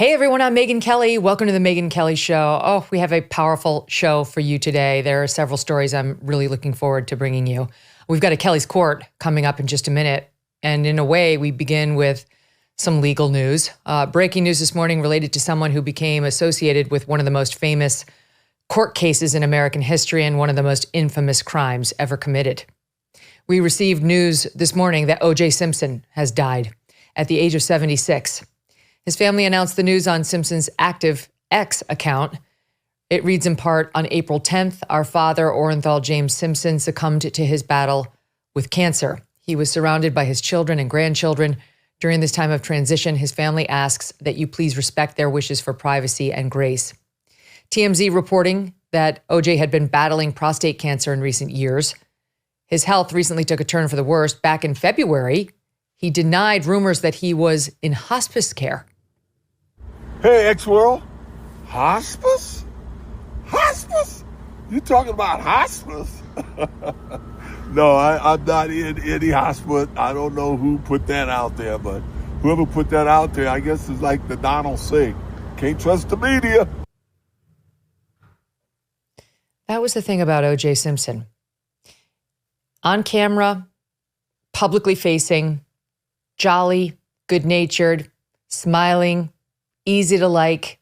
Hey everyone, I'm Megyn Kelly. Welcome to the Megyn Kelly Show. Oh, we have a powerful show for you today. There are several stories I'm really looking forward to bringing you. We've got a Kelly's Court coming up in just a minute. And in a way, we begin with some legal news. Breaking news this morning related to someone who became associated with one of the most famous court cases in American history and one of the most infamous crimes ever committed. We received news this morning that O.J. Simpson has died at the age of 76. His family announced the news on Simpson's active X account. It reads in part, on April 10th, our father, Orenthal James Simpson, succumbed to his battle with cancer. He was surrounded by his children and grandchildren. During this time of transition, his family asks that you please respect their wishes for privacy and grace. TMZ reporting that OJ had been battling prostate cancer in recent years. His health recently took a turn for the worse. Back in February, he denied rumors that he was in hospice care. Hey, X-World. Hospice? Hospice? You talking about hospice? No, I'm not in any hospice. I don't know who put that out there, but whoever put that out there, I guess is like the Donald Singh. Can't trust the media. That was the thing about O.J. Simpson. On camera, publicly facing, jolly, good-natured, smiling, easy to like.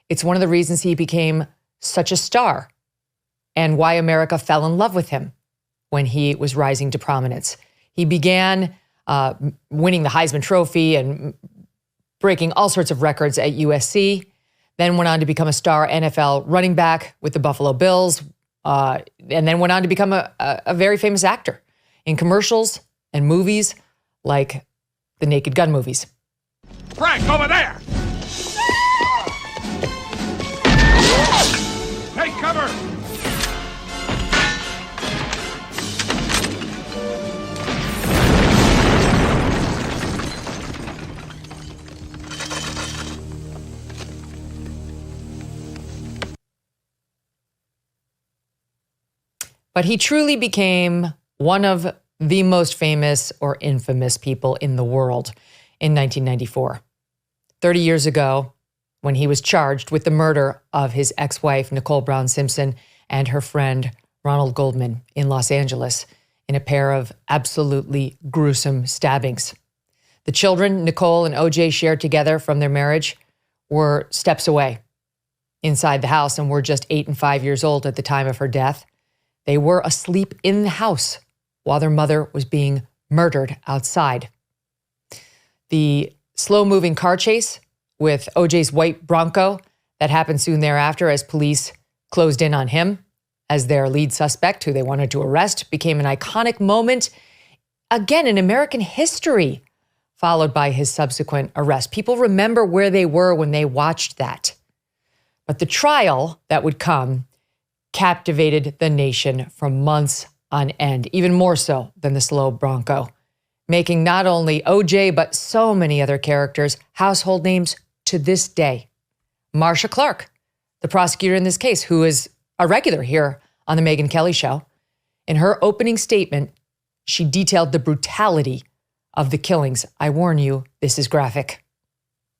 It's one of the reasons he became such a star and why America fell in love with him when he was rising to prominence. He began winning the Heisman Trophy and breaking all sorts of records at USC, then went on to become a star NFL running back with the Buffalo Bills, and then went on to become a very famous actor in commercials and movies like the Naked Gun movies. Frank, over there! Take cover! But he truly became one of the most famous or infamous people in the world in 1994. 30 years ago, when he was charged with the murder of his ex-wife, Nicole Brown Simpson, and her friend, Ronald Goldman, in Los Angeles, in a pair of absolutely gruesome stabbings. The children Nicole and O.J. shared together from their marriage were steps away inside the house and were just 8 and 5 years old at the time of her death. They were asleep in the house while their mother was being murdered outside. The slow-moving car chase with OJ's white Bronco that happened soon thereafter as police closed in on him as their lead suspect, who they wanted to arrest, became an iconic moment, again, in American history, followed by his subsequent arrest. People remember where they were when they watched that. But the trial that would come captivated the nation for months on end, even more so than the slow Bronco, making not only OJ, but so many other characters household names to this day. Marcia Clark, the prosecutor in this case, who is a regular here on the Megyn Kelly Show, in her opening statement, she detailed the brutality of the killings. I warn you, this is graphic.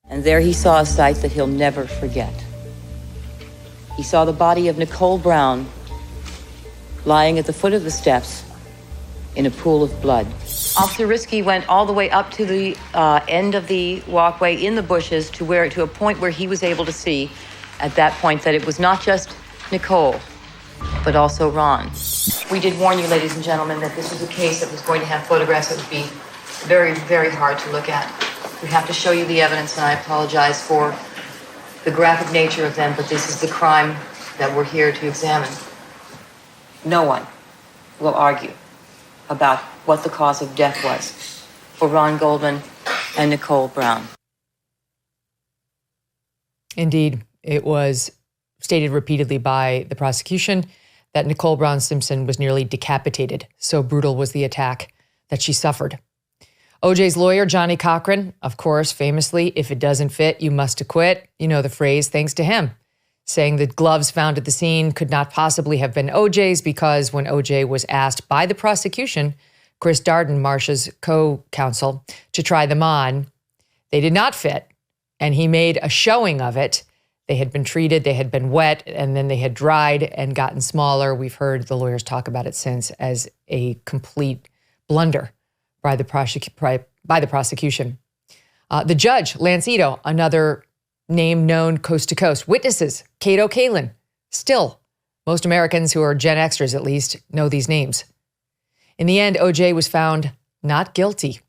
And there he saw a sight that he'll never forget. He saw the body of Nicole Brown lying at the foot of the steps in a pool of blood. Officer Risky went all the way up to the end of the walkway in the bushes to a point where he was able to see at that point that it was not just Nicole, but also Ron. We did warn you, ladies and gentlemen, that this was a case that was going to have photographs that would be very, very hard to look at. We have to show you the evidence, and I apologize for the graphic nature of them, but this is the crime that we're here to examine. No one will argue about what the cause of death was for Ron Goldman and Nicole Brown. Indeed, it was stated repeatedly by the prosecution that Nicole Brown Simpson was nearly decapitated. So brutal was the attack that she suffered. OJ's lawyer, Johnny Cochran, of course, famously, if it doesn't fit, you must acquit. You know the phrase, thanks to him, saying the gloves found at the scene could not possibly have been OJ's because when OJ was asked by the prosecution, Chris Darden, Marcia's co-counsel, to try them on, they did not fit. And he made a showing of it. They had been treated, they had been wet, and then they had dried and gotten smaller. We've heard the lawyers talk about it since as a complete blunder by the prosecution. The judge, Lance Ito, another name known coast to coast. Witnesses, Cato Kalin. Still, most Americans who are Gen Xers at least know these names. In the end, O.J. was found not guilty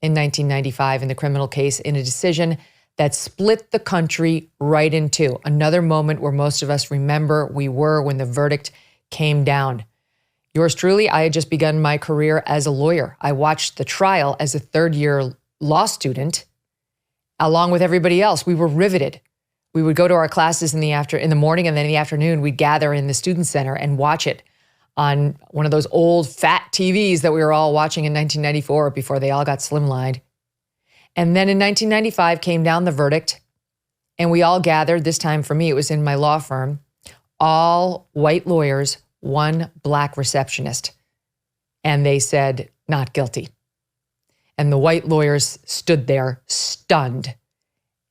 in 1995 in the criminal case in a decision that split the country right in two. Another moment where most of us remember we were when the verdict came down. Yours truly, I had just begun my career as a lawyer. I watched the trial as a third-year law student, along with everybody else. We were riveted. We would go to our classes in the morning, and then in the afternoon, we'd gather in the student center and watch it on one of those old fat TVs that we were all watching in 1994 before they all got slimlined. And then in 1995 came down the verdict, and we all gathered. This time for me, it was in my law firm, all white lawyers, one black receptionist. And they said, not guilty. And the white lawyers stood there stunned.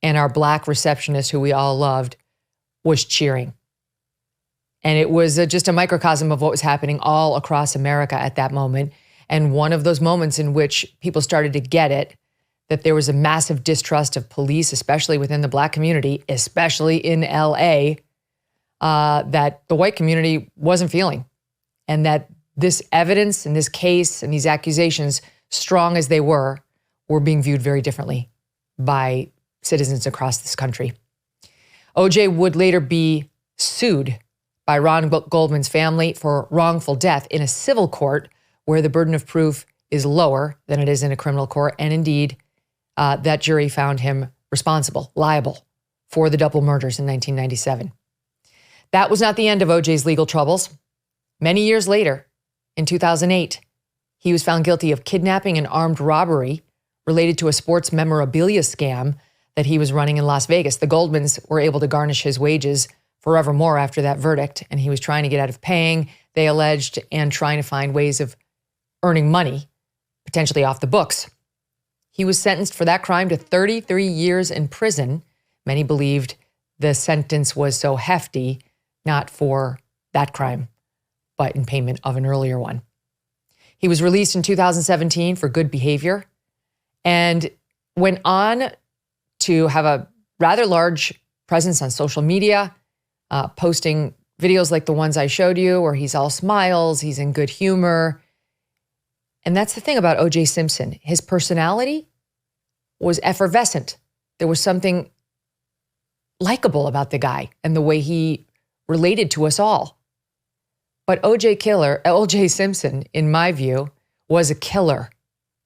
And our black receptionist, who we all loved, was cheering. And it was just a microcosm of what was happening all across America at that moment. And one of those moments in which people started to get it, that there was a massive distrust of police, especially within the black community, especially in LA, that the white community wasn't feeling. And that this evidence and this case and these accusations, strong as they were being viewed very differently by citizens across this country. OJ would later be sued by Ron Goldman's family for wrongful death in a civil court where the burden of proof is lower than it is in a criminal court. And indeed, that jury found him responsible, liable for the double murders in 1997. That was not the end of OJ's legal troubles. Many years later, in 2008, he was found guilty of kidnapping and armed robbery related to a sports memorabilia scam that he was running in Las Vegas. The Goldmans were able to garnish his wages forevermore after that verdict, and he was trying to get out of paying, they alleged, and trying to find ways of earning money, potentially off the books. He was sentenced for that crime to 33 years in prison. Many believed the sentence was so hefty, not for that crime, but in payment of an earlier one. He was released in 2017 for good behavior and went on to have a rather large presence on social media, posting videos like the ones I showed you where he's all smiles, he's in good humor. And that's the thing about O.J. Simpson. His personality was effervescent. There was something likable about the guy and the way he related to us all. But O.J. Simpson, in my view, was a killer.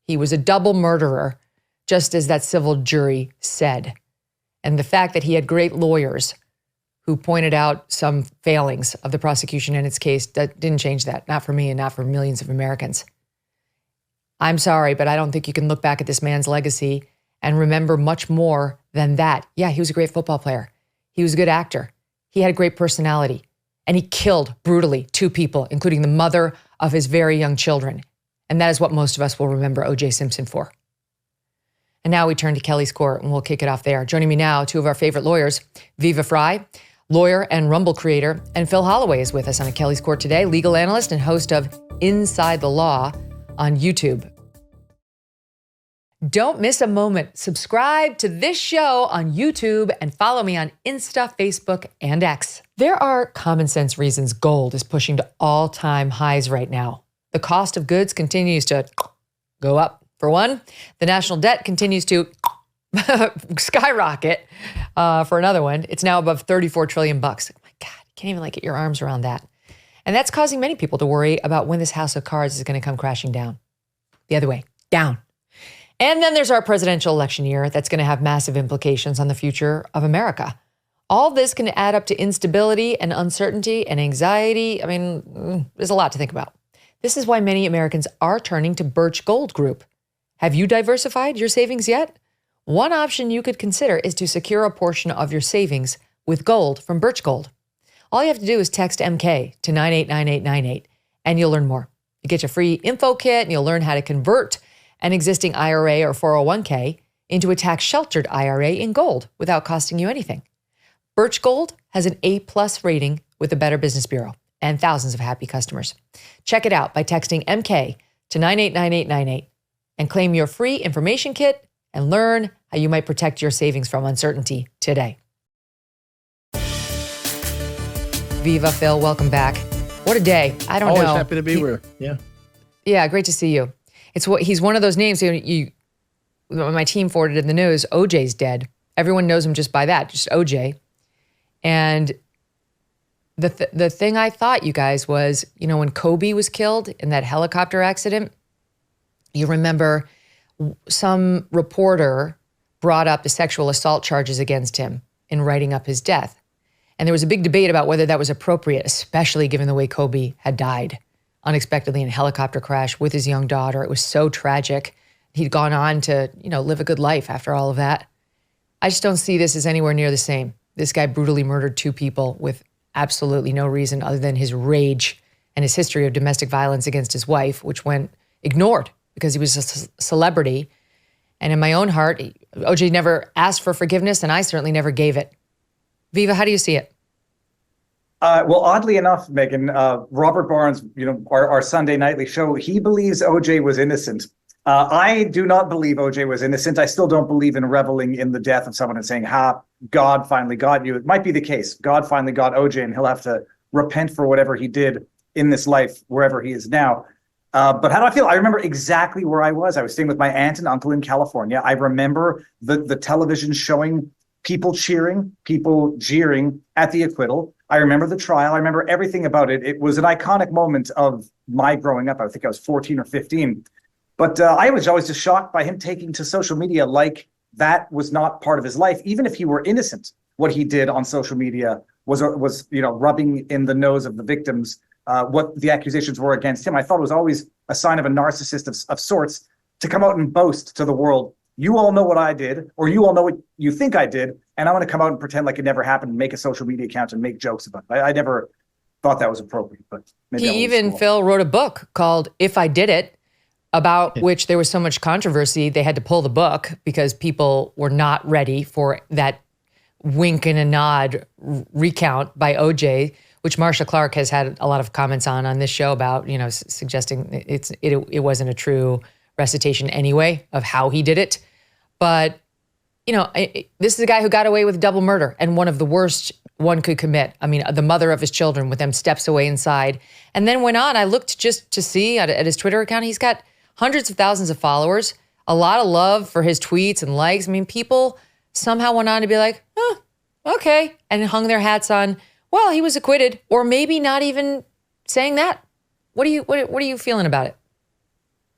He was a double murderer, just as that civil jury said. And the fact that he had great lawyers who pointed out some failings of the prosecution in its case, that didn't change that. Not for me and not for millions of Americans. I'm sorry, but I don't think you can look back at this man's legacy and remember much more than that. Yeah, he was a great football player. He was a good actor. He had a great personality. And he killed brutally 2 people, including the mother of his very young children. And that is what most of us will remember O.J. Simpson for. And now we turn to Kelly's Court, and we'll kick it off there. Joining me now, 2 of our favorite lawyers, Viva Frei, lawyer and Rumble creator, and Phil Holloway is with us on a Kelly's Court today, legal analyst and host of Inside the Law on YouTube. Don't miss a moment. Subscribe to this show on YouTube and follow me on Insta, Facebook, and X. There are common sense reasons gold is pushing to all-time highs right now. The cost of goods continues to go up. For one, the national debt continues to skyrocket. For another one, it's now above $34 trillion. Oh my God, you can't even get your arms around that. And that's causing many people to worry about when this house of cards is going to come crashing down. The other way, down. And then there's our presidential election year that's going to have massive implications on the future of America. All this can add up to instability and uncertainty and anxiety. I mean, there's a lot to think about. This is why many Americans are turning to Birch Gold Group. Have you diversified your savings yet? One option you could consider is to secure a portion of your savings with gold from Birch Gold. All you have to do is text MK to 989898 and you'll learn more. You get your free info kit and you'll learn how to convert an existing IRA or 401k into a tax-sheltered IRA in gold without costing you anything. Birch Gold has an A+ rating with the Better Business Bureau and thousands of happy customers. Check it out by texting MK to 989898 and claim your free information kit and learn how you might protect your savings from uncertainty today. Viva, Phil, welcome back. What a day. I don't know. Always happy to be here. Yeah. Yeah, great to see you. He's one of those names my team forwarded in the news. OJ's dead. Everyone knows him just by that, just OJ. And the thing I thought, you guys, was, when Kobe was killed in that helicopter accident, you remember some reporter brought up the sexual assault charges against him in writing up his death. And there was a big debate about whether that was appropriate, especially given the way Kobe had died unexpectedly in a helicopter crash with his young daughter. It was so tragic. He'd gone on to, live a good life after all of that. I just don't see this as anywhere near the same. This guy brutally murdered 2 people with absolutely no reason other than his rage and his history of domestic violence against his wife, which went ignored because he was a celebrity. And in my own heart, OJ never asked for forgiveness, and I certainly never gave it. Viva, how do you see it? Well, oddly enough, Megyn, Robert Barnes, our Sunday nightly show, he believes OJ was innocent. I do not believe OJ was innocent. I still don't believe in reveling in the death of someone and saying, God finally got you. It might be the case. God finally got OJ, and he'll have to repent for whatever he did in this life, wherever he is now. But how do I feel? I remember exactly where I was. I was staying with my aunt and uncle in California. I remember the television showing people cheering, people jeering at the acquittal. I remember the trial. I remember everything about it. It was an iconic moment of my growing up. I think I was 14 or 15. But I was always just shocked by him taking to social media like that was not part of his life. Even if he were innocent, what he did on social media was rubbing in the nose of the victims what the accusations were against him. I thought it was always a sign of a narcissist of sorts to come out and boast to the world, you all know what I did, or you all know what you think I did, and I'm going to come out and pretend like it never happened and make a social media account and make jokes about it. I never thought that was appropriate. But maybe he even, Phil, wrote a book called If I Did It, about which there was so much controversy, they had to pull the book because people were not ready for that wink and a nod recount by OJ, which Marsha Clark has had a lot of comments on this show about, suggesting it wasn't a true recitation anyway of how he did it. But, this is a guy who got away with double murder and one of the worst one could commit. I mean, the mother of his children with them steps away inside and then went on. I looked just to see at his Twitter account, he's got hundreds of thousands of followers, a lot of love for his tweets and likes. I mean, people somehow went on to be like, oh, okay, and hung their hats on, well, he was acquitted, or maybe not even saying that. What are you feeling about it?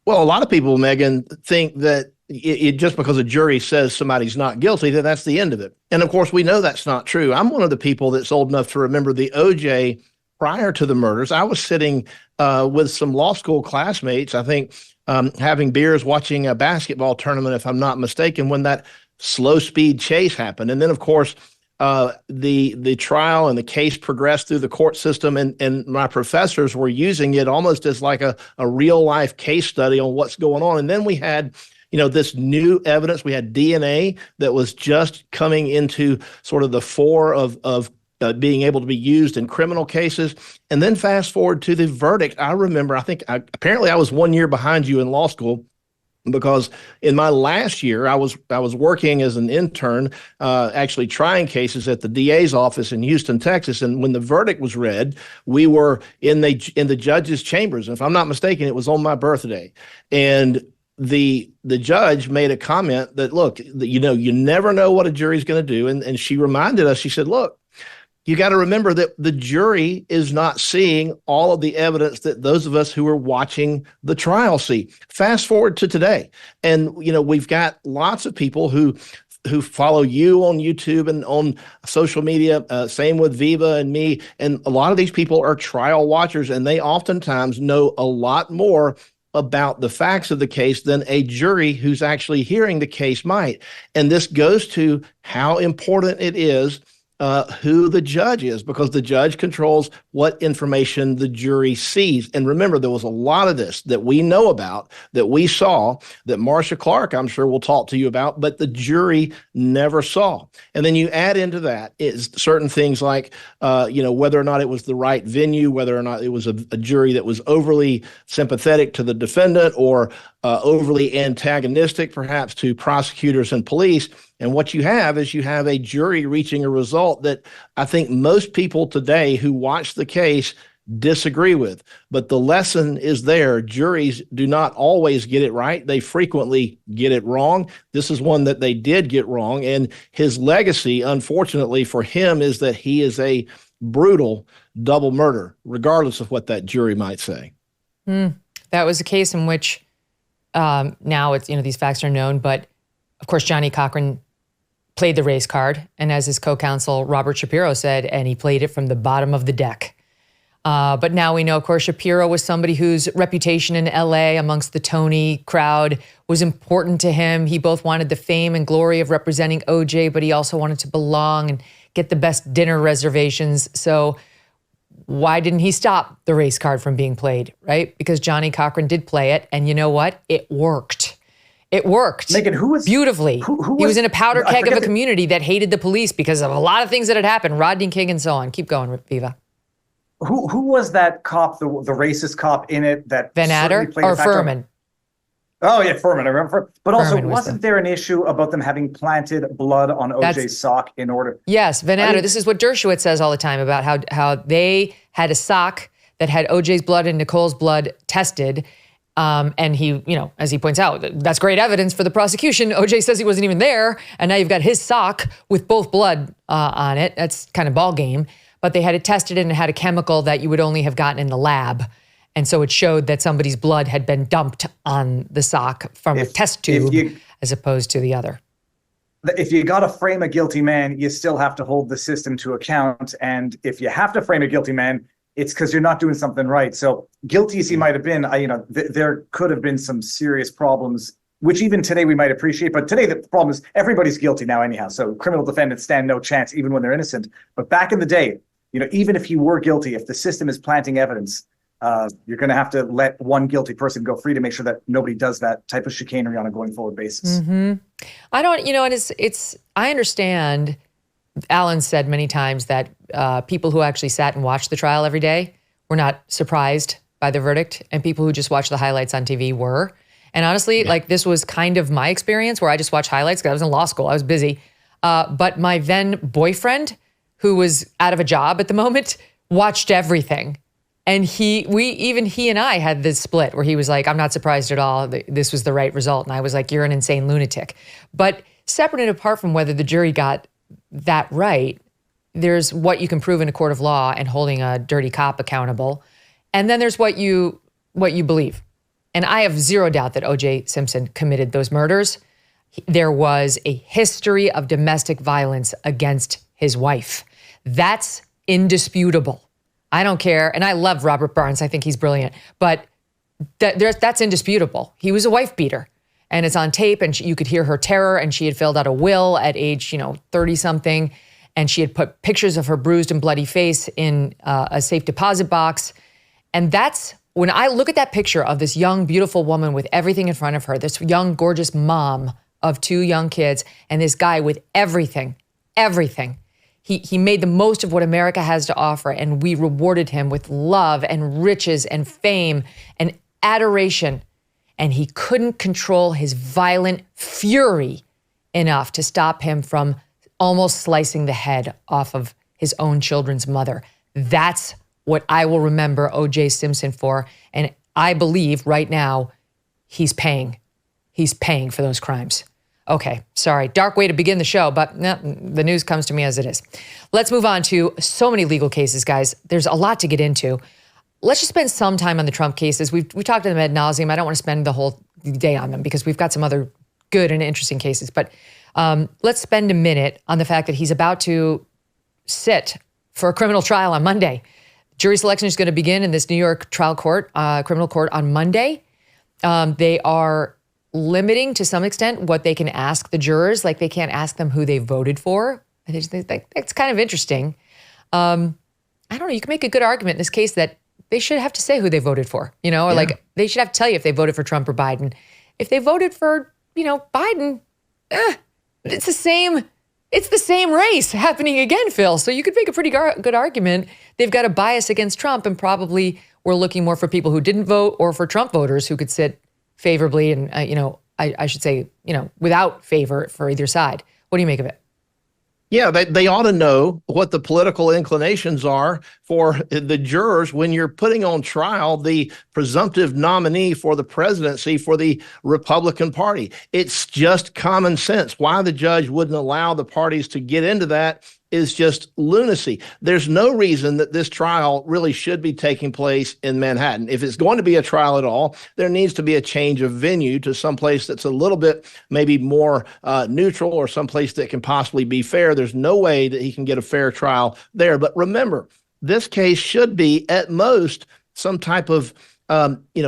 Well, a lot of people, Megyn, think that it just because a jury says somebody's not guilty, that that's the end of it. And of course, we know that's not true. I'm one of the people that's old enough to remember the OJ prior to the murders. I was sitting with some law school classmates, I think, having beers, watching a basketball tournament, if I'm not mistaken, when that slow speed chase happened. And then, of course, the trial and the case progressed through the court system, and my professors were using it almost as like a real life case study on what's going on. And then we had, this new evidence. We had DNA that was just coming into sort of the fore of being able to be used in criminal cases. And then fast forward to the verdict. I remember, apparently I was 1 year behind you in law school, because in my last year, I was working as an intern, actually trying cases at the DA's office in Houston, Texas. And when the verdict was read, we were in the judge's chambers. And if I'm not mistaken, it was on my birthday. And the judge made a comment that, look, you never know what a jury's going to do. And she reminded us, she said, look, you got to remember that the jury is not seeing all of the evidence that those of us who are watching the trial see. Fast forward to today. And, we've got lots of people who follow you on YouTube and on social media, same with Viva and me. And a lot of these people are trial watchers, and they oftentimes know a lot more about the facts of the case than a jury who's actually hearing the case might. And this goes to how important it is who the judge is, because the judge controls what information the jury sees. And remember, there was a lot of this that we know about, that we saw, that Marcia Clark, I'm sure, will talk to you about, but the jury never saw. And then you add into that is certain things like, whether or not it was the right venue, whether or not it was a jury that was overly sympathetic to the defendant or overly antagonistic, perhaps, to prosecutors and police. And what you have is a jury reaching a result that I think most people today who watch the case disagree with. But the lesson is there. Juries do not always get it right. They frequently get it wrong. This is one that they did get wrong. And his legacy, unfortunately for him, is that he is a brutal double murder, regardless of what that jury might say. That was a case in which now it's, these facts are known, but of course, Johnny Cochran played the race card, and as his co-counsel Robert Shapiro said, and he played it from the bottom of the deck. But now we know, of course, Shapiro was somebody whose reputation in LA amongst the Tony crowd was important to him. He both wanted the fame and glory of representing OJ, but he also wanted to belong and get the best dinner reservations. So why didn't he stop the race card from being played, right? Because Johnny Cochran did play it, and you know what? It worked. It worked. Megyn, who was beautifully. Who he was in a powder keg of a community that hated the police because of a lot of things that had happened, Rodney King and so on. Keep going, Viva. Who was that cop, the racist cop in it that Van Adder or Furman? Oh yeah, Furman. I remember. But also, Furman wasn't there an issue about them having planted blood on OJ's sock in order? Yes, Van Adder. This is what Dershowitz says all the time about how they had a sock that had OJ's blood and Nicole's blood tested. And he, as he points out, that's great evidence for the prosecution. OJ says he wasn't even there, and now you've got his sock with both blood on it. That's kind of ball game. But they had it tested, and it had a chemical that you would only have gotten in the lab. And so it showed that somebody's blood had been dumped on the sock from a test tube as opposed to the other. If you got to frame a guilty man, you still have to hold the system to account. And if you have to frame a guilty man, it's because you're not doing something right. So guilty as he might have been, there could have been some serious problems, which even today we might appreciate. But today the problem is everybody's guilty now anyhow. So criminal defendants stand no chance even when they're innocent. But back in the day, even if he were guilty, if the system is planting evidence, you're going to have to let one guilty person go free to make sure that nobody does that type of chicanery on a going forward basis. Mm-hmm. I don't, I understand. Alan said many times that people who actually sat and watched the trial every day were not surprised by the verdict, and people who just watched the highlights on TV were. And honestly, this was kind of my experience where I just watched highlights because I was in law school. I was busy. But my then boyfriend, who was out of a job at the moment, watched everything. And he and I had this split where he was like, I'm not surprised at all. This was the right result. And I was like, you're an insane lunatic. But separate and apart from whether the jury got that right, there's what you can prove in a court of law and holding a dirty cop accountable. And then there's what you believe. And I have zero doubt that O.J. Simpson committed those murders. There was a history of domestic violence against his wife. That's indisputable. I don't care. And I love Robert Barnes. I think he's brilliant. But that's indisputable. He was a wife beater. And it's on tape, and you could hear her terror, and she had filled out a will at age, 30-something, and she had put pictures of her bruised and bloody face in a safe deposit box. And that's, when I look at that picture of this young, beautiful woman with everything in front of her, this young, gorgeous mom of 2 young kids, and this guy with everything. He made the most of what America has to offer, and we rewarded him with love and riches and fame and adoration. And he couldn't control his violent fury enough to stop him from almost slicing the head off of his own children's mother. That's what I will remember O.J. Simpson for. And I believe right now he's paying. He's paying for those crimes. Okay, sorry, dark way to begin the show, but the news comes to me as it is. Let's move on to so many legal cases, guys. There's a lot to get into. Let's just spend some time on the Trump cases. We've talked to them ad nauseum. I don't want to spend the whole day on them because we've got some other good and interesting cases. But let's spend a minute on the fact that he's about to sit for a criminal trial on Monday. Jury selection is going to begin in this New York trial court, criminal court on Monday. They are limiting to some extent what they can ask the jurors. Like they can't ask them who they voted for, I just think that's kind of interesting. I don't know. You can make a good argument in this case that they should have to say who they voted for, or like they should have to tell you if they voted for Trump or Biden. If they voted for, Biden, it's the same race happening again, Phil. So you could make a pretty good argument. They've got a bias against Trump, and probably we're looking more for people who didn't vote or for Trump voters who could sit favorably and, I should say, without favor for either side. What do you make of it? Yeah, they ought to know what the political inclinations are for the jurors when you're putting on trial the presumptive nominee for the presidency for the Republican Party. It's just common sense. Why the judge wouldn't allow the parties to get into that is just lunacy. There's no reason that this trial really should be taking place in Manhattan. If it's going to be a trial at all, there needs to be a change of venue to someplace that's a little bit maybe more neutral, or someplace that can possibly be fair. There's no way that he can get a fair trial there. But remember, this case should be at most some type of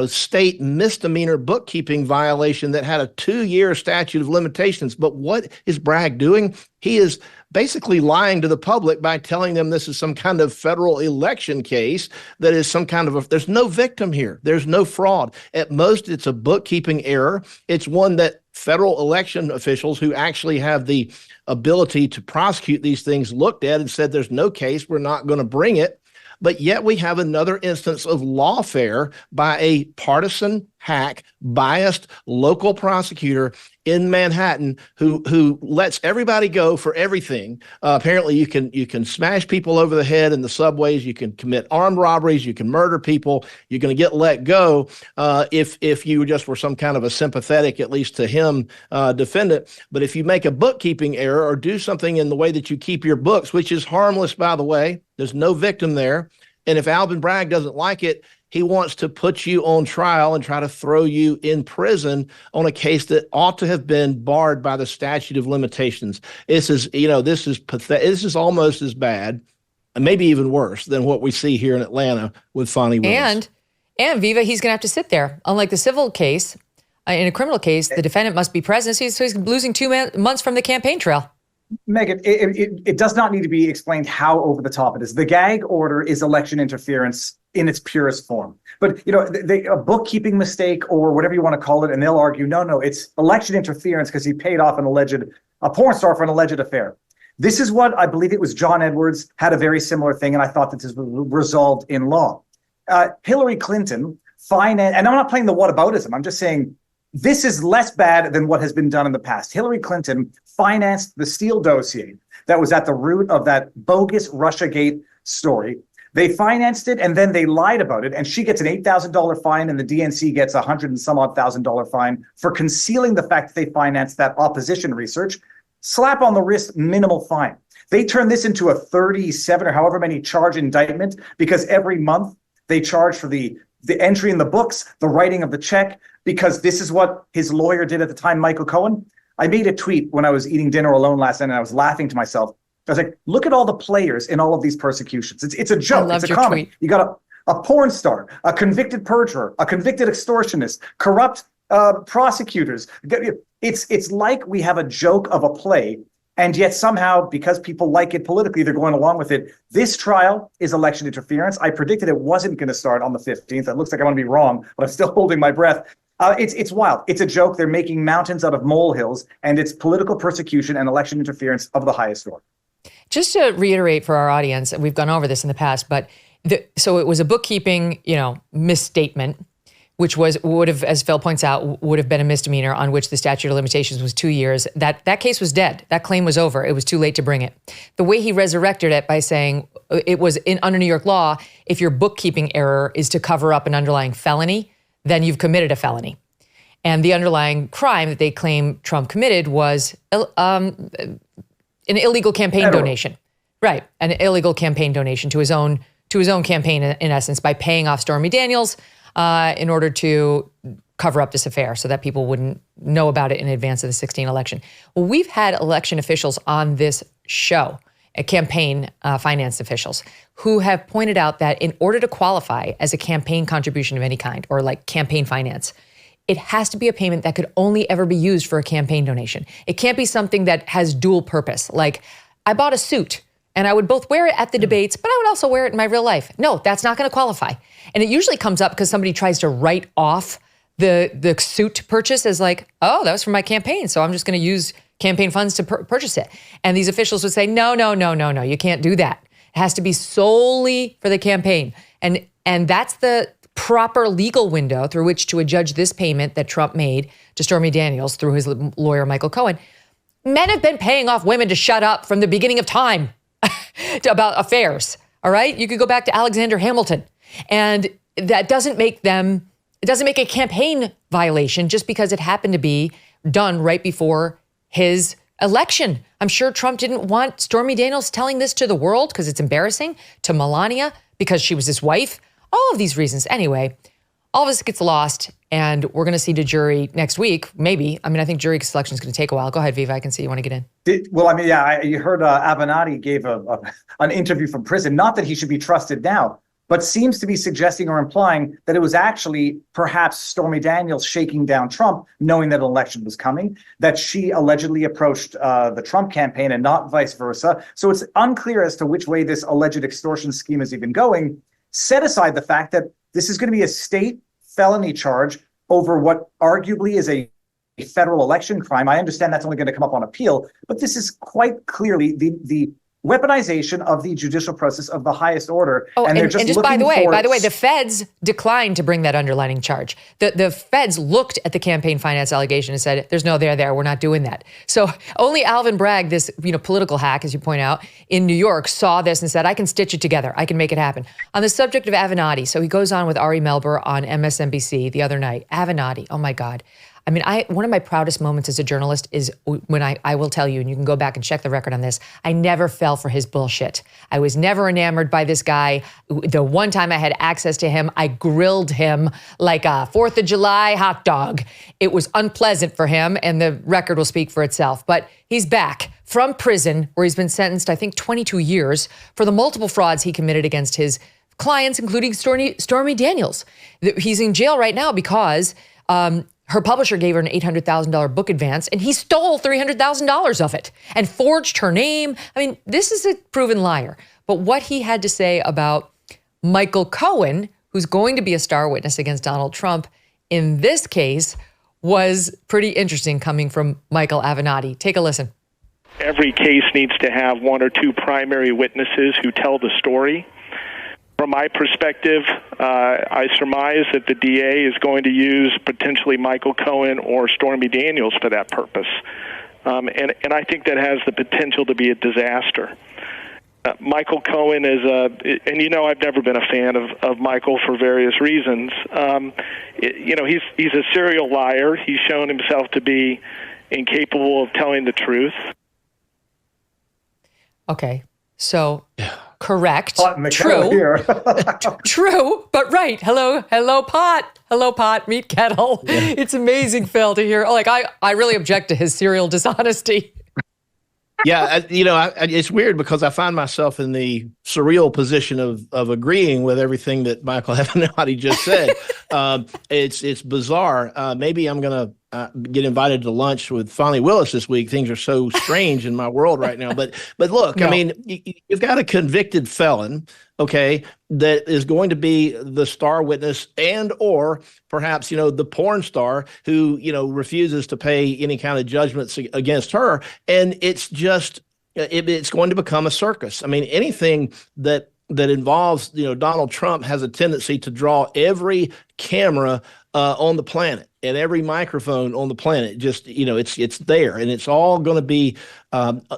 state misdemeanor bookkeeping violation that had a 2-year statute of limitations. But what is Bragg doing? He is basically lying to the public by telling them this is some kind of federal election case that is some kind of there's no victim here. There's no fraud. At most, it's a bookkeeping error. It's one that federal election officials who actually have the ability to prosecute these things looked at and said, there's no case, we're not going to bring it. But yet we have another instance of lawfare by a partisan, hack, biased local prosecutor in Manhattan who lets everybody go for everything. Apparently, you can smash people over the head in the subways. You can commit armed robberies. You can murder people. You're going to get let go if you just were some kind of a sympathetic, at least to him, defendant. But if you make a bookkeeping error or do something in the way that you keep your books, which is harmless, by the way, there's no victim there. And if Alvin Bragg doesn't like it, he wants to put you on trial and try to throw you in prison on a case that ought to have been barred by the statute of limitations. This is pathetic. This is almost as bad, and maybe even worse than what we see here in Atlanta with Fani Willis. And Viva, he's going to have to sit there. Unlike the civil case, in a criminal case, the defendant must be present. So he's losing 2 months from the campaign trail. Megyn, it does not need to be explained how over the top it is. The gag order is election interference in its purest form. But, a bookkeeping mistake or whatever you want to call it, and they'll argue, no, it's election interference because he paid off a porn star for an alleged affair. This is what I believe it was John Edwards had a very similar thing, and I thought that this was resolved in law. Hillary Clinton financed, and I'm not playing the whataboutism, I'm just saying this is less bad than what has been done in the past. Hillary Clinton financed the Steele dossier that was at the root of that bogus Russiagate story. They financed it and then they lied about it. And she gets an $8,000 fine and the DNC gets $100 and some odd $1,000 fine for concealing the fact that they financed that opposition research. Slap on the wrist, minimal fine. They turn this into a 37 or however many charge indictment because every month they charge for the entry in the books, the writing of the check, because this is what his lawyer did at the time, Michael Cohen. I made a tweet when I was eating dinner alone last night and I was laughing to myself. I was like, look at all the players in all of these persecutions. It's a joke. It's a comic. Tweet. You got a porn star, a convicted perjurer, a convicted extortionist, corrupt prosecutors. It's like we have a joke of a play. And yet somehow, because people like it politically, they're going along with it. This trial is election interference. I predicted it wasn't going to start on the 15th. It looks like I'm going to be wrong, but I'm still holding my breath. It's wild. It's a joke. They're making mountains out of molehills, and it's political persecution and election interference of the highest order. Just to reiterate for our audience, we've gone over this in the past, but so it was a bookkeeping, misstatement, which would have, as Phil points out, would have been a misdemeanor on which the statute of limitations was 2 years. That case was dead. That claim was over. It was too late to bring it. The way he resurrected it by saying it was under New York law, if your bookkeeping error is to cover up an underlying felony, then you've committed a felony. And the underlying crime that they claim Trump committed was an illegal campaign donation. Right, an illegal campaign donation to his own campaign, in essence, by paying off Stormy Daniels in order to cover up this affair so that people wouldn't know about it in advance of the 2016 election. Well, we've had election officials on this show, campaign finance officials, who have pointed out that in order to qualify as a campaign contribution of any kind, or like campaign finance, it has to be a payment that could only ever be used for a campaign donation. It can't be something that has dual purpose. Like, I bought a suit and I would both wear it at the debates, but I would also wear it in my real life. No, that's not going to qualify. And it usually comes up because somebody tries to write off the suit purchase as like, oh, that was from my campaign, so I'm just going to use campaign funds to purchase it. And these officials would say, no, you can't do that. It has to be solely for the campaign. And that's the proper legal window through which to adjudge this payment that Trump made to Stormy Daniels through his lawyer, Michael Cohen. Men have been paying off women to shut up from the beginning of time about affairs, all right? You could go back to Alexander Hamilton. And that doesn't make a campaign violation just because it happened to be done right before his election. I'm sure Trump didn't want Stormy Daniels telling this to the world because it's embarrassing, to Melania because she was his wife, all of these reasons. Anyway, all of this gets lost and we're going to see the jury next week, maybe. I mean, I think jury selection is going to take a while. Go ahead, Viva. I can see you want to get in. You heard Avenatti gave an interview from prison. Not that he should be trusted now, but seems to be suggesting or implying that it was actually perhaps Stormy Daniels shaking down Trump, knowing that an election was coming, that she allegedly approached the Trump campaign and not vice versa. So it's unclear as to which way this alleged extortion scheme is even going. Set aside the fact that this is going to be a state felony charge over what arguably is a federal election crime. I understand that's only going to come up on appeal, but this is quite clearly the weaponization of the judicial process of the highest order. Oh, and just by the way, the feds declined to bring that underlining charge. The feds looked at the campaign finance allegation and said, there's no there, we're not doing that. So only Alvin Bragg, this political hack, as you point out, in New York, saw this and said, I can stitch it together. I can make it happen. On the subject of Avenatti, so he goes on with Ari Melber on MSNBC the other night. Avenatti, oh my God. I mean, one of my proudest moments as a journalist is when I will tell you, and you can go back and check the record on this, I never fell for his bullshit. I was never enamored by this guy. The one time I had access to him, I grilled him like a 4th of July hot dog. It was unpleasant for him, and the record will speak for itself. But he's back from prison, where he's been sentenced, I think, 22 years for the multiple frauds he committed against his clients, including Stormy Daniels. He's in jail right now because her publisher gave her an $800,000 book advance, and he stole $300,000 of it and forged her name. I mean, this is a proven liar. But what he had to say about Michael Cohen, who's going to be a star witness against Donald Trump in this case, was pretty interesting coming from Michael Avenatti. Take a listen. Every case needs to have one or two primary witnesses who tell the story. From my perspective, I surmise that the DA is going to use potentially Michael Cohen or Stormy Daniels for that purpose. And I think that has the potential to be a disaster. Michael Cohen is I've never been a fan of Michael for various reasons. He's a serial liar. He's shown himself to be incapable of telling the truth. Okay, so correct, true, true, but right. Hello, pot, meet kettle. Yeah. It's amazing, Phil, to hear. I really object to his serial dishonesty. Yeah, it's weird because I find myself in the surreal position of agreeing with everything that Michael Avenatti just said. It's bizarre. Maybe I'm going to get invited to lunch with Fani Willis this week. Things are so strange in my world right now. But look, no. I mean, you've got a convicted felon, okay, that is going to be the star witness and or perhaps, the porn star who, refuses to pay any kind of judgments against her. And it's just, it's going to become a circus. I mean, anything that involves, Donald Trump has a tendency to draw every camera on the planet and every microphone on the planet. Just, it's there, and it's all going to be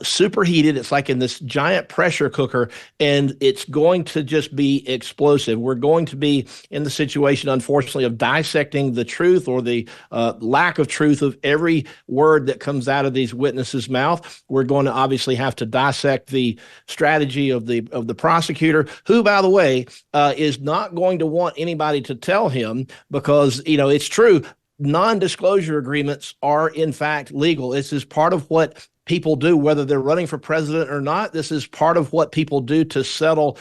superheated. It's like in this giant pressure cooker, and it's going to just be explosive. We're going to be in the situation, unfortunately, of dissecting the truth or the lack of truth of every word that comes out of these witnesses' mouth. We're going to obviously have to dissect the strategy of the prosecutor, who, by the way, is not going to want anybody to tell him because, it's true. Non-disclosure agreements are, in fact, legal. This is part of what people do, whether they're running for president or not. This is part of what people do to settle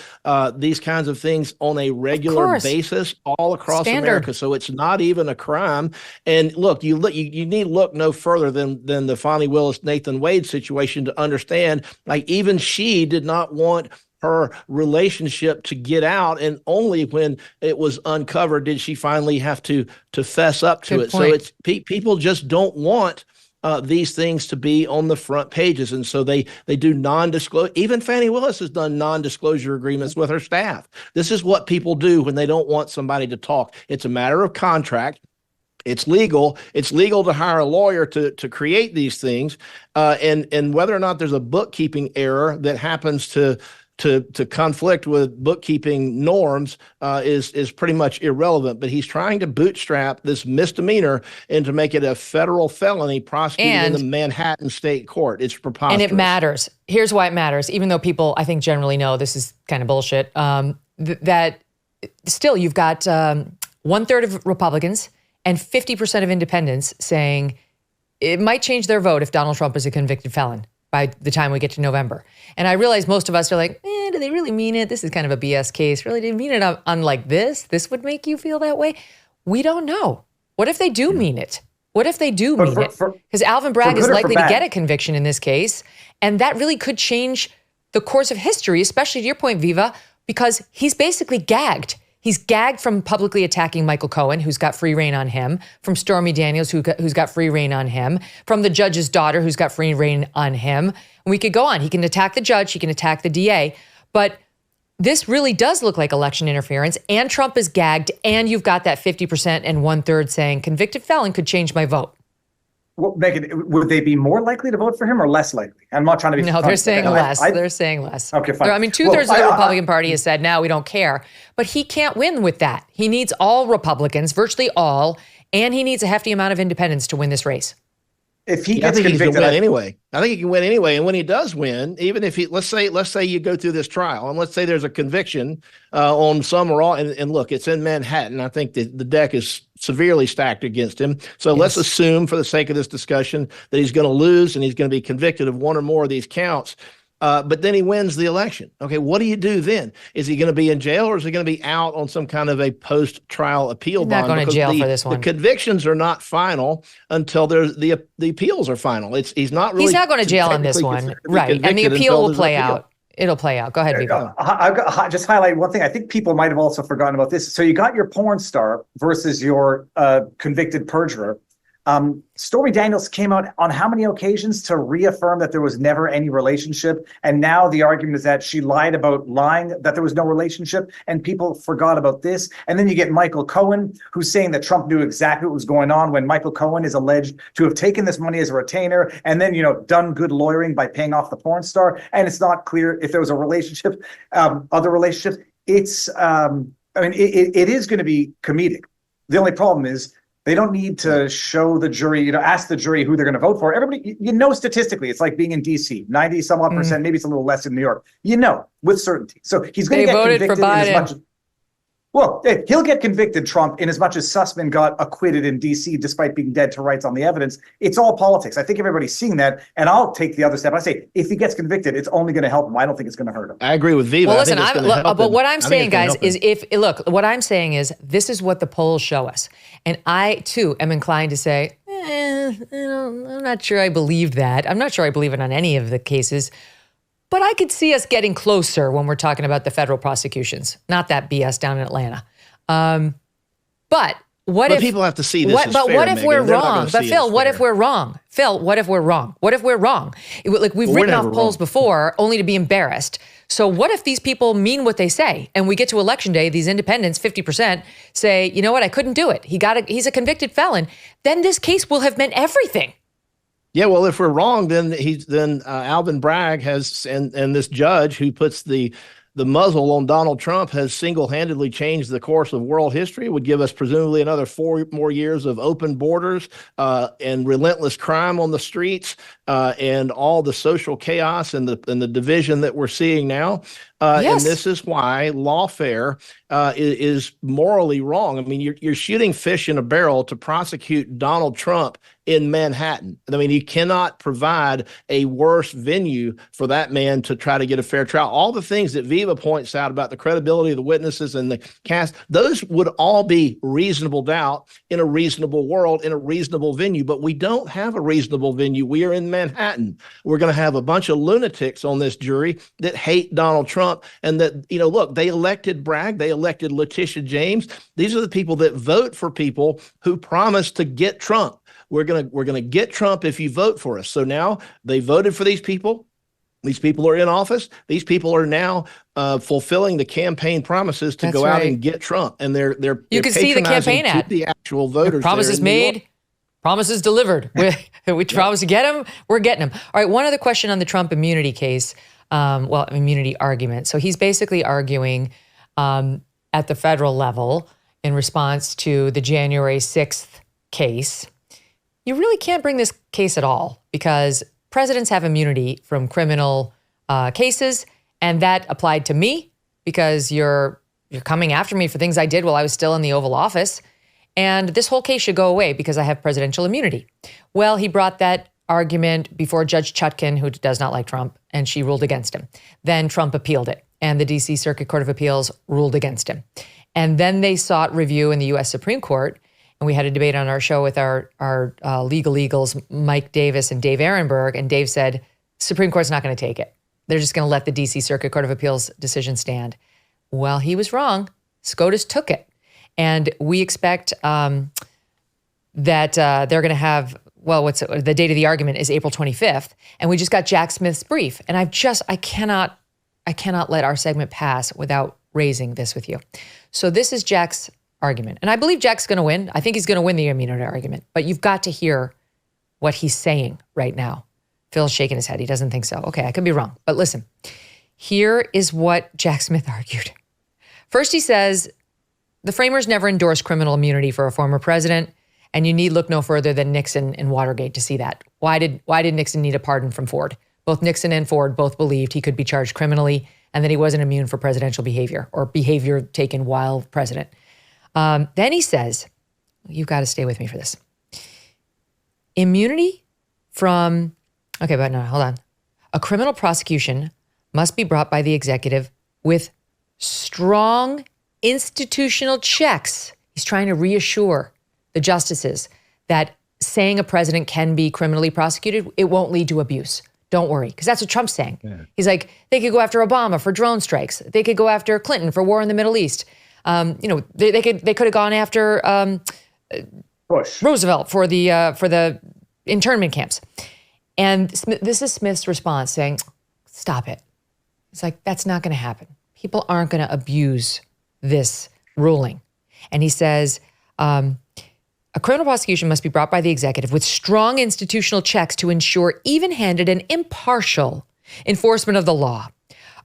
these kinds of things on a regular basis all across America. So it's not even a crime. And look, you need to look no further than the Fani Willis, Nathan Wade situation to understand, like, even she did not want her relationship to get out, and only when it was uncovered did she finally have to fess up to it. So it's people just don't want these things to be on the front pages, and so they do non-disclosure. Even Fani Willis has done non-disclosure agreements with her staff. This is what people do when they don't want somebody to talk. It's a matter of contract. It's legal. It's legal to hire a lawyer to create these things, and whether or not there's a bookkeeping error that happens to conflict with bookkeeping norms is pretty much irrelevant. But he's trying to bootstrap this misdemeanor and to make it a federal felony prosecuted in the Manhattan State Court. It's preposterous. And it matters. Here's why it matters. Even though people, I think, generally know this is kind of bullshit, that still you've got 1/3 of Republicans and 50% of independents saying it might change their vote if Donald Trump is a convicted felon by the time we get to November. And I realize most of us are like, do they really mean it? This is kind of a BS case. Really, didn't mean it on like this? This would make you feel that way? We don't know. What if they do mean it? What if they do mean it? Because Alvin Bragg is likely to get a conviction in this case. And that really could change the course of history, especially to your point, Viva, because he's basically gagged. He's gagged from publicly attacking Michael Cohen, who's got free reign on him, from Stormy Daniels, who's got free reign on him, from the judge's daughter, who's got free reign on him. And we could go on. He can attack the judge. He can attack the DA. But this really does look like election interference, and Trump is gagged, and you've got that 50% and 1/3 saying convicted felon could change my vote. Well, Megyn, would they be more likely to vote for him or less likely? I'm not trying to be... No, they're saying less. They're saying less. Okay, fine. I mean, 2/3 of the Republican Party has said, no, we don't care. But he can't win with that. He needs all Republicans, virtually all, and he needs a hefty amount of independents to win this race. If he gets convicted, he can win anyway. I think he can win anyway. And when he does win, even if he, let's say you go through this trial, and let's say there's a conviction on some or all, and look, it's in Manhattan. I think the deck is severely stacked against him. So let's assume, for the sake of this discussion, that he's going to lose and he's going to be convicted of one or more of these counts. But then he wins the election. Okay, what do you do then? Is he going to be in jail, or is he going to be out on some kind of a post-trial appeal bond? Not going to jail for this one. The convictions are not final until the appeals are final. He's not really. He's not going to jail on this one, right? And the appeal will play out. It'll play out. Go ahead, Viva. I'll just highlight one thing. I think people might have also forgotten about this. So you got your porn star versus your convicted perjurer. Stormy Daniels came out on how many occasions to reaffirm that there was never any relationship? And now the argument is that she lied about lying, that there was no relationship, and people forgot about this. And then you get Michael Cohen, who's saying that Trump knew exactly what was going on, when Michael Cohen is alleged to have taken this money as a retainer and then, done good lawyering by paying off the porn star. And it's not clear if there was a relationship, other relationships. It's, it is going to be comedic. The only problem is, they don't need to show the jury, ask the jury who they're going to vote for. Everybody, statistically, it's like being in D.C., 90 some odd percent, maybe it's a little less in New York, with certainty. So he's going to get convicted in as much as, well, he'll get convicted, Trump, in as much as Sussman got acquitted in D.C. despite being dead to rights on the evidence. It's all politics. I think everybody's seeing that, and I'll take the other step. I say, if he gets convicted, it's only going to help him. I don't think it's going to hurt him. I agree with Viva. Well, listen, but what I'm saying, guys, is what I'm saying is this is what the polls show us. And I, too, am inclined to say, I'm not sure I believe that. I'm not sure I believe it on any of the cases. But I could see us getting closer when we're talking about the federal prosecutions, not that BS down in Atlanta. But if people have to see this? But what if we're wrong? But Phil, what if we're wrong? Phil, what if we're wrong? What if we're wrong? Like we've written off polls before, only to be embarrassed. So what if these people mean what they say, and we get to election day, these independents, 50%, say, you know what, I couldn't do it. He's a convicted felon. Then this case will have meant everything. Yeah, well, if we're wrong, then Alvin Bragg has, and this judge who puts the muzzle on Donald Trump has single-handedly changed the course of world history, would give us presumably another 4 more years of open borders and relentless crime on the streets and all the social chaos and the division that we're seeing now. And this is why lawfare is morally wrong. I mean, you're shooting fish in a barrel to prosecute Donald Trump in Manhattan. I mean, you cannot provide a worse venue for that man to try to get a fair trial. All the things that Viva points out about the credibility of the witnesses and the cast, those would all be reasonable doubt in a reasonable world, in a reasonable venue. But we don't have a reasonable venue. We are in Manhattan. We're going to have a bunch of lunatics on this jury that hate Donald Trump and that, look, they elected Bragg, they elected Letitia James. These are the people that vote for people who promise to get Trump. We're gonna get Trump if you vote for us. So now they voted for these people. These people are in office. These people are now fulfilling the campaign promises to go out and get Trump. And they're you can see the campaign ad. The actual voters. Promises made, promises delivered. We promise to get them. We're getting them. All right. One other question on the Trump immunity case. Immunity argument. So he's basically arguing at the federal level in response to the January 6th case. You really can't bring this case at all because presidents have immunity from criminal cases, and that applied to me because you're coming after me for things I did while I was still in the Oval Office, and this whole case should go away because I have presidential immunity. Well, he brought that argument before Judge Chutkan, who does not like Trump, and she ruled against him. Then Trump appealed it, and the D.C. Circuit Court of Appeals ruled against him. And then they sought review in the U.S. Supreme Court, and we had a debate on our show with our legal eagles, Mike Davis and Dave Ehrenberg, and Dave said, Supreme Court's not going to take it. They're just going to let the D.C. Circuit Court of Appeals decision stand. Well, he was wrong. SCOTUS took it. And we expect that they're going to have, the date of the argument is April 25th. And we just got Jack Smith's brief. And I cannot let our segment pass without raising this with you. So this is Jack's argument. And I believe Jack's going to win. I think he's going to win the immunity argument. But you've got to hear what he's saying right now. Phil's shaking his head. He doesn't think so. Okay, I could be wrong. But listen, here is what Jack Smith argued. First, he says, the framers never endorsed criminal immunity for a former president, and you need look no further than Nixon and Watergate to see that. Why did Nixon need a pardon from Ford? Both Nixon and Ford both believed he could be charged criminally and that he wasn't immune for presidential behavior or behavior taken while president. Then he says, you've got to stay with me for this. Immunity from, okay, but no, hold on. A criminal prosecution must be brought by the executive with strong institutional checks. He's trying to reassure the justices that saying a president can be criminally prosecuted, it won't lead to abuse. Don't worry, because that's what Trump's saying. Yeah. He's like, they could go after Obama for drone strikes. They could go after Clinton for war in the Middle East. They could have gone after Bush, Roosevelt for the internment camps. And this is Smith's response saying, stop it. It's like, that's not going to happen. People aren't going to abuse this ruling. And he says, a criminal prosecution must be brought by the executive with strong institutional checks to ensure even-handed and impartial enforcement of the law.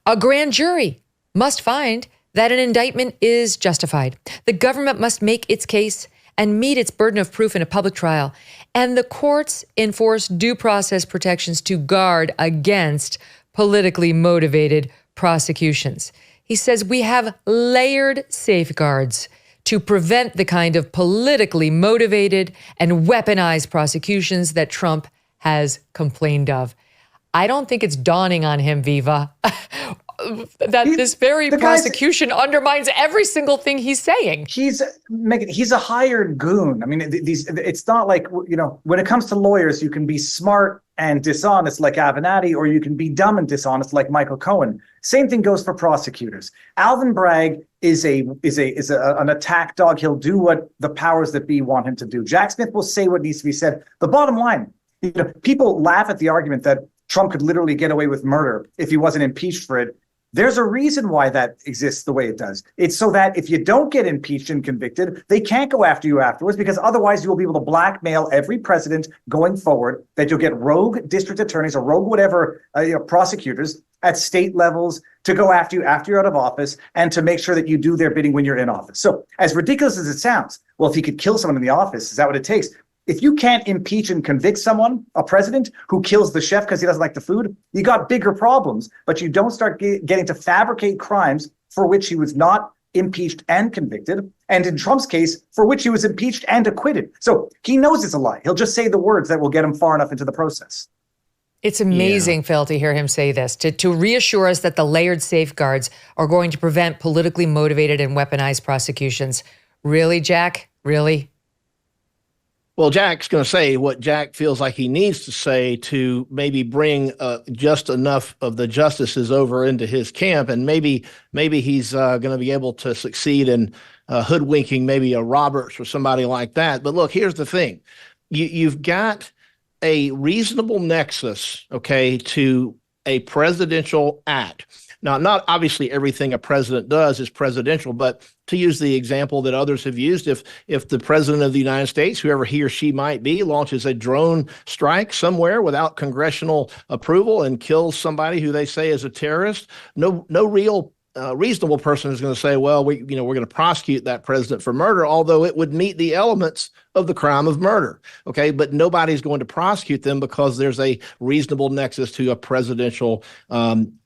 A grand jury must find that an indictment is justified. The government must make its case and meet its burden of proof in a public trial. And the courts enforce due process protections to guard against politically motivated prosecutions. He says we have layered safeguards to prevent the kind of politically motivated and weaponized prosecutions that Trump has complained of. I don't think it's dawning on him, Viva, that this very prosecution undermines every single thing he's saying. He's a hired goon. I mean, it's not like, when it comes to lawyers, you can be smart and dishonest like Avenatti, or you can be dumb and dishonest like Michael Cohen. Same thing goes for prosecutors. Alvin Bragg is an attack dog. He'll do what the powers that be want him to do. Jack Smith will say what needs to be said. The bottom line, people laugh at the argument that Trump could literally get away with murder if he wasn't impeached for it. There's a reason why that exists the way it does. It's so that if you don't get impeached and convicted, they can't go after you afterwards, because otherwise you will be able to blackmail every president going forward, that you'll get rogue district attorneys or rogue whatever prosecutors at state levels to go after you after you're out of office and to make sure that you do their bidding when you're in office. So as ridiculous as it sounds, well, if he could kill someone in the office, is that what it takes? If you can't impeach and convict someone, a president who kills the chef because he doesn't like the food, you got bigger problems. But you don't start getting to fabricate crimes for which he was not impeached and convicted, and in Trump's case, for which he was impeached and acquitted. So he knows it's a lie. He'll just say the words that will get him far enough into the process. It's amazing, Phil, to hear him say this, to reassure us that the layered safeguards are going to prevent politically motivated and weaponized prosecutions. Really, Jack? Really? Well, Jack's going to say what Jack feels like he needs to say to maybe bring just enough of the justices over into his camp, and maybe he's going to be able to succeed in hoodwinking maybe a Roberts or somebody like that. But look, here's the thing. You've got a reasonable nexus, okay, to a presidential act. Now, not obviously everything a president does is presidential, but to use the example that others have used, if the president of the United States, whoever he or she might be, launches a drone strike somewhere without congressional approval and kills somebody who they say is a terrorist, no real reasonable person is going to say, well, we're going to prosecute that president for murder, although it would meet the elements of the crime of murder. Okay, but nobody's going to prosecute them because there's a reasonable nexus to a presidential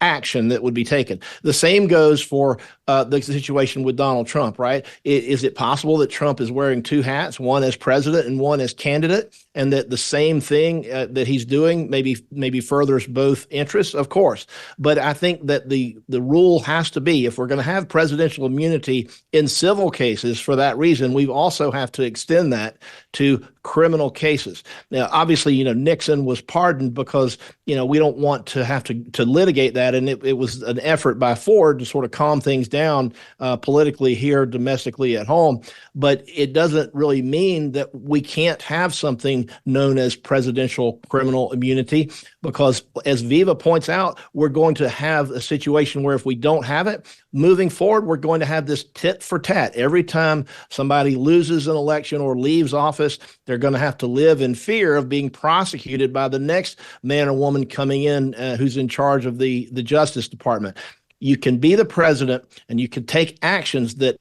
action that would be taken. The same goes for the situation with Donald Trump, right? Is it possible that Trump is wearing two hats, one as president and one as candidate, and that the same thing that he's doing maybe furthers both interests? Of course. But I think that the rule has to be, if we're going to have presidential immunity in civil cases for that reason, we also have to extend that to criminal cases. Now, obviously, Nixon was pardoned because, we don't want to have to litigate that. And it was an effort by Ford to sort of calm things down politically here, domestically at home. But it doesn't really mean that we can't have something known as presidential criminal immunity, because as Viva points out, we're going to have a situation where if we don't have it, moving forward, we're going to have this tit for tat. Every time somebody loses an election or leaves office, they're going to have to live in fear of being prosecuted by the next man or woman coming in who's in charge of the Justice Department. You can be the president and you can take actions that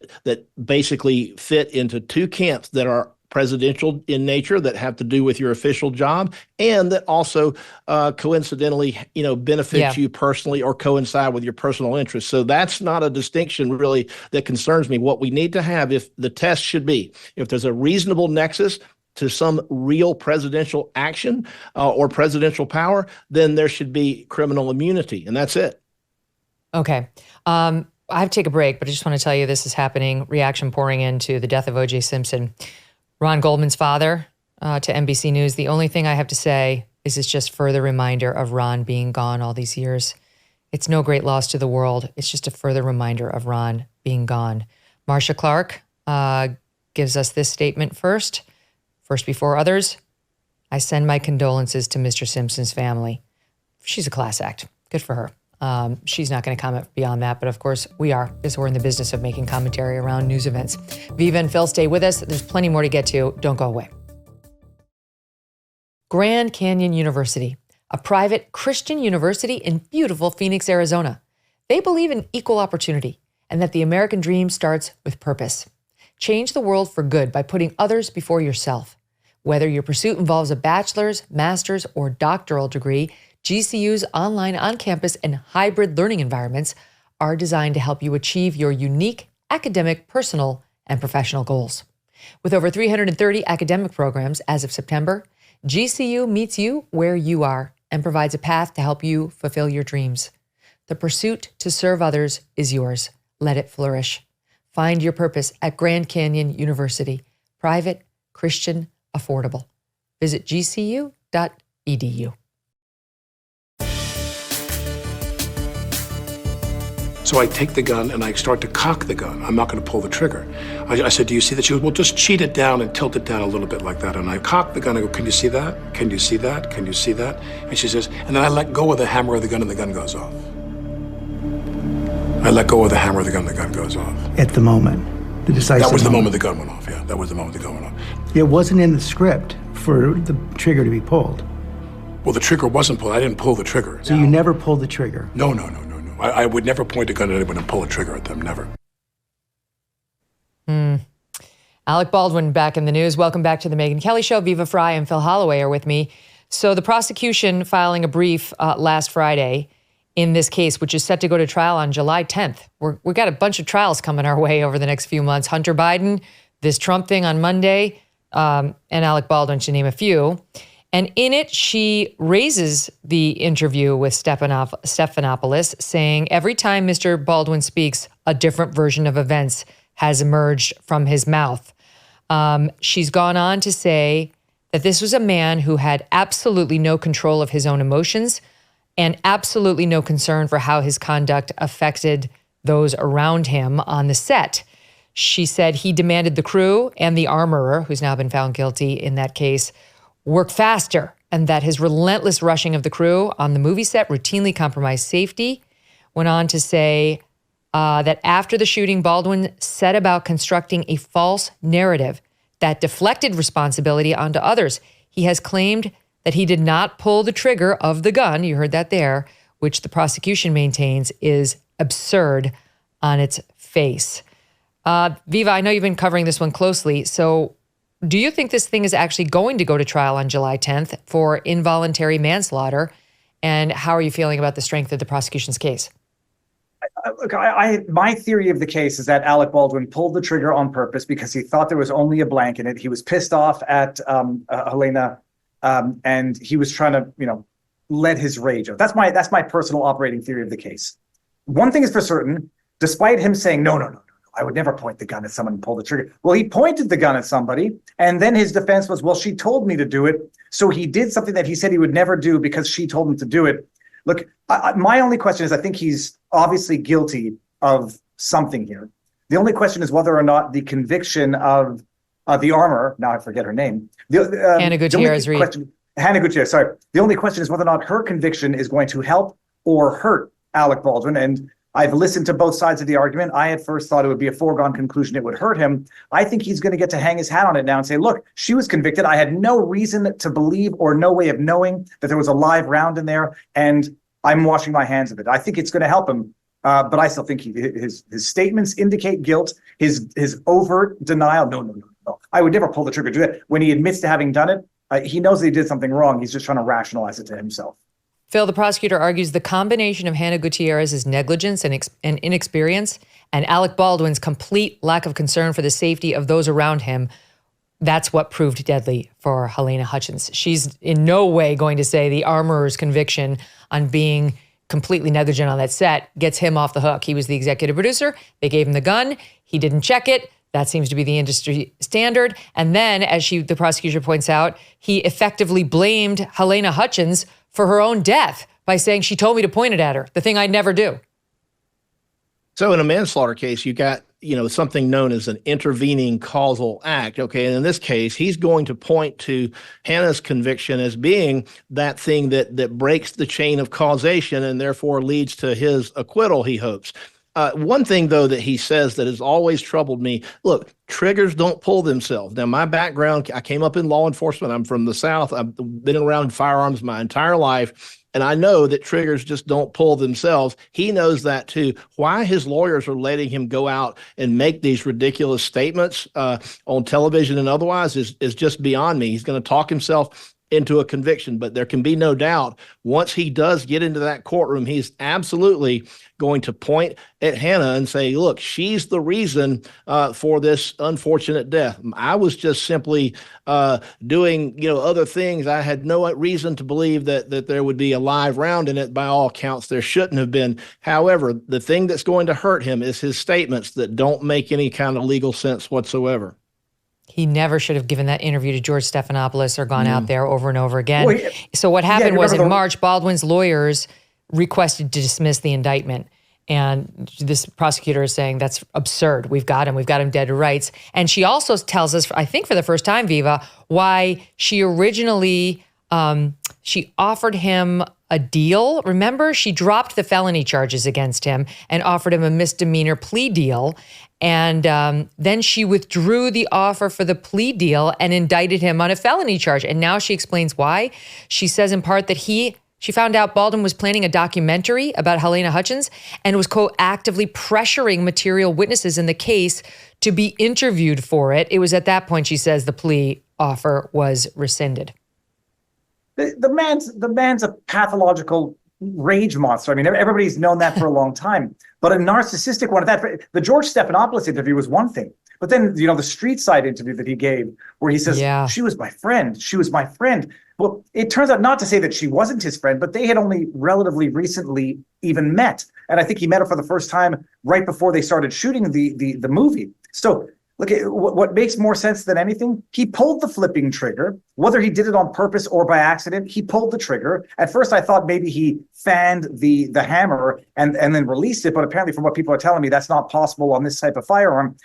basically fit into two camps that are presidential in nature, that have to do with your official job, and that also coincidentally, benefit you personally or coincide with your personal interests. So that's not a distinction really that concerns me. What we need to have, if the test should be, if there's a reasonable nexus to some real presidential action or presidential power, then there should be criminal immunity, and that's it. Okay. I have to take a break, but I just want to tell you this is happening. Reaction pouring into the death of O.J. Simpson. Ron Goldman's father to NBC News. The only thing I have to say is it's just further reminder of Ron being gone all these years. It's no great loss to the world. It's just a further reminder of Ron being gone. Marcia Clark gives us this statement first before others. I send my condolences to Mr. Simpson's family. She's a class act. Good for her. She's not going to comment beyond that, but of course we are, because we're in the business of making commentary around news events. Viva and Phil, stay with us. There's plenty more to get to. Don't go away. Grand Canyon University, a private Christian university in beautiful Phoenix, Arizona. They believe in equal opportunity and that the American dream starts with purpose. Change the world for good by putting others before yourself. Whether your pursuit involves a bachelor's, master's, or doctoral degree, GCU's online, on-campus, and hybrid learning environments are designed to help you achieve your unique academic, personal, and professional goals. With over 330 academic programs as of September, GCU meets you where you are and provides a path to help you fulfill your dreams. The pursuit to serve others is yours. Let it flourish. Find your purpose at Grand Canyon University. Private, Christian, affordable. Visit gcu.edu. So I take the gun and I start to cock the gun. I'm not going to pull the trigger. I said, do you see that? She goes, well, just cheat it down and tilt it down a little bit like that. And I cock the gun. I go, can you see that? Can you see that? Can you see that? And she says, and then I let go of the hammer of the gun and the gun goes off. I let go of the hammer of the gun and the gun goes off. At the moment, the decisive That was the moment the gun went off, yeah. That was the moment the gun went off. It wasn't in the script for the trigger to be pulled. Well, the trigger wasn't pulled. I didn't pull the trigger. So you never pulled the trigger? No. I would never point a gun at anyone and pull a trigger at them, never. Alec Baldwin back in the news. Welcome back to the Megyn Kelly Show. Viva Frei and Phil Holloway are with me. So the prosecution filing a brief last Friday in this case, which is set to go to trial on July 10th. We've got a bunch of trials coming our way over the next few months. Hunter Biden, this Trump thing on Monday, and Alec Baldwin, to name a few. And in it, she raises the interview with Stephanopoulos, saying every time Mr. Baldwin speaks, a different version of events has emerged from his mouth. She's gone on to say that this was a man who had absolutely no control of his own emotions and absolutely no concern for how his conduct affected those around him on the set. She said he demanded the crew and the armorer, who's now been found guilty in that case, work faster, and that his relentless rushing of the crew on the movie set routinely compromised safety. Went on to say that after the shooting, Baldwin set about constructing a false narrative that deflected responsibility onto others. He has claimed that he did not pull the trigger of the gun, you heard that there, which the prosecution maintains is absurd on its face. Viva, I know you've been covering this one closely, so do you think this thing is actually going to go to trial on July 10th for involuntary manslaughter? And how are you feeling about the strength of the prosecution's case? Look, my theory of the case is that Alec Baldwin pulled the trigger on purpose because he thought there was only a blank in it. He was pissed off at Helena, and he was trying to, let his rage out. That's my personal operating theory of the case. One thing is for certain, despite him saying, no, I would never point the gun at someone and pull the trigger. Well, he pointed the gun at somebody, and then his defense was, well, she told me to do it. So he did something that he said he would never do because she told him to do it. Look, my only question is, I think he's obviously guilty of something here. The only question is whether or not the conviction of the armorer, now I forget her name. Hannah Gutierrez-Reed. Hannah Gutierrez, sorry. The only question is whether or not her conviction is going to help or hurt Alec Baldwin. And I've listened to both sides of the argument. I at first thought it would be a foregone conclusion it would hurt him. I think he's going to get to hang his hat on it now and say, look, she was convicted. I had no reason to believe or no way of knowing that there was a live round in there, and I'm washing my hands of it. I think it's going to help him, but I still think his statements indicate guilt. His overt denial, no. I would never pull the trigger to do it. When he admits to having done it, he knows that he did something wrong. He's just trying to rationalize it to himself. Phil, the prosecutor argues the combination of Hannah Gutierrez's negligence and inexperience and Alec Baldwin's complete lack of concern for the safety of those around him, that's what proved deadly for Helena Hutchins. She's in no way going to say the armorer's conviction on being completely negligent on that set gets him off the hook. He was the executive producer. They gave him the gun. He didn't check it. That seems to be the industry standard. And then, as the prosecutor points out, he effectively blamed Helena Hutchins for her own death by saying she told me to point it at her, the thing I'd never do. So in a manslaughter case, you got, something known as an intervening causal act. Okay. And in this case, he's going to point to Hannah's conviction as being that thing that breaks the chain of causation and therefore leads to his acquittal, he hopes. One thing, though, that he says that has always troubled me, look, triggers don't pull themselves. Now, my background, I came up in law enforcement. I'm from the South. I've been around firearms my entire life. And I know that triggers just don't pull themselves. He knows that, too. Why his lawyers are letting him go out and make these ridiculous statements on television and otherwise is just beyond me. He's going to talk himself into a conviction, but there can be no doubt once he does get into that courtroom, he's absolutely going to point at Hannah and say, look, she's the reason for this unfortunate death. I was just simply doing, other things. I had no reason to believe that there would be a live round in it. By all accounts, there shouldn't have been. However, the thing that's going to hurt him is his statements that don't make any kind of legal sense whatsoever. He never should have given that interview to George Stephanopoulos or gone out there over and over again. Well, so what happened was in March, Baldwin's lawyers requested to dismiss the indictment. And this prosecutor is saying that's absurd. We've got him dead to rights. And she also tells us, I think for the first time, Viva, why she originally, she offered him a deal. Remember, she dropped the felony charges against him and offered him a misdemeanor plea deal. And then she withdrew the offer for the plea deal and indicted him on a felony charge. And now she explains why. She says in part that she found out Baldwin was planning a documentary about Helena Hutchins and was, quote, actively pressuring material witnesses in the case to be interviewed for it. It was at that point, she says, the plea offer was rescinded. The man's a pathological rage monster. I mean, everybody's known that for a long time. But a narcissistic one at that. The George Stephanopoulos interview was one thing. But then, the street side interview that he gave, where he says, she was my friend. She was my friend. Well, it turns out not to say that she wasn't his friend, but they had only relatively recently even met. And I think he met her for the first time right before they started shooting the movie. So look, what makes more sense than anything, he pulled the flipping trigger. Whether he did it on purpose or by accident, he pulled the trigger. At first, I thought maybe he fanned the hammer and then released it. But apparently, from what people are telling me, that's not possible on this type of firearm.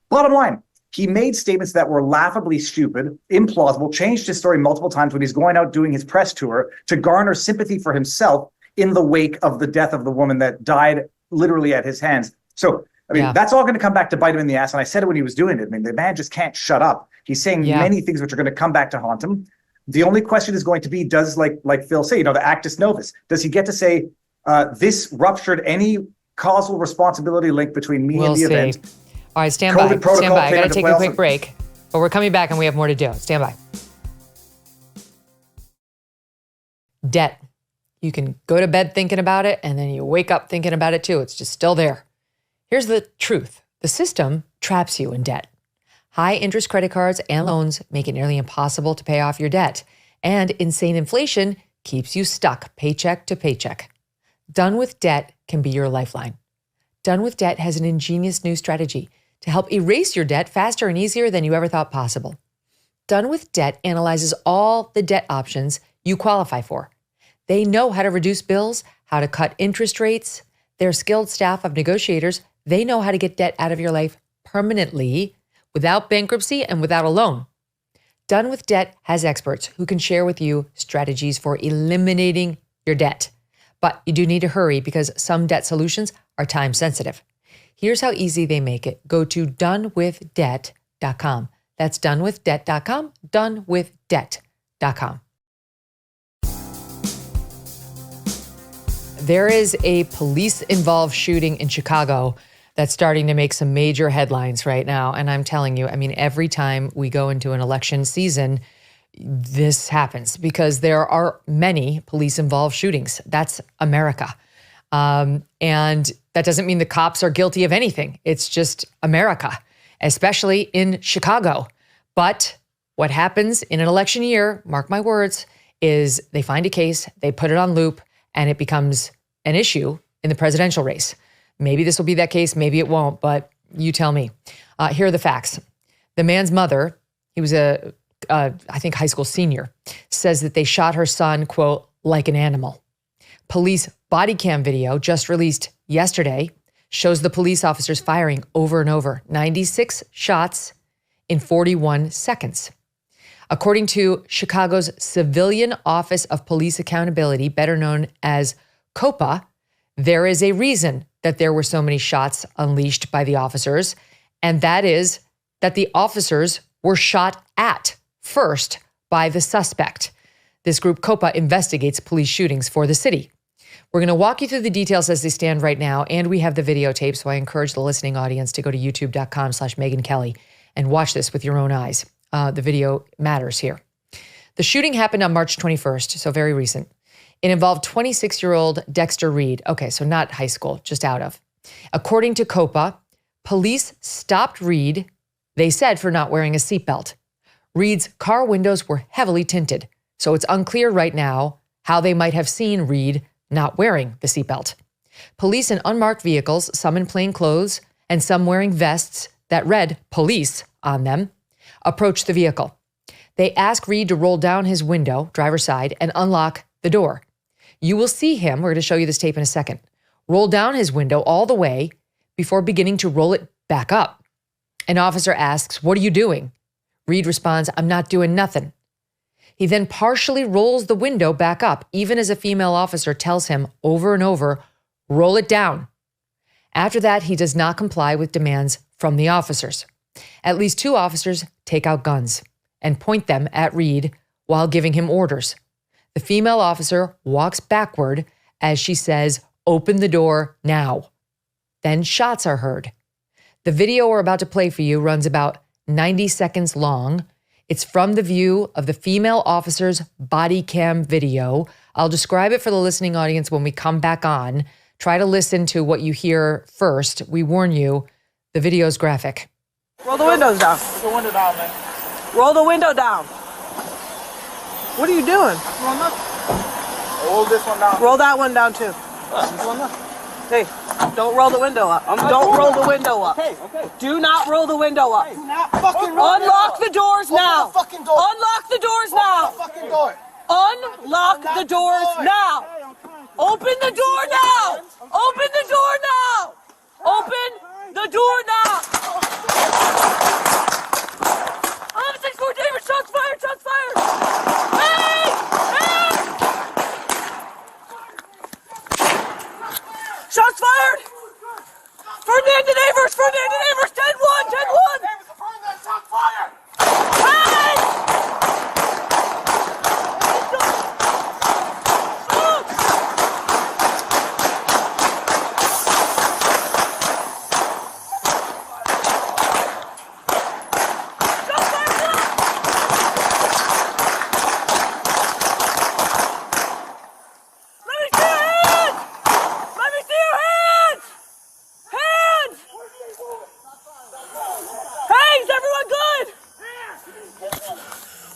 Bottom line, he made statements that were laughably stupid, implausible, changed his story multiple times when he's going out doing his press tour to garner sympathy for himself in the wake of the death of the woman that died literally at his hands. So, I mean, that's all going to come back to bite him in the ass. And I said it when he was doing it. I mean, the man just can't shut up. He's saying many things which are going to come back to haunt him. The only question is going to be, does, like Phil say, the actus novus, does he get to say, this ruptured any causal responsibility link between me and the event? All right, stand by. I got to take a quick break, but we're coming back and we have more to do. Stand by. Debt. You can go to bed thinking about it, and then you wake up thinking about it too. It's just still there. Here's the truth. The system traps you in debt. High interest credit cards and loans make it nearly impossible to pay off your debt. And insane inflation keeps you stuck paycheck to paycheck. Done with Debt can be your lifeline. Done with Debt has an ingenious new strategy to help erase your debt faster and easier than you ever thought possible. Done with Debt analyzes all the debt options you qualify for. They know how to reduce bills, how to cut interest rates. Their skilled staff of negotiators, they know how to get debt out of your life permanently without bankruptcy and without a loan. Done with Debt has experts who can share with you strategies for eliminating your debt. But you do need to hurry because some debt solutions are time sensitive. Here's how easy they make it. Go to donewithdebt.com. That's donewithdebt.com, donewithdebt.com. There is a police-involved shooting in Chicago that's starting to make some major headlines right now. And I'm telling you, I mean, every time we go into an election season, this happens because there are many police-involved shootings. That's America. And that doesn't mean the cops are guilty of anything. It's just America, especially in Chicago. But what happens in an election year, mark my words, is they find a case, they put it on loop, and it becomes an issue in the presidential race. Maybe this will be that case, maybe it won't, but you tell me. Here are the facts. The man's mother, he was I think high school senior, says that they shot her son, quote, like an animal. Police body cam video just released yesterday shows the police officers firing over and over, 96 shots in 41 seconds. According to Chicago's Civilian Office of Police Accountability, better known as COPA, there is a reason that there were so many shots unleashed by the officers, and that is that the officers were shot at first by the suspect. This group, COPA, investigates police shootings for the city. We're going to walk you through the details as they stand right now, and we have the videotape, so I encourage the listening audience to go to youtube.com/Megyn Kelly and watch this with your own eyes. The video matters here. The shooting happened on March 21st, so very recent. It involved 26-year-old Dexter Reed. Okay, so not high school, just out of. According to COPA, police stopped Reed, they said, for not wearing a seatbelt. Reed's car windows were heavily tinted, so it's unclear right now how they might have seen Reed not wearing the seatbelt. Police in unmarked vehicles, some in plain clothes, and some wearing vests that read police on them, approached the vehicle. They asked Reed to roll down his window, driver's side, and unlock the door. You will see him, we're going to show you this tape in a second, roll down his window all the way before beginning to roll it back up. An officer asks, "What are you doing?" Reed responds, "I'm not doing nothing." He then partially rolls the window back up, even as a female officer tells him over and over, "Roll it down." After that, he does not comply with demands from the officers. At least two officers take out guns and point them at Reed while giving him orders. The female officer walks backward as she says, "Open the door now." Then shots are heard. The video we're about to play for you runs about 90 seconds long. It's from the view of the female officer's body cam video I'll describe it for the listening audience when we come back on. Try to listen to what you hear first. We warn you, the video is graphic. Roll the windows down. Roll the window down, man. Roll the window down. What are you doing? Roll this one down. Roll that one down too. Hey, don't roll the window up. Don't roll the window up. Okay. Do not roll the window up. Do not fucking roll Unlock the doors now. Open the fucking door. Unlock the doors now. Open the fucking door. Unlock the doors now. Open the door now. Open the door now. Open the door now. 1164 David, shots fired, shots fired. Hey! Hey! Shots fired. Fernando Neighbors, 10-1, 10-1. Shot fire. Hey!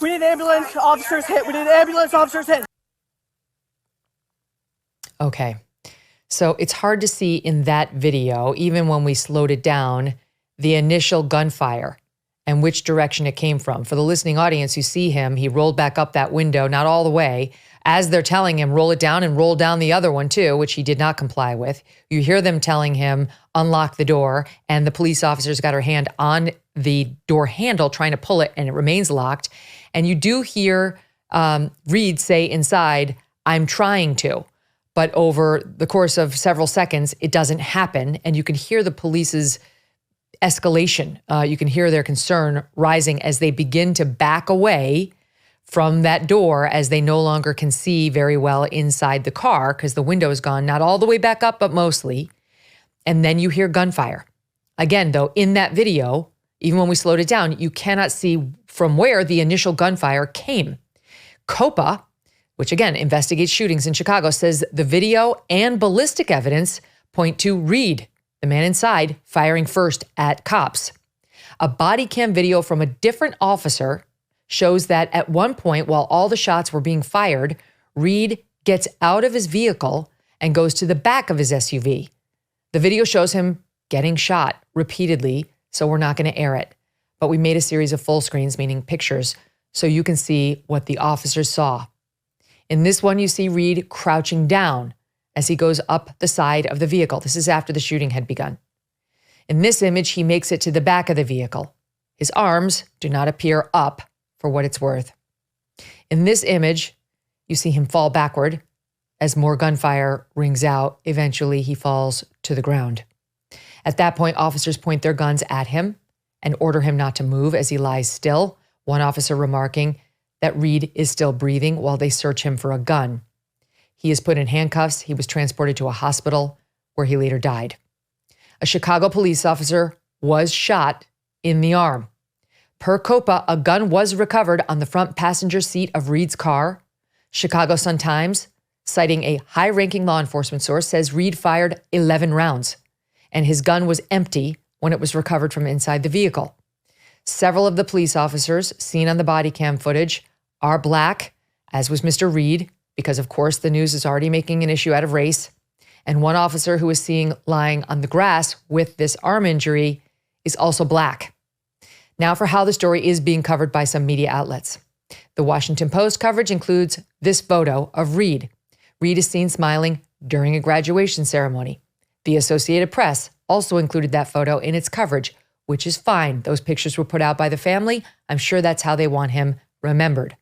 We need ambulance officers hit. We need ambulance officers hit. Okay. So it's hard to see in that video, even when we slowed it down, the initial gunfire and which direction it came from. For the listening audience, you see him, he rolled back up that window, not all the way. As they're telling him, roll it down and roll down the other one too, which he did not comply with. You hear them telling him, unlock the door, and the police officer's got her hand on the door handle trying to pull it, and it remains locked. And you do hear Reed say inside, I'm trying to. But over the course of several seconds, it doesn't happen. And you can hear the police's escalation. You can hear their concern rising as they begin to back away from that door as they no longer can see very well inside the car because the window is gone, not all the way back up, but mostly. And then you hear gunfire. Again, though, in that video, even when we slowed it down, you cannot see from where the initial gunfire came. COPA, which again investigates shootings in Chicago, says the video and ballistic evidence point to Reed, the man inside, firing first at cops. A body cam video from a different officer shows that at one point, while all the shots were being fired, Reed gets out of his vehicle and goes to the back of his SUV. The video shows him getting shot repeatedly, so we're not going to air it. But we made a series of full screens, meaning pictures, so you can see what the officers saw. In this one, you see Reed crouching down as he goes up the side of the vehicle. This is after the shooting had begun. In this image, he makes it to the back of the vehicle. His arms do not appear up, for what it's worth. In this image, you see him fall backward as more gunfire rings out. Eventually, he falls to the ground. At that point, officers point their guns at him and order him not to move as he lies still, one officer remarking that Reed is still breathing while they search him for a gun. He is put in handcuffs. He was transported to a hospital where he later died. A Chicago police officer was shot in the arm. Per COPA, a gun was recovered on the front passenger seat of Reed's car. Chicago Sun-Times, citing a high-ranking law enforcement source, says Reed fired 11 rounds, and his gun was empty when it was recovered from inside the vehicle. Several of the police officers seen on the body cam footage are black, as was Mr. Reed, because of course the news is already making an issue out of race. And one officer who was seen lying on the grass with this arm injury is also black. Now for how the story is being covered by some media outlets. The Washington Post coverage includes this photo of Reed. Reed is seen smiling during a graduation ceremony. The Associated Press also included that photo in its coverage, which is fine. Those pictures were put out by the family. I'm sure that's how they want him remembered.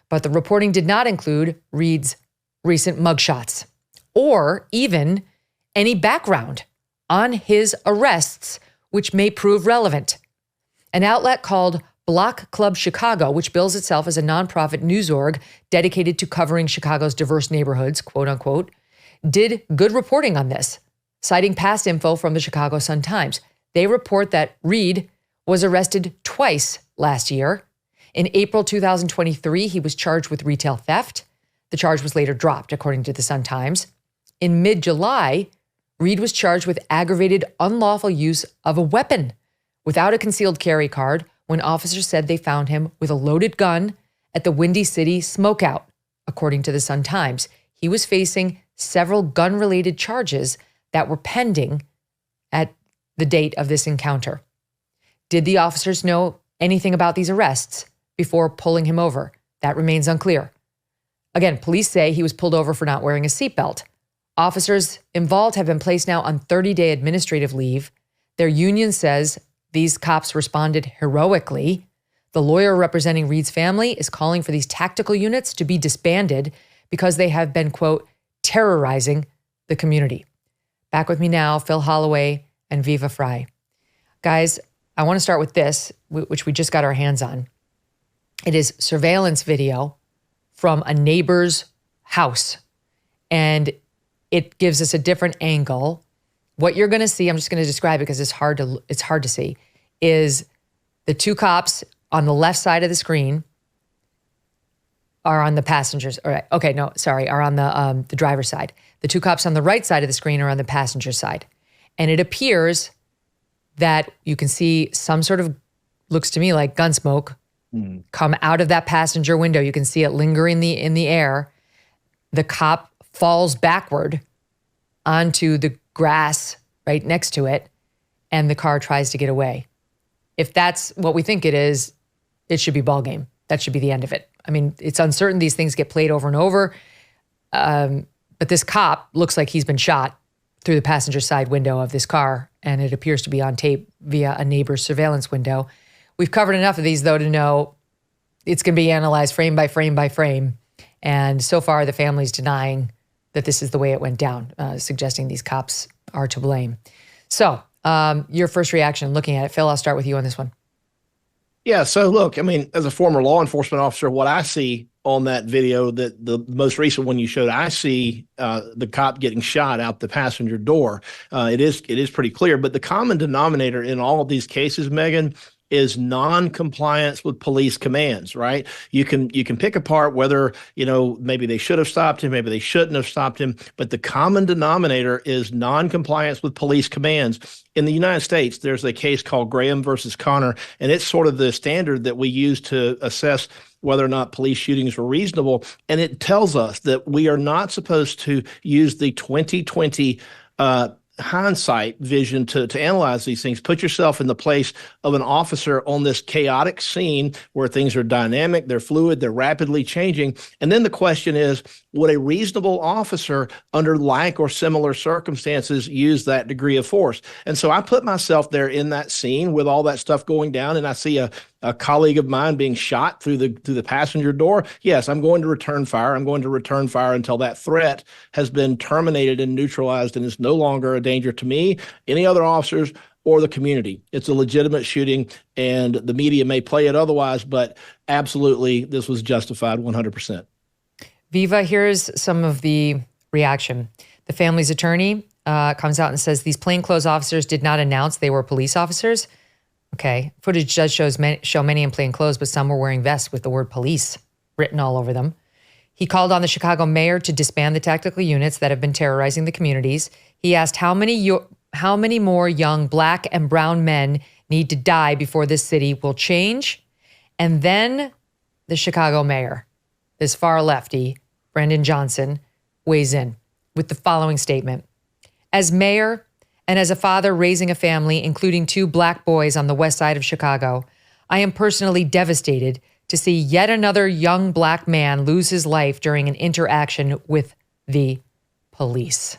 But the reporting did not include Reed's recent mugshots or even any background on his arrests, which may prove relevant. An outlet called Block Club Chicago, which bills itself as a nonprofit news org dedicated to covering Chicago's diverse neighborhoods, quote unquote, did good reporting on this, citing past info from the Chicago Sun-Times. They report that Reed was arrested twice last year. In April 2023, he was charged with retail theft. The charge was later dropped, according to the Sun-Times. In mid-July, Reed was charged with aggravated unlawful use of a weapon without a concealed carry card when officers said they found him with a loaded gun at the Windy City smokeout, according to the Sun-Times. He was facing several gun-related charges that were pending at the date of this encounter. Did the officers know anything about these arrests before pulling him over? That remains unclear. Again, police say he was pulled over for not wearing a seatbelt. Officers involved have been placed now on 30-day administrative leave. Their union says these cops responded heroically. The lawyer representing Reed's family is calling for these tactical units to be disbanded because they have been, quote, terrorizing the community. Back with me now, Phil Holloway and Viva Frei. Guys, I want to start with this, which we just got our hands on. It is surveillance video from a neighbor's house, and it gives us a different angle. What you're going to see, I'm just going to describe it because it's hard to see, is the two cops on the left side of the screen are on the passengers. All right. Okay, no, sorry, are on the driver's side. The two cops on the right side of the screen are on the passenger side. And it appears that you can see some sort of, looks to me like gun smoke come out of that passenger window. You can see it lingering in the air. The cop falls backward onto the grass right next to it, and the car tries to get away. If that's what we think it is, it should be ball game. That should be the end of it. I mean, it's uncertain. These things get played over and over. But this cop looks like he's been shot through the passenger side window of this car, and it appears to be on tape via a neighbor's surveillance window. We've covered enough of these, though, to know it's going to be analyzed frame by frame by frame. And so far, the family's denying that this is the way it went down, suggesting these cops are to blame. So your first reaction looking at it, Phil, I'll start with you on this one. Yeah, so look, I mean, as a former law enforcement officer, what I see on that video, that the most recent one you showed, I see the cop getting shot out the passenger door. It is pretty clear, but the common denominator in all of these cases, Megyn, is non-compliance with police commands, right? You can pick apart whether, maybe they should have stopped him, maybe they shouldn't have stopped him, but the common denominator is non-compliance with police commands. In the United States, there's a case called Graham versus Connor, and it's sort of the standard that we use to assess whether or not police shootings were reasonable. And it tells us that we are not supposed to use the 2020 hindsight vision to analyze these things. Put yourself in the place of an officer on this chaotic scene where things are dynamic, they're fluid, they're rapidly changing. And then the question is, would a reasonable officer under like or similar circumstances use that degree of force? And so I put myself there in that scene with all that stuff going down, and I see a colleague of mine being shot through the passenger door. Yes, I'm going to return fire. I'm going to return fire until that threat has been terminated and neutralized and is no longer a danger to me, any other officers, or the community. It's a legitimate shooting, and the media may play it otherwise, but absolutely this was justified 100%. Viva, here's some of the reaction. The family's attorney comes out and says these plainclothes officers did not announce they were police officers. Okay, footage does show many in plain clothes, but some were wearing vests with the word police written all over them. He called on the Chicago mayor to disband the tactical units that have been terrorizing the communities. He asked how many more young black and brown men need to die before this city will change. And then the Chicago mayor, this far lefty, Brandon Johnson, weighs in with the following statement. As mayor, and as a father raising a family, including 2 black boys on the west side of Chicago, I am personally devastated to see yet another young black man lose his life during an interaction with the police.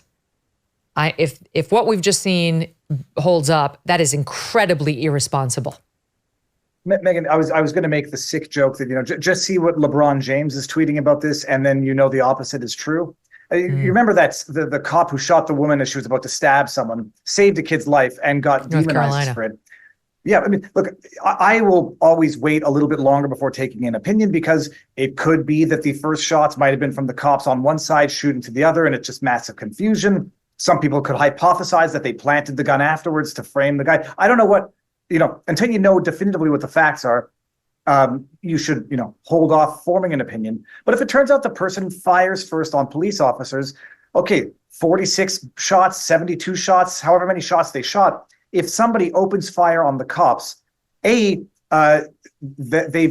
If what we've just seen holds up, that is incredibly irresponsible. Megyn, I was going to make the sick joke that, just see what LeBron James is tweeting about this, and then the opposite is true. You remember that the cop who shot the woman as she was about to stab someone, saved a kid's life and got demonized for it. Yeah, I mean, look, I will always wait a little bit longer before taking an opinion, because it could be that the first shots might have been from the cops on one side shooting to the other, and it's just massive confusion. Some people could hypothesize that they planted the gun afterwards to frame the guy. I don't know what, until you know definitively what the facts are. you should, hold off forming an opinion. But if it turns out the person fires first on police officers, okay, 46 shots, 72 shots, however many shots they shot, if somebody opens fire on the cops, they've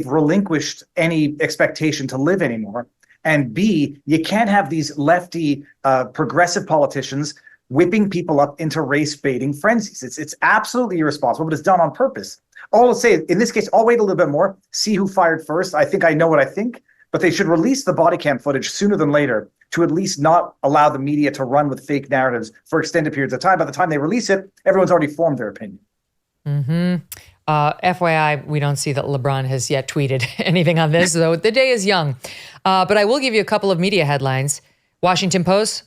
relinquished any expectation to live anymore. And B, you can't have these lefty progressive politicians whipping people up into race-baiting frenzies. It's absolutely irresponsible, but it's done on purpose. All I'll say, in this case, I'll wait a little bit more, see who fired first. I think I know what I think, but they should release the body cam footage sooner than later to at least not allow the media to run with fake narratives for extended periods of time. By the time they release it, everyone's already formed their opinion. FYI, we don't see that LeBron has yet tweeted anything on this, though the day is young. But I will give you a couple of media headlines. Washington Post,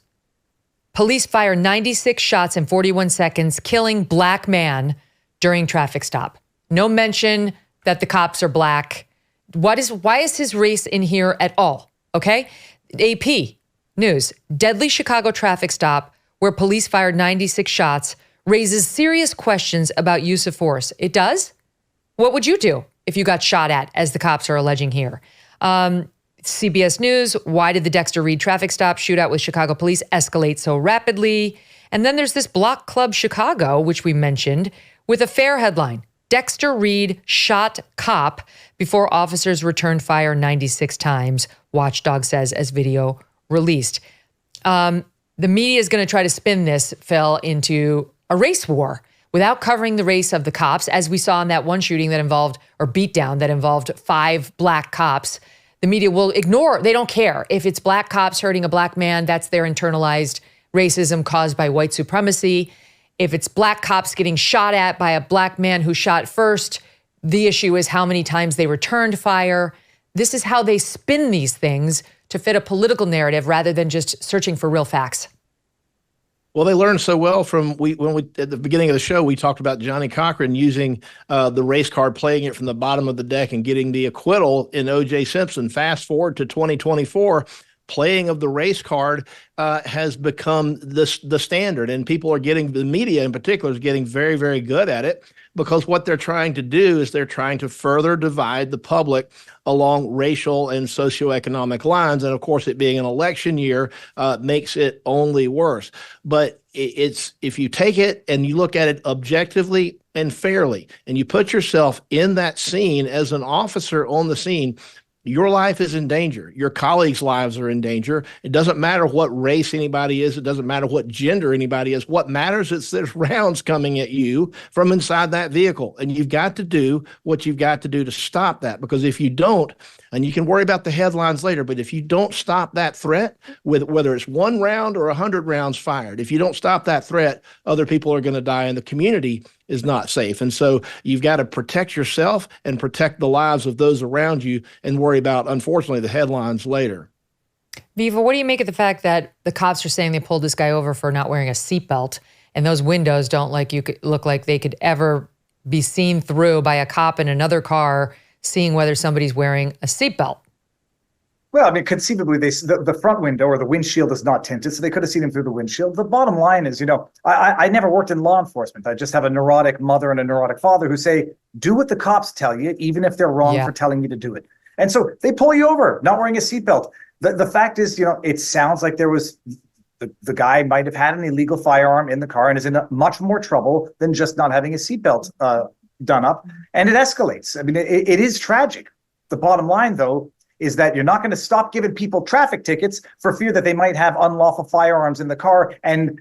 police fire 96 shots in 41 seconds, killing black man during traffic stop. No mention that the cops are black. Why is his race in here at all? Okay. AP News, deadly Chicago traffic stop where police fired 96 shots raises serious questions about use of force. It does? What would you do if you got shot at, as the cops are alleging here? CBS News, why did the Dexter Reed traffic stop shootout with Chicago police escalate so rapidly? And then there's this Block Club Chicago, which we mentioned, with a fair headline. Dexter Reed shot cop before officers returned fire 96 times, Watchdog says as video released. The media is going to try to spin this, Phil, into a race war without covering the race of the cops, as we saw in that one shooting that involved, or beatdown that involved 5 black cops. The media will ignore, they don't care. If it's black cops hurting a black man, that's their internalized racism caused by white supremacy. If it's black cops getting shot at by a black man who shot first, the issue is how many times they returned fire. This is how they spin these things to fit a political narrative rather than just searching for real facts. Well, they learned so well from when we at the beginning of the show, we talked about Johnny Cochran using the race card, playing it from the bottom of the deck and getting the acquittal in O.J. Simpson. Fast forward to 2024, playing of the race card has become the standard, and people are getting, the media in particular is getting very, very good at it, because what they're trying to do is they're trying to further divide the public along racial and socioeconomic lines. And of course, it being an election year makes it only worse. But it's, if you take it and you look at it objectively and fairly, and you put yourself in that scene as an officer on the scene, your life is in danger. Your colleagues' lives are in danger. It doesn't matter what race anybody is. It doesn't matter what gender anybody is. What matters is there's rounds coming at you from inside that vehicle. And you've got to do what you've got to do to stop that. Because if you don't, and you can worry about the headlines later, but if you don't stop that threat, with whether it's 1 round or 100 rounds fired, if you don't stop that threat, other people are going to die, and the community is not safe. And so you've got to protect yourself and protect the lives of those around you, and worry about, unfortunately, the headlines later. Viva, what do you make of the fact that the cops are saying they pulled this guy over for not wearing a seatbelt, and those windows don't look like they could ever be seen through by a cop in another car seeing whether somebody's wearing a seatbelt? Well, I mean, conceivably, the front window or the windshield is not tinted, so they could have seen him through the windshield. The bottom line is, I never worked in law enforcement. I just have a neurotic mother and a neurotic father who say, do what the cops tell you, even if they're wrong for telling you to do it. And so they pull you over, not wearing a seatbelt. The fact is, it sounds like there was, the guy might have had an illegal firearm in the car and is in much more trouble than just not having a seatbelt done up. And it escalates. I mean, it is tragic. The bottom line, though, is that you're not going to stop giving people traffic tickets for fear that they might have unlawful firearms in the car and,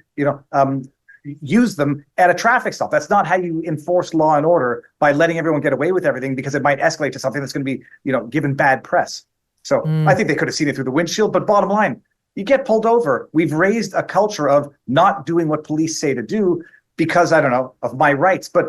use them at a traffic stop. That's not how you enforce law and order, by letting everyone get away with everything, because it might escalate to something that's going to be, given bad press. So I think they could have seen it through the windshield. But bottom line, you get pulled over. We've raised a culture of not doing what police say to do because, I don't know, of my rights. But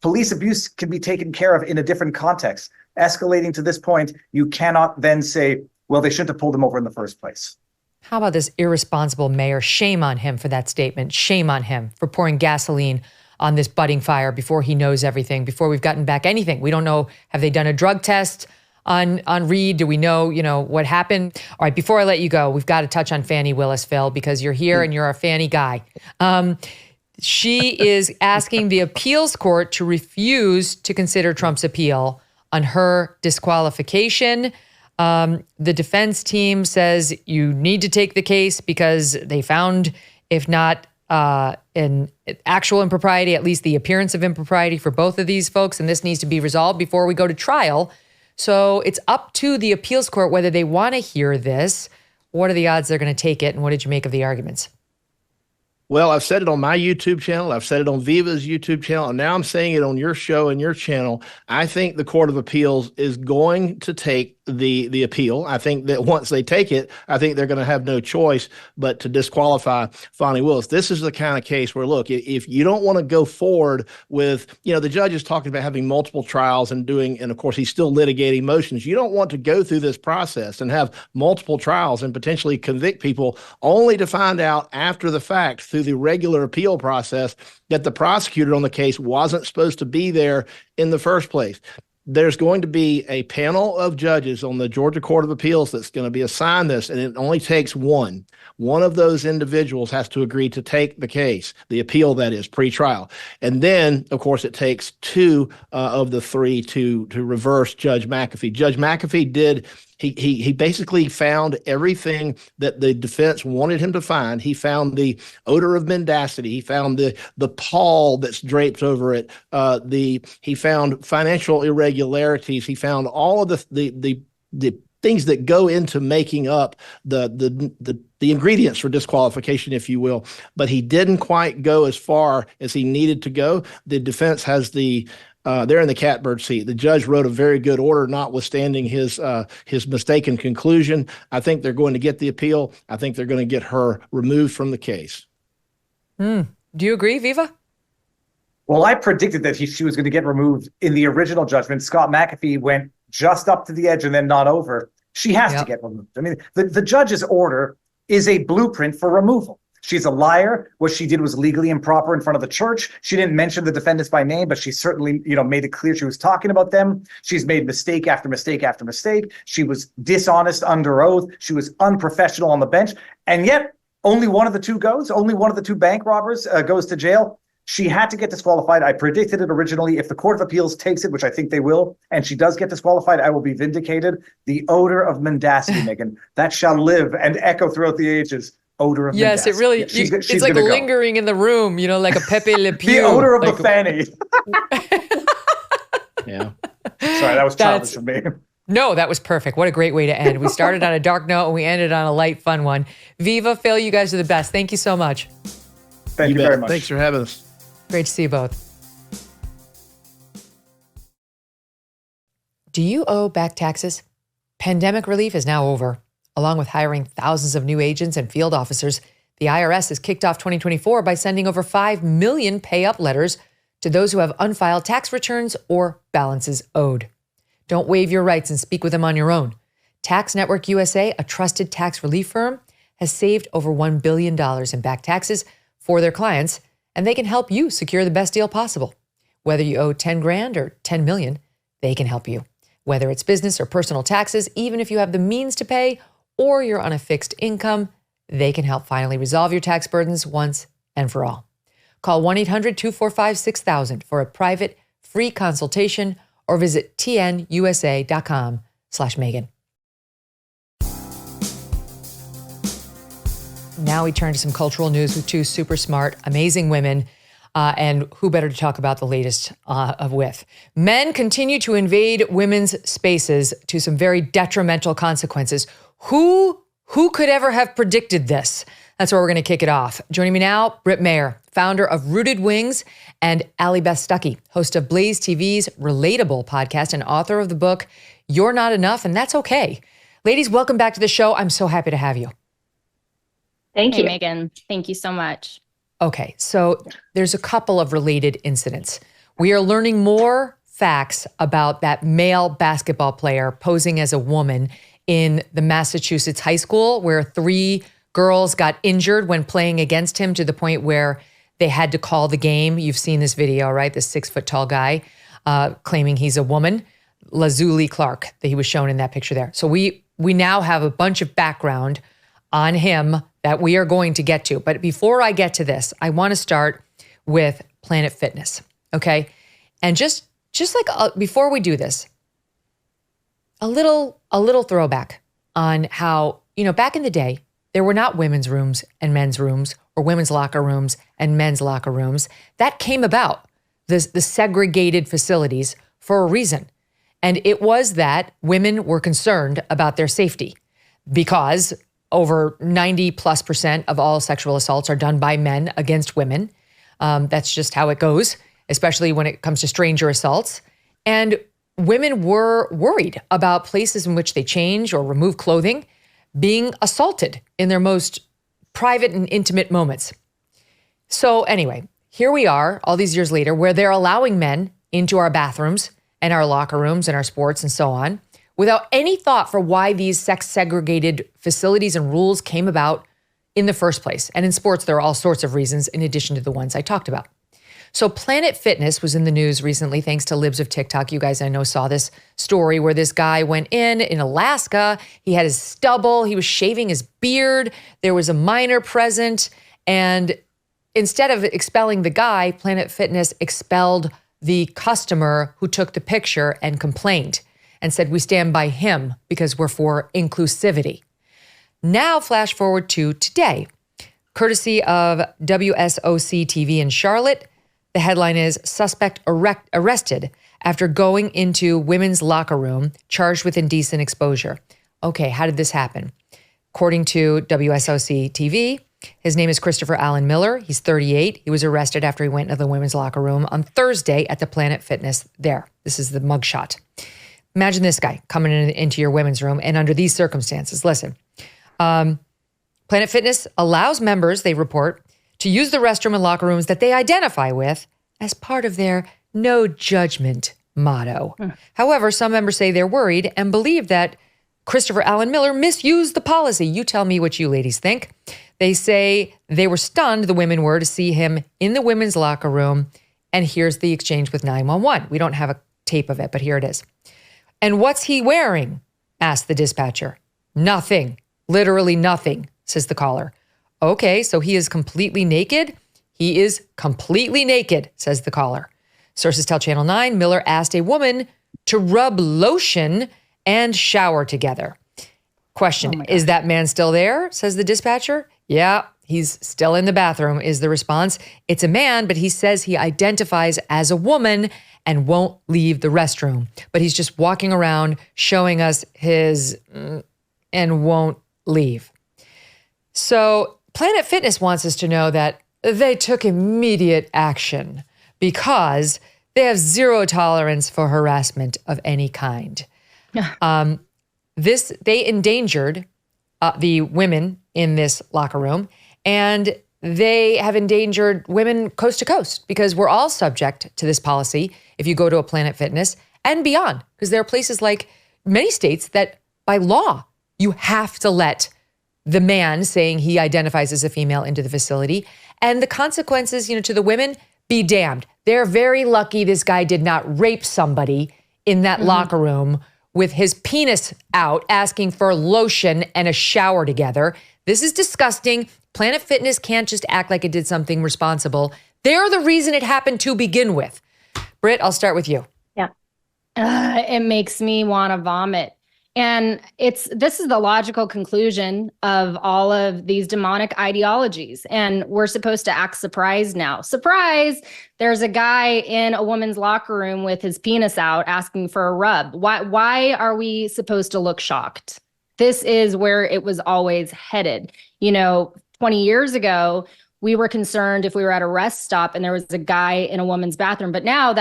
police abuse can be taken care of in a different context. Escalating to this point, you cannot then say, well, they shouldn't have pulled him over in the first place. How about this irresponsible mayor? Shame on him for that statement. Shame on him for pouring gasoline on this budding fire before he knows everything, before we've gotten back anything. We don't know, have they done a drug test on Reed? Do we know, what happened? All right, before I let you go, we've got to touch on Fani Willis, Phil, because you're here and you're a Fani guy. She is asking the appeals court to refuse to consider Trump's appeal on her disqualification. The defense team says you need to take the case because they found, if not an actual impropriety, at least the appearance of impropriety for both of these folks, and this needs to be resolved before we go to trial. So it's up to the appeals court whether they want to hear this. What are the odds they're going to take it, and what did you make of the arguments? Well, I've said it on my YouTube channel. I've said it on Viva's YouTube channel. And now I'm saying it on your show and your channel. I think the Court of Appeals is going to take the appeal. I think that once they take it, I think they're going to have no choice but to disqualify Fani Willis. This is the kind of case where, look, if you don't want to go forward with, the judge is talking about having multiple trials and of course, he's still litigating motions. You don't want to go through this process and have multiple trials and potentially convict people only to find out after the fact through the regular appeal process that the prosecutor on the case wasn't supposed to be there in the first place. There's going to be a panel of judges on the Georgia Court of Appeals that's going to be assigned this, and it only takes one. One of those individuals has to agree to take the case, the appeal that is, pre-trial. And then, of course, it takes two of the three to reverse Judge McAfee. Judge McAfee did He basically found everything that the defense wanted him to find. He found the odor of mendacity. He found the pall that's draped over it. He found financial irregularities. He found all of the things that go into making up the ingredients for disqualification, if you will. But he didn't quite go as far as he needed to go. The defense has they're in the catbird seat. The judge wrote a very good order, notwithstanding his mistaken conclusion. I think they're going to get the appeal. I think they're going to get her removed from the case. Do you agree, Viva? Well, I predicted that she was going to get removed in the original judgment. Scott McAfee went just up to the edge and then not over. She has to get removed. I mean, the judge's order is a blueprint for removal. She's a liar. What she did was legally improper in front of the church. She didn't mention the defendants by name, but she certainly, made it clear she was talking about them. She's made mistake after mistake after mistake. She was dishonest under oath. She was unprofessional on the bench. And yet only one of the two goes. Only one of the two bank robbers goes to jail. She had to get disqualified. I predicted it originally. If the Court of Appeals takes it, which I think they will, and she does get disqualified, I will be vindicated. The odor of mendacity, Megyn, that shall live and echo throughout the ages. Odor of yes, mendacity. it really, she's it's like lingering in the room, like a Pepe Le Pew. The odor of the Fani. Yeah. Sorry, that was childish of me. No, that was perfect. What a great way to end. We started on a dark note and we ended on a light, fun one. Viva, Phil, you guys are the best. Thank you so much. Thank you very much. Thanks for having us. Great to see you both. Do you owe back taxes? Pandemic relief is now over. Along with hiring thousands of new agents and field officers, the IRS has kicked off 2024 by sending over 5 million pay-up letters to those who have unfiled tax returns or balances owed. Don't waive your rights and speak with them on your own. Tax Network USA, a trusted tax relief firm, has saved over $1 billion in back taxes for their clients, and they can help you secure the best deal possible. Whether you owe 10 grand or 10 million, they can help you. Whether it's business or personal taxes, even if you have the means to pay or you're on a fixed income, they can help finally resolve your tax burdens once and for all. Call 1-800-245-6000 for a private, free consultation or visit tnusa.com/Megyn. Now we turn to some cultural news with two super smart, amazing women. And who better to talk about the latest with? Men continue to invade women's spaces to some very detrimental consequences. Who could ever have predicted this? That's where we're going to kick it off. Joining me now, Britt Mayer, founder of Rooted Wings, and Allie Beth Stuckey, host of BlazeTV's Relatable podcast and author of the book, You're Not Enough, and That's Okay. Ladies, welcome back to the show. I'm so happy to have you. Thank you, Megyn. Thank you so much. Okay, so there's a couple of related incidents. We are learning more facts about that male basketball player posing as a woman in the Massachusetts high school where 3 girls got injured when playing against him to the point where they had to call the game. You've seen this video, right? This 6-foot-tall guy claiming he's a woman, Lazuli Clark, that he was shown in that picture there. So we now have a bunch of background on him that we are going to get to. But before I get to this, I want to start with Planet Fitness, okay? And just like before we do this, a little throwback on how, back in the day, there were not women's rooms and men's rooms or women's locker rooms and men's locker rooms. That came about, the segregated facilities, for a reason. And it was that women were concerned about their safety because over 90+% of all sexual assaults are done by men against women. That's just how it goes, especially when it comes to stranger assaults. And women were worried about places in which they change or remove clothing being assaulted in their most private and intimate moments. So anyway, here we are all these years later where they're allowing men into our bathrooms and our locker rooms and our sports and so on without any thought for why these sex segregated facilities and rules came about in the first place. And in sports, there are all sorts of reasons in addition to the ones I talked about. So Planet Fitness was in the news recently, thanks to Libs of TikTok. You guys, I know, saw this story where this guy went in Alaska. He had his stubble. He was shaving his beard. There was a minor present. And instead of expelling the guy, Planet Fitness expelled the customer who took the picture and complained and said, we stand by him because we're for inclusivity. Now, flash forward to today. Courtesy of WSOC TV in Charlotte, the headline is, suspect arrested after going into women's locker room, charged with indecent exposure. Okay, how did this happen? According to WSOC TV, his name is Christopher Allen Miller. He's 38. He was arrested after he went into the women's locker room on Thursday at the Planet Fitness there. This is the mugshot. Imagine this guy coming into your women's room and under these circumstances. Listen, Planet Fitness allows members, they report, to use the restroom and locker rooms that they identify with as part of their no judgment motto. However, some members say they're worried and believe that Christopher Allen Miller misused the policy. You tell me what you ladies think. They say they were stunned, the women were, to see him in the women's locker room. And here's the exchange with 911. We don't have a tape of it, but here it is. And what's he wearing? Asked the dispatcher. Nothing. Literally nothing, says the caller. Okay, so he is completely naked? He is completely naked, says the caller. Sources tell Channel 9, Miller asked a woman to rub lotion and shower together. Question, is that man still there? Says the dispatcher. Yeah, he's still in the bathroom, is the response. It's a man, but he says he identifies as a woman and won't leave the restroom. But he's just walking around showing us his and won't leave. So Planet Fitness wants us to know that they took immediate action because they have zero tolerance for harassment of any kind. They endangered the women in this locker room, and they have endangered women coast to coast because we're all subject to this policy if you go to a Planet Fitness and beyond, because there are places like many states that by law, you have to let the man saying he identifies as a female into the facility. And the consequences, to the women, be damned. They're very lucky this guy did not rape somebody in that locker room with his penis out, asking for lotion and a shower together. This is disgusting. Planet Fitness can't just act like it did something responsible. They're the reason it happened to begin with. Britt, I'll start with you. Yeah. It makes me want to vomit. And this is the logical conclusion of all of these demonic ideologies. And we're supposed to act surprised now. Surprise! There's a guy in a woman's locker room with his penis out asking for a rub. Why are we supposed to look shocked? This is where it was always headed. 20 years ago, we were concerned if we were at a rest stop and there was a guy in a woman's bathroom. But now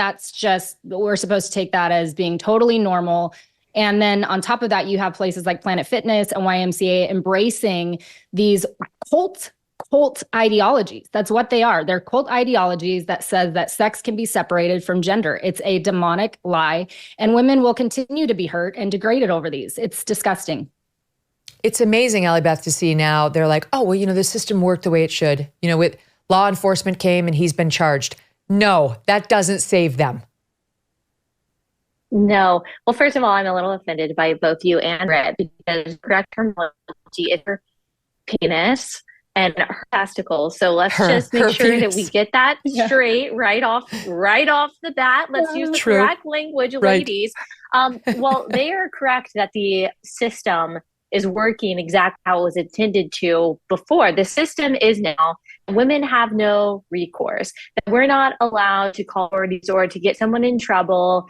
we're supposed to take that as being totally normal. And then on top of that, you have places like Planet Fitness and YMCA embracing these cult ideologies. That's what they are. They're cult ideologies that says that sex can be separated from gender. It's a demonic lie, and women will continue to be hurt and degraded over these. It's disgusting. It's amazing, Allie Beth, to see now they're like, oh, well, the system worked the way it should. With law enforcement came and he's been charged. No, that doesn't save them. No. Well, first of all, I'm a little offended by both you and Britt because correct terminology is her penis and her testicles. So let's just make sure penis. that we get that straight right off the bat. Let's use the True. correct language, ladies. Well, they are correct that the system is working exactly how it was intended to before. The system is now women have no recourse. We're not allowed to call authorities or to get someone in trouble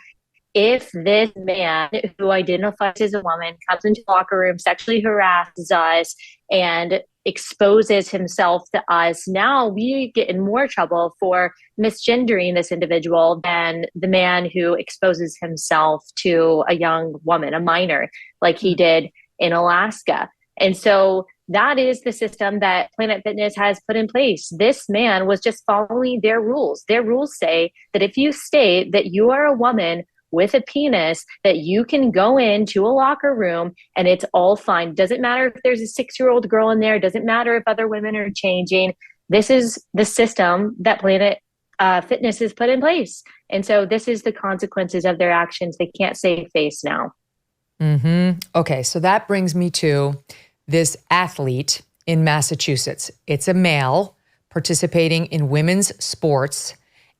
if this man who identifies as a woman comes into the locker room, sexually harasses us, and exposes himself to us. Now we get in more trouble for misgendering this individual than the man who exposes himself to a young woman, a minor, like he did in Alaska. And so that is the system that Planet Fitness has put in place. This man was just following their rules. Their rules say that if you state that you are a woman with a penis, that you can go into a locker room and it's all fine. Doesn't matter if there's a 6-year-old girl in there. Doesn't matter if other women are changing. This is the system that Planet Fitness has put in place. And so this is the consequences of their actions. They can't save face now. Okay, so that brings me to this athlete in Massachusetts. It's a male participating in women's sports.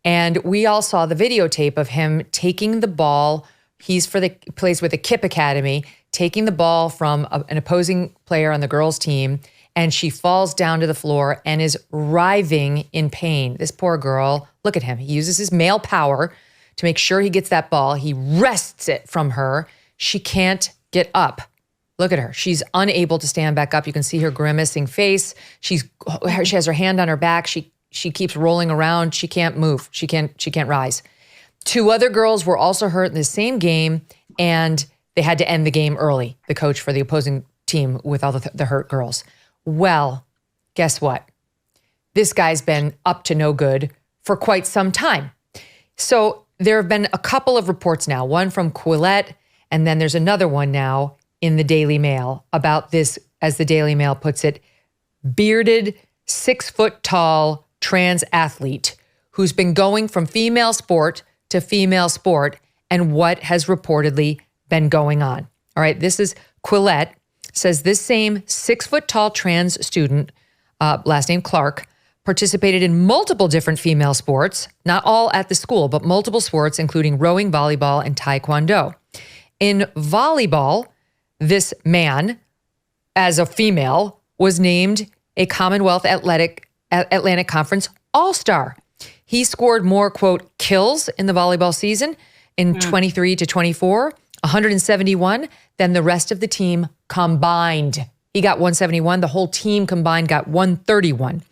And we all saw the videotape of him taking the ball. Plays with the KIPP Academy, taking the ball from an opposing player on the girls' team, and she falls down to the floor and is writhing in pain. This poor girl, look at him. He uses his male power to make sure he gets that ball. He wrests it from her. She can't get up. Look at her. She's unable to stand back up. You can see her grimacing face. She has her hand on her back. She keeps rolling around. She can't move. She can't rise. 2 other girls were also hurt in the same game, and they had to end the game early, the coach for the opposing team with all the hurt girls. Well, guess what? This guy's been up to no good for quite some time. So there have been a couple of reports now, one from Quillette, and then there's another one now in the Daily Mail about this, as the Daily Mail puts it, bearded, 6-foot-tall trans athlete who's been going from female sport to female sport and what has reportedly been going on. All right, this is Quillette, says this same 6-foot-tall trans student, last name Clark, participated in multiple different female sports, not all at the school, but multiple sports, including rowing, volleyball, and taekwondo. In volleyball, this man, as a female, was named a Commonwealth Atlantic Conference All-Star. He scored more, quote, kills in the volleyball season in 23 to 24, 171, than the rest of the team combined. He got 171. The whole team combined got 131.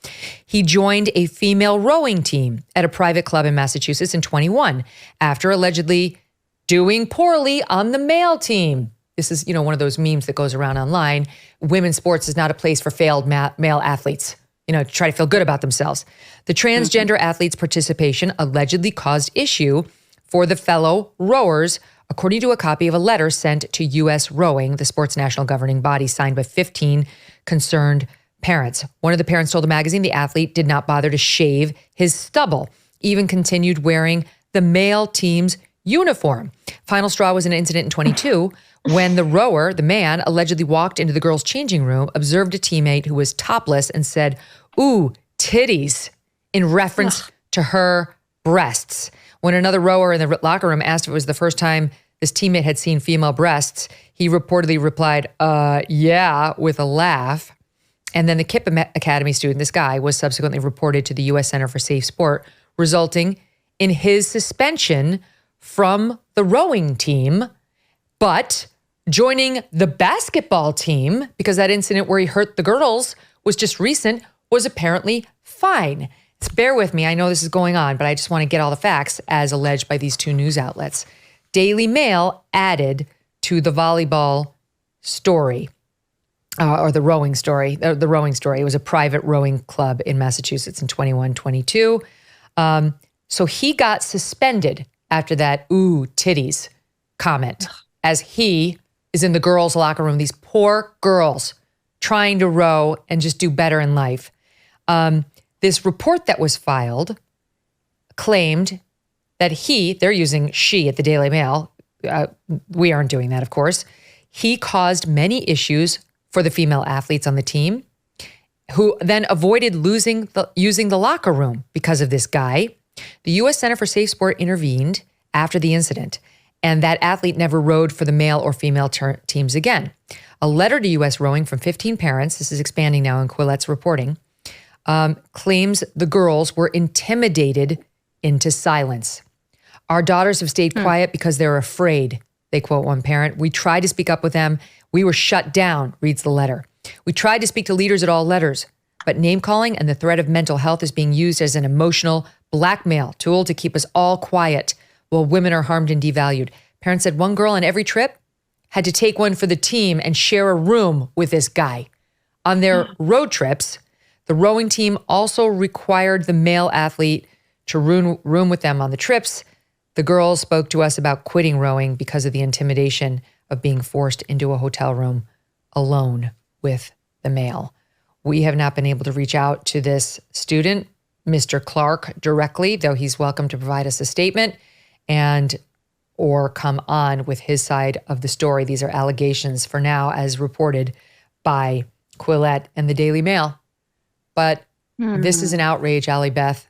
He joined a female rowing team at a private club in Massachusetts in 21 after allegedly doing poorly on the male team. This is, one of those memes that goes around online. Women's sports is not a place for failed male athletes, to try to feel good about themselves. The transgender athlete's participation allegedly caused issue for the fellow rowers, according to a copy of a letter sent to U.S. Rowing, the sport's national governing body, signed by 15 concerned parents. One of the parents told the magazine the athlete did not bother to shave his stubble, even continued wearing the male team's uniform. Final straw was an incident in 22 when the rower, the man, allegedly walked into the girls' changing room, observed a teammate who was topless and said, "Ooh, titties," in reference to her breasts. When another rower in the locker room asked if it was the first time this teammate had seen female breasts, he reportedly replied, yeah, with a laugh. And then the KIPP Academy student, this guy, was subsequently reported to the U.S. Center for Safe Sport, resulting in his suspension from the rowing team, but joining the basketball team, because that incident where he hurt the girls was just recent, was apparently fine. Bear with me. I know this is going on, but I just want to get all the facts as alleged by these 2 news outlets. Daily Mail added to the volleyball story, or the rowing story. The rowing story. It was a private rowing club in Massachusetts in 21-22. So he got suspended after that, ooh, titties comment, as he is in the girls' locker room. These poor girls trying to row and just do better in life. This report that was filed claimed that they're using she at the Daily Mail. We aren't doing that, of course. He caused many issues for the female athletes on the team. who then avoided using the locker room because of this guy. The U.S. Center for Safe Sport intervened after the incident, and that athlete never rowed for the male or female teams again. A letter to U.S. rowing from 15 parents, this is expanding now in Quillette's reporting, claims the girls were intimidated into silence. Our daughters have stayed quiet because they're afraid, they quote one parent. We tried to speak up with them. We were shut down, reads the letter. We tried to speak to leaders at all levels, but name calling and the threat of mental health is being used as an emotional blackmail tool to keep us all quiet while women are harmed and devalued. Parents said one girl on every trip had to take one for the team and share a room with this guy. On their road trips, the rowing team also required the male athlete to room with them on the trips. The girls spoke to us about quitting rowing because of the intimidation of being forced into a hotel room alone with the male. We have not been able to reach out to this student, Mr. Clark, directly, though he's welcome to provide us a statement or come on with his side of the story. These are allegations for now, as reported by Quillette and the Daily Mail. But this is an outrage, Allie Beth,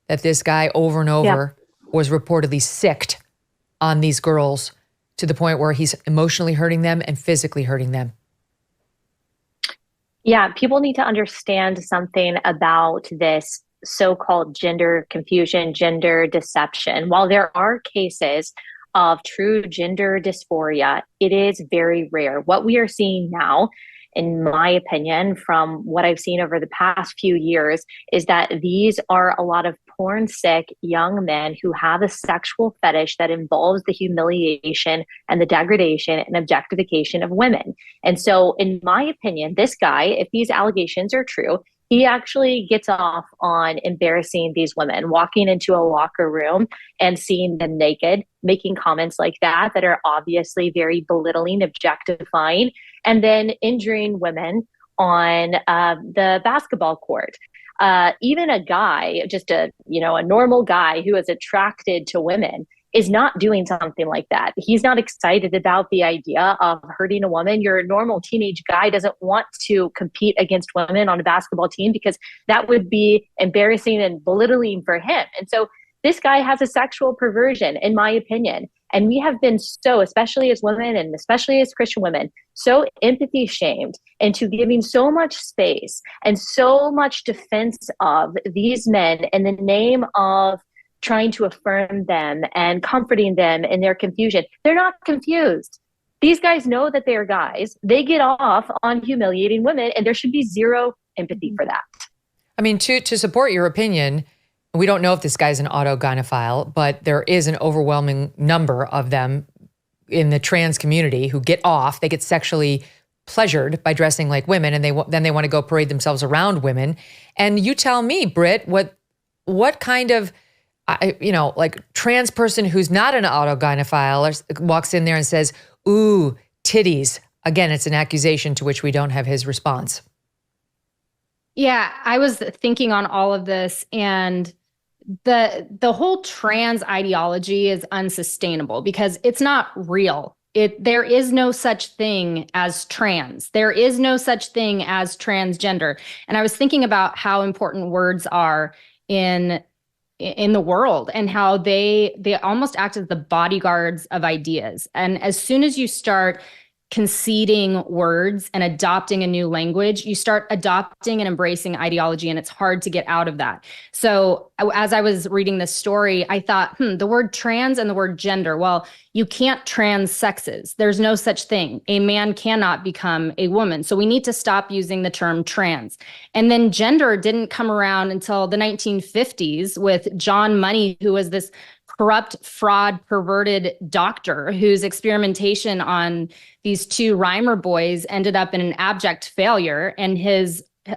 that this guy over and over was reportedly sicked on these girls to the point where he's emotionally hurting them and physically hurting them. Yeah, people need to understand something about this so-called gender confusion, gender deception. While there are cases of true gender dysphoria, it is very rare. What we are seeing now, in my opinion, from what I've seen over the past few years, is that these are a lot of porn-sick young men who have a sexual fetish that involves the humiliation and the degradation and objectification of women. And so, in my opinion, this guy, if these allegations are true, he actually gets off on embarrassing these women, walking into a locker room and seeing them naked, making comments like that are obviously very belittling, objectifying, and then injuring women on the basketball court. Even a guy, just a normal guy who is attracted to women, is not doing something like that. He's not excited about the idea of hurting a woman. Your normal teenage guy doesn't want to compete against women on a basketball team because that would be embarrassing and belittling for him. And so this guy has a sexual perversion, in my opinion. And we have been so, especially as women and especially as Christian women, so empathy shamed into giving so much space and so much defense of these men in the name of trying to affirm them and comforting them in their confusion. They're not confused. These guys know that they're guys. They get off on humiliating women, and there should be zero empathy for that. I mean, to support your opinion, we don't know if this guy's an autogynephile, but there is an overwhelming number of them in the trans community who get off. They get sexually pleasured by dressing like women, and then they want to go parade themselves around women. And you tell me, Britt, what kind of trans person who's not an autogynephile walks in there and says, ooh, titties. Again, it's an accusation to which we don't have his response. Yeah, I was thinking on all of this, and the whole trans ideology is unsustainable because it's not real. There is no such thing as trans. There is no such thing as transgender. And I was thinking about how important words are in the world and how they almost act as the bodyguards of ideas. And as soon as you start conceding words and adopting a new language, you start adopting and embracing ideology, and it's hard to get out of that. So as I was reading this story, I thought, the word trans and the word gender, well, you can't trans sexes. There's no such thing. A man cannot become a woman. So we need to stop using the term trans. And then gender didn't come around until the 1950s with John Money, who was this corrupt, fraud, perverted doctor whose experimentation on these two Reimer boys ended up in an abject failure, and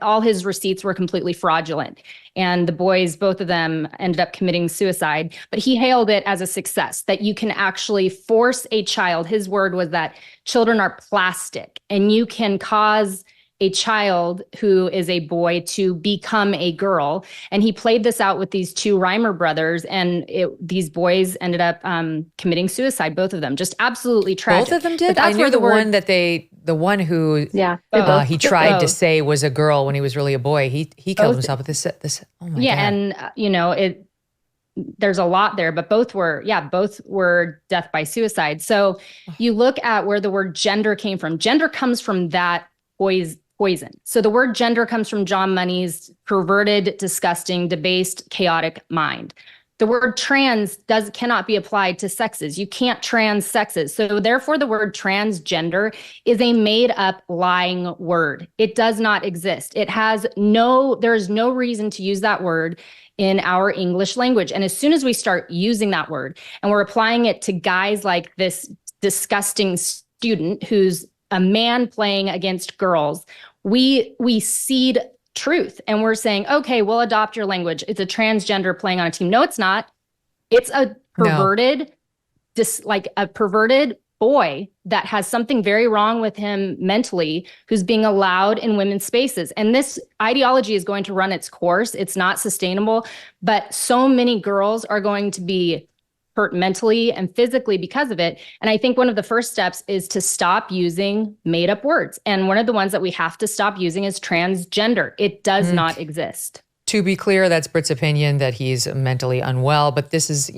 all his receipts were completely fraudulent. And the boys, both of them, ended up committing suicide. But he hailed it as a success, that you can actually force a child. His word was that children are plastic, and you can cause a child who is a boy to become a girl. And he played this out with these two Reimer brothers, and these boys ended up committing suicide, both of them. Just absolutely tragic. Both of them did? I knew the the one who he tried to say was a girl when he was really a boy. He killed himself with this. Oh my God. And there's a lot there, but both were death by suicide. So you look at where the word gender came from. Gender comes from that poison. So the word gender comes from John Money's perverted, disgusting, debased, chaotic mind. The word trans cannot be applied to sexes. You can't trans sexes. So therefore the word transgender is a made up lying word. It does not exist. There is no reason to use that word in our English language. And as soon as we start using that word and we're applying it to guys like this disgusting student who's a man playing against girls, we seed truth. And we're saying, okay, we'll adopt your language. It's a transgender playing on a team. No, it's not. It's a perverted, a perverted boy that has something very wrong with him mentally, who's being allowed in women's spaces. And this ideology is going to run its course. It's not sustainable, but so many girls are going to be hurt mentally and physically because of it. And I think one of the first steps is to stop using made up words. And one of the ones that we have to stop using is transgender. It does not exist. To be clear, that's Britt's opinion that he's mentally unwell. But this is,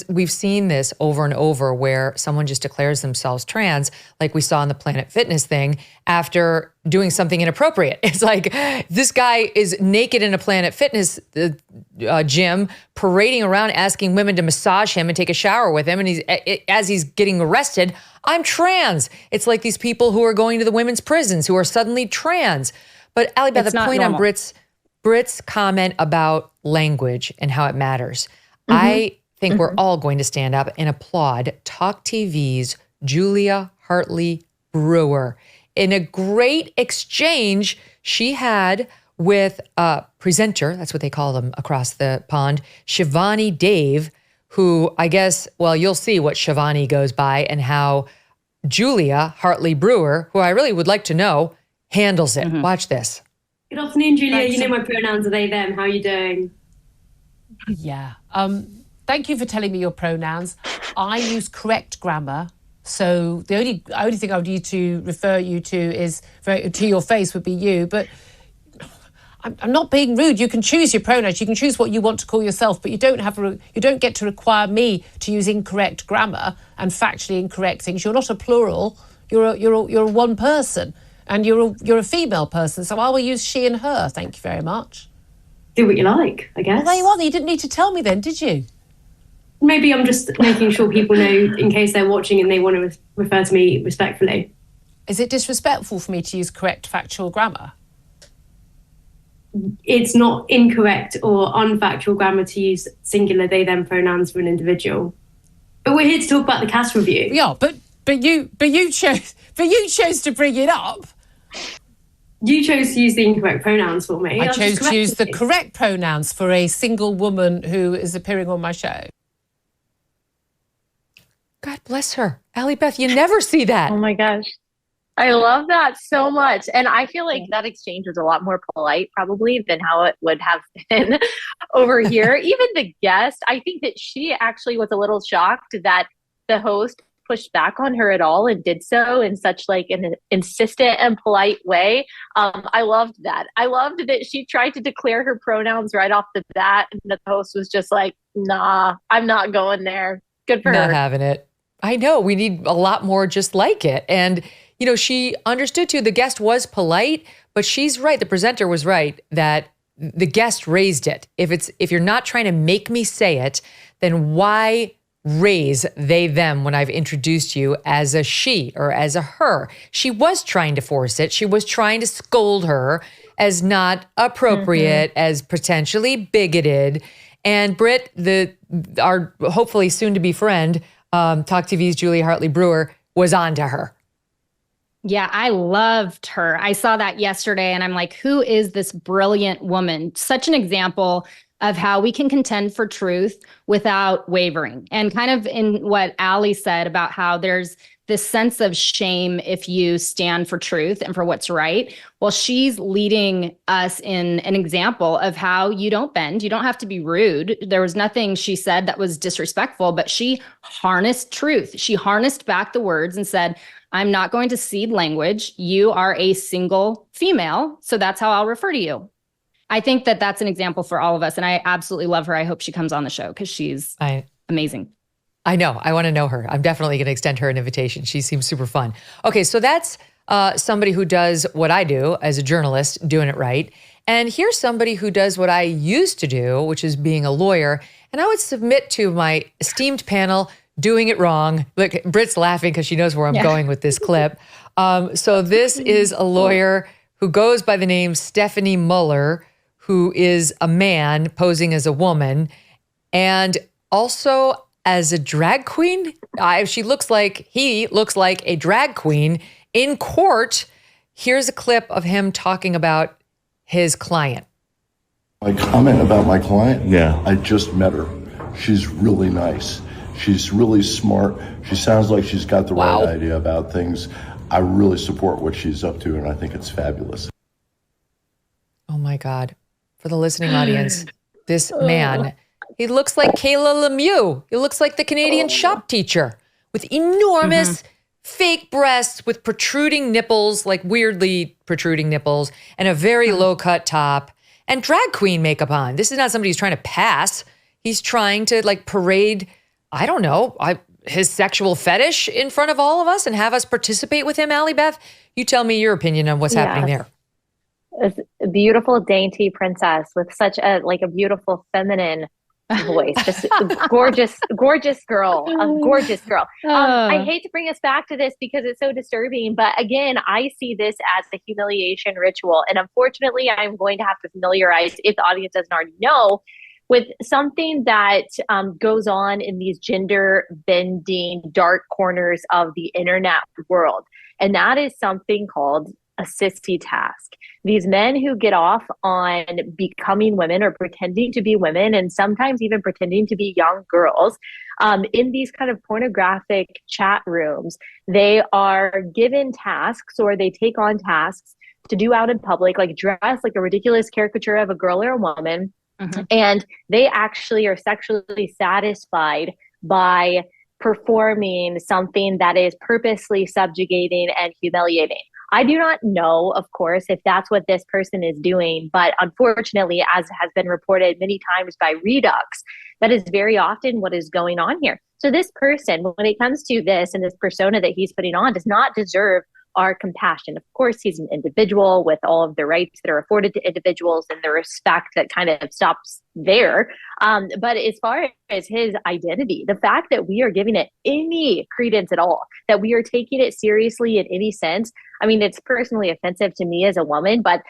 we've seen this over and over where someone just declares themselves trans, like we saw in the Planet Fitness thing, after doing something inappropriate. It's like this guy is naked in a Planet Fitness gym, parading around asking women to massage him and take a shower with him. And as he's getting arrested, I'm trans. It's like these people who are going to the women's prisons who are suddenly trans. But Allie Beth, the point on Britt's comment about language and how it matters. I think we're all going to stand up and applaud Talk TV's Julia Hartley Brewer in a great exchange she had with a presenter, that's what they call them across the pond, Shivani Dave, who I guess, well, you'll see what Shivani goes by and how Julia Hartley Brewer, who I really would like to know, handles it. Watch this. Good afternoon, Julia. You know my pronouns are they, them. How are you doing? Yeah. Thank you for telling me your pronouns. I use correct grammar. So the only thing I would need to refer you to to your face would be you. But I'm not being rude. You can choose your pronouns. You can choose what you want to call yourself, but you don't get to require me to use incorrect grammar and factually incorrect things. You're not a plural. You're a one person. And you're a female person, so I will use she and her. Thank you very much. Do what you like, I guess. Well, there you are. You didn't need to tell me then, did you? Maybe I'm just making sure people know in case they're watching and they want to refer to me respectfully. Is it disrespectful for me to use correct factual grammar? It's not incorrect or unfactual grammar to use singular they them pronouns for an individual. But we're here to talk about the cast review. Yeah, but you chose to bring it up. You chose to use the incorrect pronouns for me. I chose to use the correct pronouns for a single woman who is appearing on my show. God bless her. Allie Beth, you never see that. Oh my gosh. I love that so much. And I feel like that exchange was a lot more polite probably than how it would have been over here. Even the guest, I think that she actually was a little shocked that the host pushed back on her at all and did so in such like an insistent and polite way. I loved that. I loved that she tried to declare her pronouns right off the bat and the host was just like, nah, I'm not going there. Good for her. Not having it. I know. We need a lot more just like it. And, she understood too, the guest was polite, but she's right. The presenter was right that the guest raised it. If you're not trying to make me say it, then why raise they, them when I've introduced you as a she or as a her? She was trying to force it. She was trying to scold her as not appropriate, as potentially bigoted. And Britt, our hopefully soon to be friend, Talk TV's Julia Hartley Brewer, was on to her. Yeah, I loved her. I saw that yesterday and I'm like, who is this brilliant woman? Such an example of how we can contend for truth without wavering. And kind of in what Allie said about how there's this sense of shame if you stand for truth and for what's right. Well, she's leading us in an example of how you don't bend. You don't have to be rude. There was nothing she said that was disrespectful, but she harnessed truth. She harnessed back the words and said, I'm not going to cede language. You are a single female, so that's how I'll refer to you. I think that that's an example for all of us, and I absolutely love her. I hope she comes on the show because she's amazing. I know. I want to know her. I'm definitely going to extend her an invitation. She seems super fun. Okay, so that's somebody who does what I do as a journalist, doing it right. And here's somebody who does what I used to do, which is being a lawyer. And I would submit to my esteemed panel doing it wrong. Look, Britt's laughing because she knows where I'm going with this clip. So this is a lawyer who goes by the name Stephanie Muller, who is a man posing as a woman, and also as a drag queen. He looks like a drag queen in court. Here's a clip of him talking about his client. My comment about my client? Yeah. I just met her. She's really nice. She's really smart. She sounds like she's got the right idea about things. I really support what she's up to, and I think it's fabulous. Oh my God. For the listening audience, this man, he looks like Kayla Lemieux. He looks like the Canadian shop teacher with enormous fake breasts with protruding nipples, like weirdly protruding nipples, and a very low-cut top, and drag queen makeup on. This is not somebody who's trying to pass. He's trying to like parade, I don't know, his sexual fetish in front of all of us and have us participate with him. Allie Beth, you tell me your opinion on what's happening there. It's a beautiful, dainty princess with such a beautiful feminine voice. Just gorgeous girl. A gorgeous girl. I hate to bring us back to this because it's so disturbing, but again, I see this as a humiliation ritual. And unfortunately, I'm going to have to familiarize, if the audience doesn't already know, with something that goes on in these gender bending dark corners of the internet world. And that is something called a sissy task. These men who get off on becoming women or pretending to be women, and sometimes even pretending to be young girls, in these kind of pornographic chat rooms, they are given tasks or they take on tasks to do out in public, like dress like a ridiculous caricature of a girl or a woman. And they actually are sexually satisfied by performing something that is purposely subjugating and humiliating. I do not know, of course, if that's what this person is doing, but unfortunately, as has been reported many times by Redux, that is very often what is going on here. So this person, when it comes to this and this persona that he's putting on, does not deserve our compassion. Of course, he's an individual with all of the rights that are afforded to individuals and the respect that kind of stops there. But as far as his identity, the fact that we are giving it any credence at all, that we are taking it seriously in any sense, I mean, it's personally offensive to me as a woman, but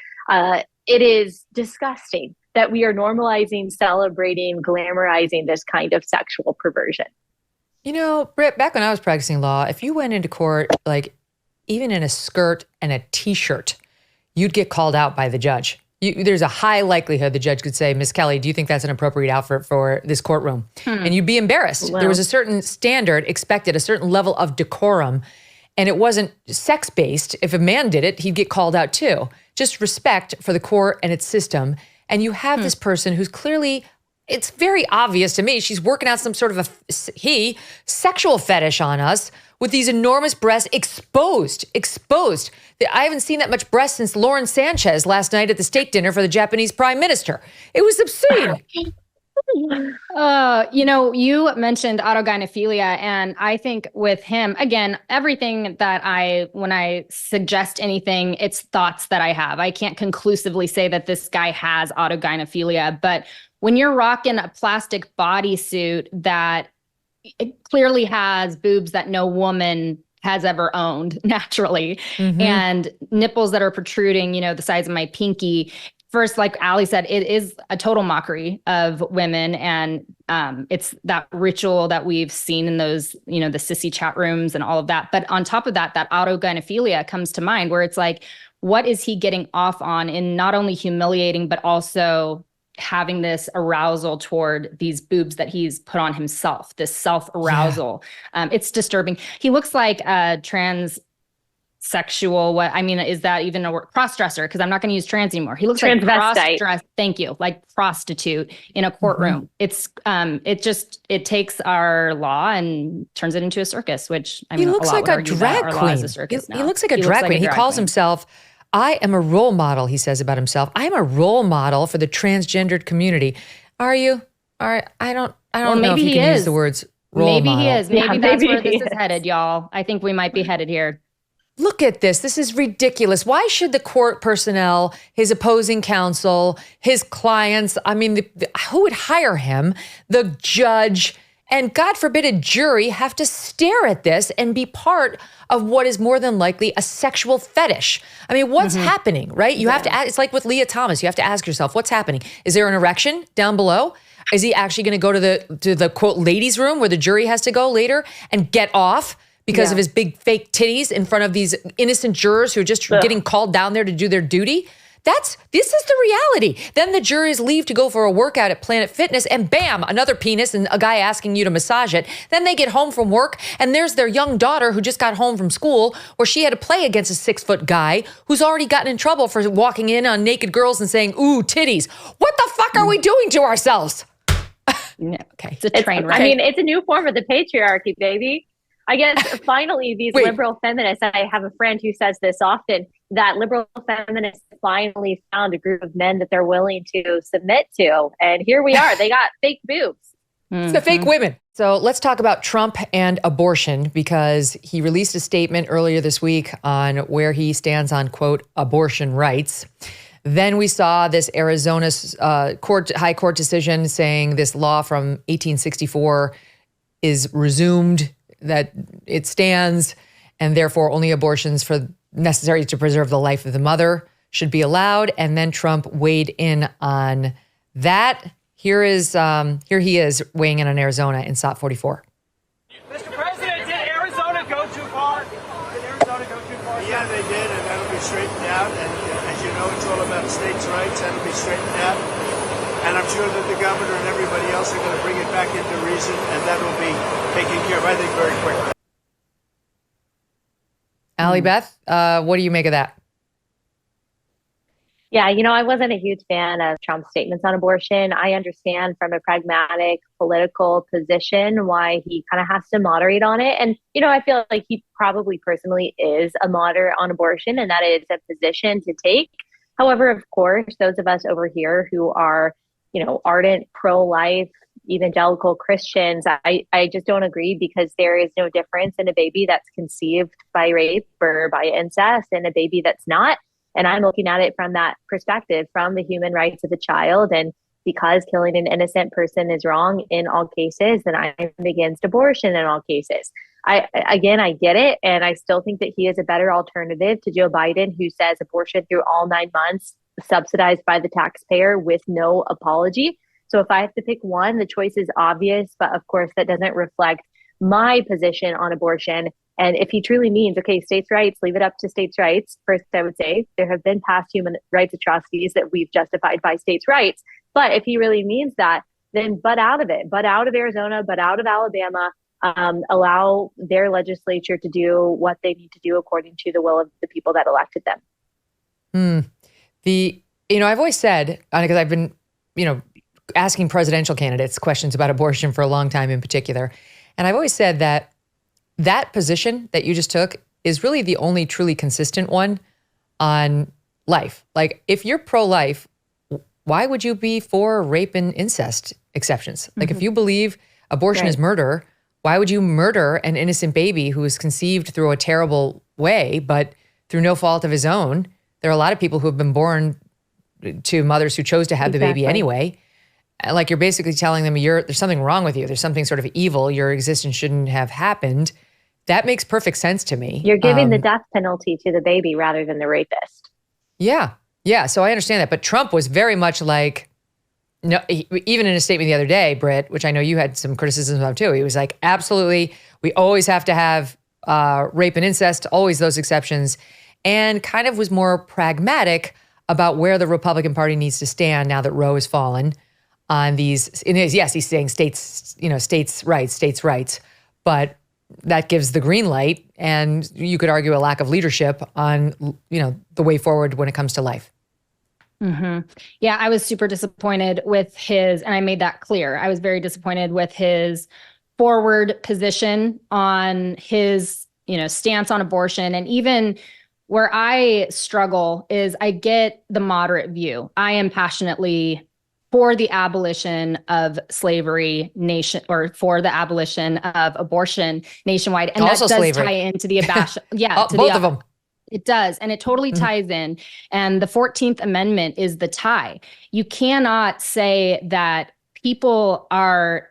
it is disgusting that we are normalizing, celebrating, glamorizing this kind of sexual perversion. You know, Britt, back when I was practicing law, if you went into court, like even in a skirt and a t-shirt, you'd get called out by the judge. There's a high likelihood the judge could say, Miss Kelly, do you think that's an appropriate outfit for this courtroom? And you'd be embarrassed. Wow. There was a certain standard expected, a certain level of decorum, and it wasn't sex-based. If a man did it, he'd get called out too. Just respect for the court and its system. And you have this person who's clearly, it's very obvious to me, she's working out some sort of sexual fetish on us with these enormous breasts exposed. I haven't seen that much breast since Lauren Sanchez last night at the steak dinner for the Japanese prime minister. It was obscene. You know, you mentioned autogynephilia, and I think with him, again, everything that when I suggest anything, it's thoughts that I have. I can't conclusively say that this guy has autogynephilia, but when you're rocking a plastic bodysuit that it clearly has boobs that no woman has ever owned naturally, and nipples that are protruding, you know, the size of my pinky. First, like Allie said, it is a total mockery of women. And it's that ritual that we've seen in those, you know, the sissy chat rooms and all of that. But on top of that, that autogynephilia comes to mind, where it's like, what is he getting off on in not only humiliating, but also having this arousal toward these boobs that he's put on himself, this self-arousal. It's disturbing. He looks like a sexual, what I mean, is that even a word? Cross-dresser, because I'm not going to use trans anymore. He looks like cross-dress. Thank you, like prostitute in a courtroom. It takes our law and turns it into a circus, which I mean, he looks like a drag queen. He looks like a drag queen. He calls himself, I am a role model, he says about himself. I am a role model for the transgendered community. Are you? I don't know if you can use the words role model. Maybe he is. Maybe that's where this is headed, y'all. I think we might be headed here. Look at this. This is ridiculous. Why should the court personnel, his opposing counsel, his clients, I mean, who would hire him, the judge, and God forbid a jury have to stare at this and be part of what is more than likely a sexual fetish? I mean, what's happening, right? You have to ask, it's like with Leah Thomas. You have to ask yourself, what's happening? Is there an erection down below? Is he actually going to go to the quote ladies' room where the jury has to go later and get off because of his big fake titties in front of these innocent jurors who are just getting called down there to do their duty? This is the reality. Then the juries leave to go for a workout at Planet Fitness and bam, another penis and a guy asking you to massage it. Then they get home from work and there's their young daughter who just got home from school where she had to play against a 6-foot guy who's already gotten in trouble for walking in on naked girls and saying, ooh, titties. What the fuck are we doing to ourselves? No, okay. It's a train wreck. I mean, it's a new form of the patriarchy, baby. I guess finally these liberal feminists, I have a friend who says this often, that liberal feminists finally found a group of men that they're willing to submit to. And here we are. They got fake boobs. It's the fake women. So let's talk about Trump and abortion, because he released a statement earlier this week on where he stands on, quote, abortion rights. Then we saw this Arizona high court decision saying this law from 1864 is resumed, that it stands, and therefore only abortions necessary to preserve the life of the mother should be allowed. And then Trump weighed in on that. Here he is weighing in on Arizona in SOT 44. Mr. President, did Arizona go too far? Yeah, they did, and that'll be straightened out. And as you know, it's all about states' rights. That'll be straightened out. And I'm sure that the governor and everybody else are going to bring it back into reason, and that will be taken care of, I think, very quickly. Allie Beth, what do you make of that? Yeah, I wasn't a huge fan of Trump's statements on abortion. I understand from a pragmatic political position why he kind of has to moderate on it. And, I feel like he probably personally is a moderate on abortion, and that is a position to take. However, of course, those of us over here who are, ardent pro-life evangelical Christians, I just don't agree, because there is no difference in a baby that's conceived by rape or by incest and a baby that's not. And I'm looking at it from that perspective, from the human rights of the child. And because killing an innocent person is wrong in all cases, then I'm against abortion in all cases. I get it. And I still think that he is a better alternative to Joe Biden, who says abortion through all 9 months, subsidized by the taxpayer with no apology. So if I have to pick one, the choice is obvious, but of course that doesn't reflect my position on abortion. And if he truly means, okay, states' rights, leave it up to states' rights. First, I would say there have been past human rights atrocities that we've justified by states' rights. But if he really means that, then butt out of it, butt out of Arizona, butt out of Alabama, allow their legislature to do what they need to do according to the will of the people that elected them. I've always said, because I've been, asking presidential candidates questions about abortion for a long time in particular. And I've always said that position that you just took is really the only truly consistent one on life. Like, if you're pro-life, why would you be for rape and incest exceptions? Like, if you believe abortion is murder, why would you murder an innocent baby who was conceived through a terrible way, but through no fault of his own? There are a lot of people who have been born to mothers who chose to have the baby anyway. Like, you're basically telling them there's something wrong with you. There's something sort of evil. Your existence shouldn't have happened. That makes perfect sense to me. You're giving the death penalty to the baby rather than the rapist. Yeah. Yeah. So I understand that. But Trump was very much like, no, even in a statement the other day, Britt, which I know you had some criticisms of too. He was like, absolutely, we always have to have rape and incest, always those exceptions, and kind of was more pragmatic about where the Republican Party needs to stand now that Roe has fallen on these. Yes, he's saying states' rights, but that gives the green light, and you could argue a lack of leadership on, the way forward when it comes to life. Mm-hmm. Yeah, I was super disappointed with and I made that clear. I was very disappointed with his forward position on his, stance on abortion. And even where I struggle is I get the moderate view. I am passionately for the abolition of slavery or for the abolition of abortion nationwide. And also that does slavery. tie into the abolition. Yeah. Both of them. It does. And it totally ties in. And the 14th Amendment is the tie. You cannot say that people are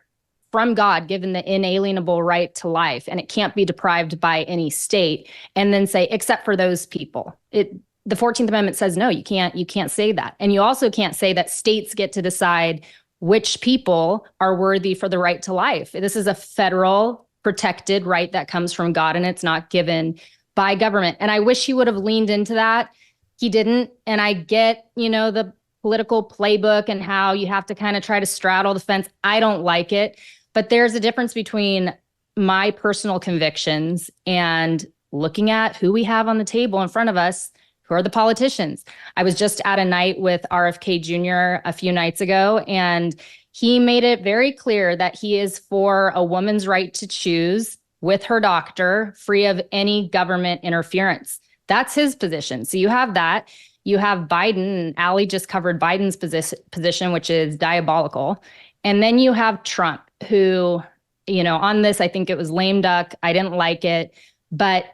from God given the inalienable right to life, and it can't be deprived by any state, and then say, except for those people. The 14th Amendment says, no, you can't say that. And you also can't say that states get to decide which people are worthy for the right to life. This is a federal protected right that comes from God, and it's not given by government. And I wish he would have leaned into that. He didn't. And I get, the political playbook and how you have to kind of try to straddle the fence. I don't like it. But there's a difference between my personal convictions and looking at who we have on the table in front of us, who are the politicians. I was just at a night with RFK Jr. a few nights ago, and he made it very clear that he is for a woman's right to choose with her doctor, free of any government interference. That's his position. So you have that. You have Biden, and Allie just covered Biden's position, which is diabolical. And then you have Trump, who, on this, I think it was lame duck. I didn't like it. But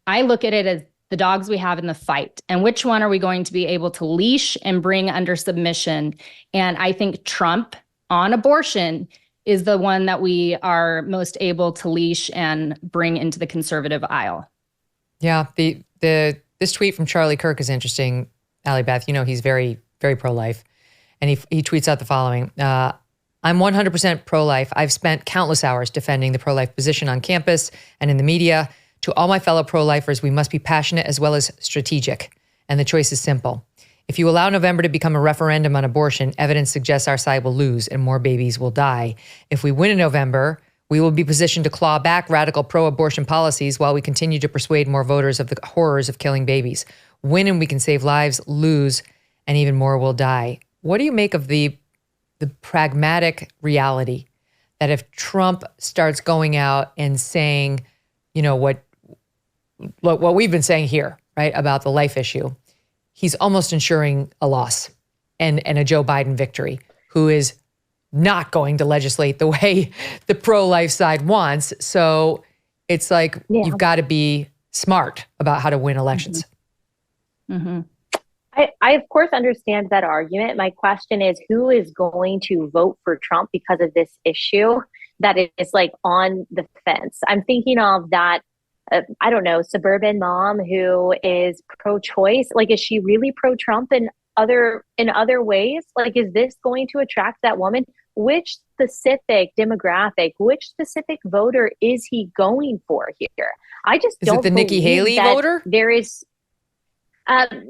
I look at it as the dogs we have in the fight, and which one are we going to be able to leash and bring under submission? And I think Trump on abortion is the one that we are most able to leash and bring into the conservative aisle. Yeah, this tweet from Charlie Kirk is interesting, Allie Beth. He's very, very pro-life. And he tweets out the following. I'm 100% pro-life. I've spent countless hours defending the pro-life position on campus and in the media. To all my fellow pro-lifers, we must be passionate as well as strategic. And the choice is simple. If you allow November to become a referendum on abortion, evidence suggests our side will lose and more babies will die. If we win in November, we will be positioned to claw back radical pro-abortion policies while we continue to persuade more voters of the horrors of killing babies. Win and we can save lives, lose, and even more will die. What do you make of the pragmatic reality that if Trump starts going out and saying, what we've been saying here, right, about the life issue, he's almost ensuring a loss and a Joe Biden victory, who is not going to legislate the way the pro-life side wants. So it's like, you've got to be smart about how to win elections. Mm-hmm. I of course understand that argument. My question is, who is going to vote for Trump because of this issue that is like on the fence? I'm thinking of that, I don't know, suburban mom who is pro-choice. Like, is she really pro-Trump in other ways? Like, is this going to attract that woman? Which specific demographic, which specific voter is he going for here? I just don't. Is it the Nikki Haley voter? There is.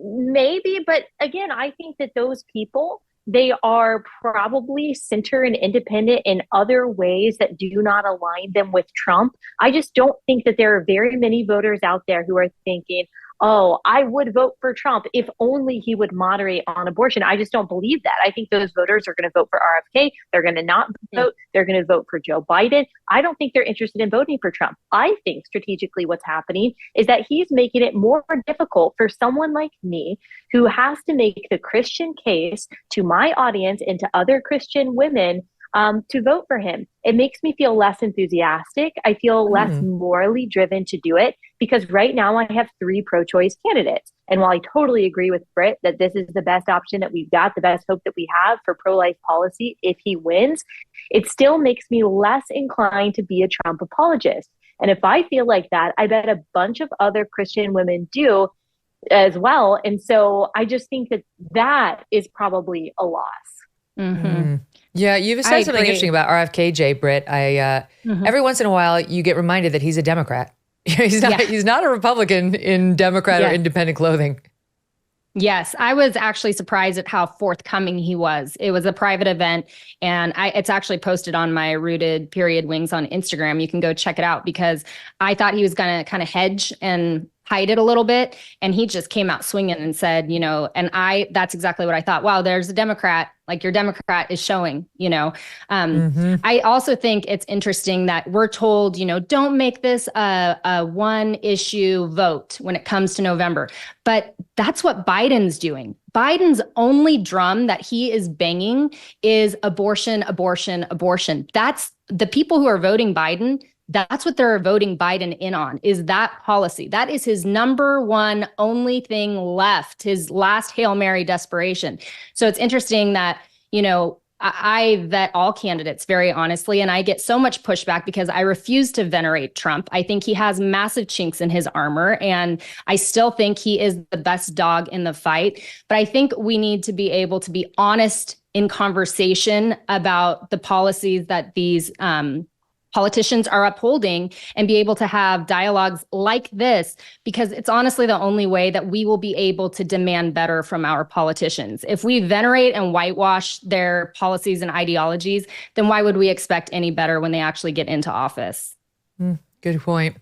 Maybe, but again, I think that those people, they are probably center and independent in other ways that do not align them with Trump. I just don't think that there are very many voters out there who are thinking, oh, I would vote for Trump if only he would moderate on abortion. I just don't believe that. I think those voters are going to vote for RFK. They're going to not vote. They're going to vote for Joe Biden. I don't think they're interested in voting for Trump. I think strategically what's happening is that he's making it more difficult for someone like me who has to make the Christian case to my audience and to other Christian women to vote for him. It makes me feel less enthusiastic. I feel less morally driven to do it because right now I have 3 pro-choice candidates. And while I totally agree with Britt that this is the best option that we've got, the best hope that we have for pro-life policy if he wins, it still makes me less inclined to be a Trump apologist. And if I feel like that, I bet a bunch of other Christian women do as well. And so I just think that that is probably a loss. Mm-hmm. Yeah, you've said something interesting about RFK, Britt. Every once in a while, you get reminded that he's a Democrat. He's not a Republican in Democrat or independent clothing. Yes, I was actually surprised at how forthcoming he was. It was a private event, and it's actually posted on my Rooted Period Wings on Instagram. You can go check it out because I thought he was going to kind of hedge and hide it a little bit, and he just came out swinging and said, that's exactly what I thought. Wow, there's a Democrat, like your Democrat is showing, I also think it's interesting that we're told, don't make this a one issue vote when it comes to November. But that's what Biden's doing. Biden's only drum that he is banging is abortion, abortion, abortion. That's the people who are voting Biden. That's what they're voting Biden in on, is that policy. That is his number one only thing left, his last Hail Mary desperation. So it's interesting that, I vet all candidates very honestly, and I get so much pushback because I refuse to venerate Trump. I think he has massive chinks in his armor, and I still think he is the best dog in the fight. But I think we need to be able to be honest in conversation about the policies that these politicians are upholding and be able to have dialogues like this, because it's honestly the only way that we will be able to demand better from our politicians. If we venerate and whitewash their policies and ideologies, then why would we expect any better when they actually get into office? Good point.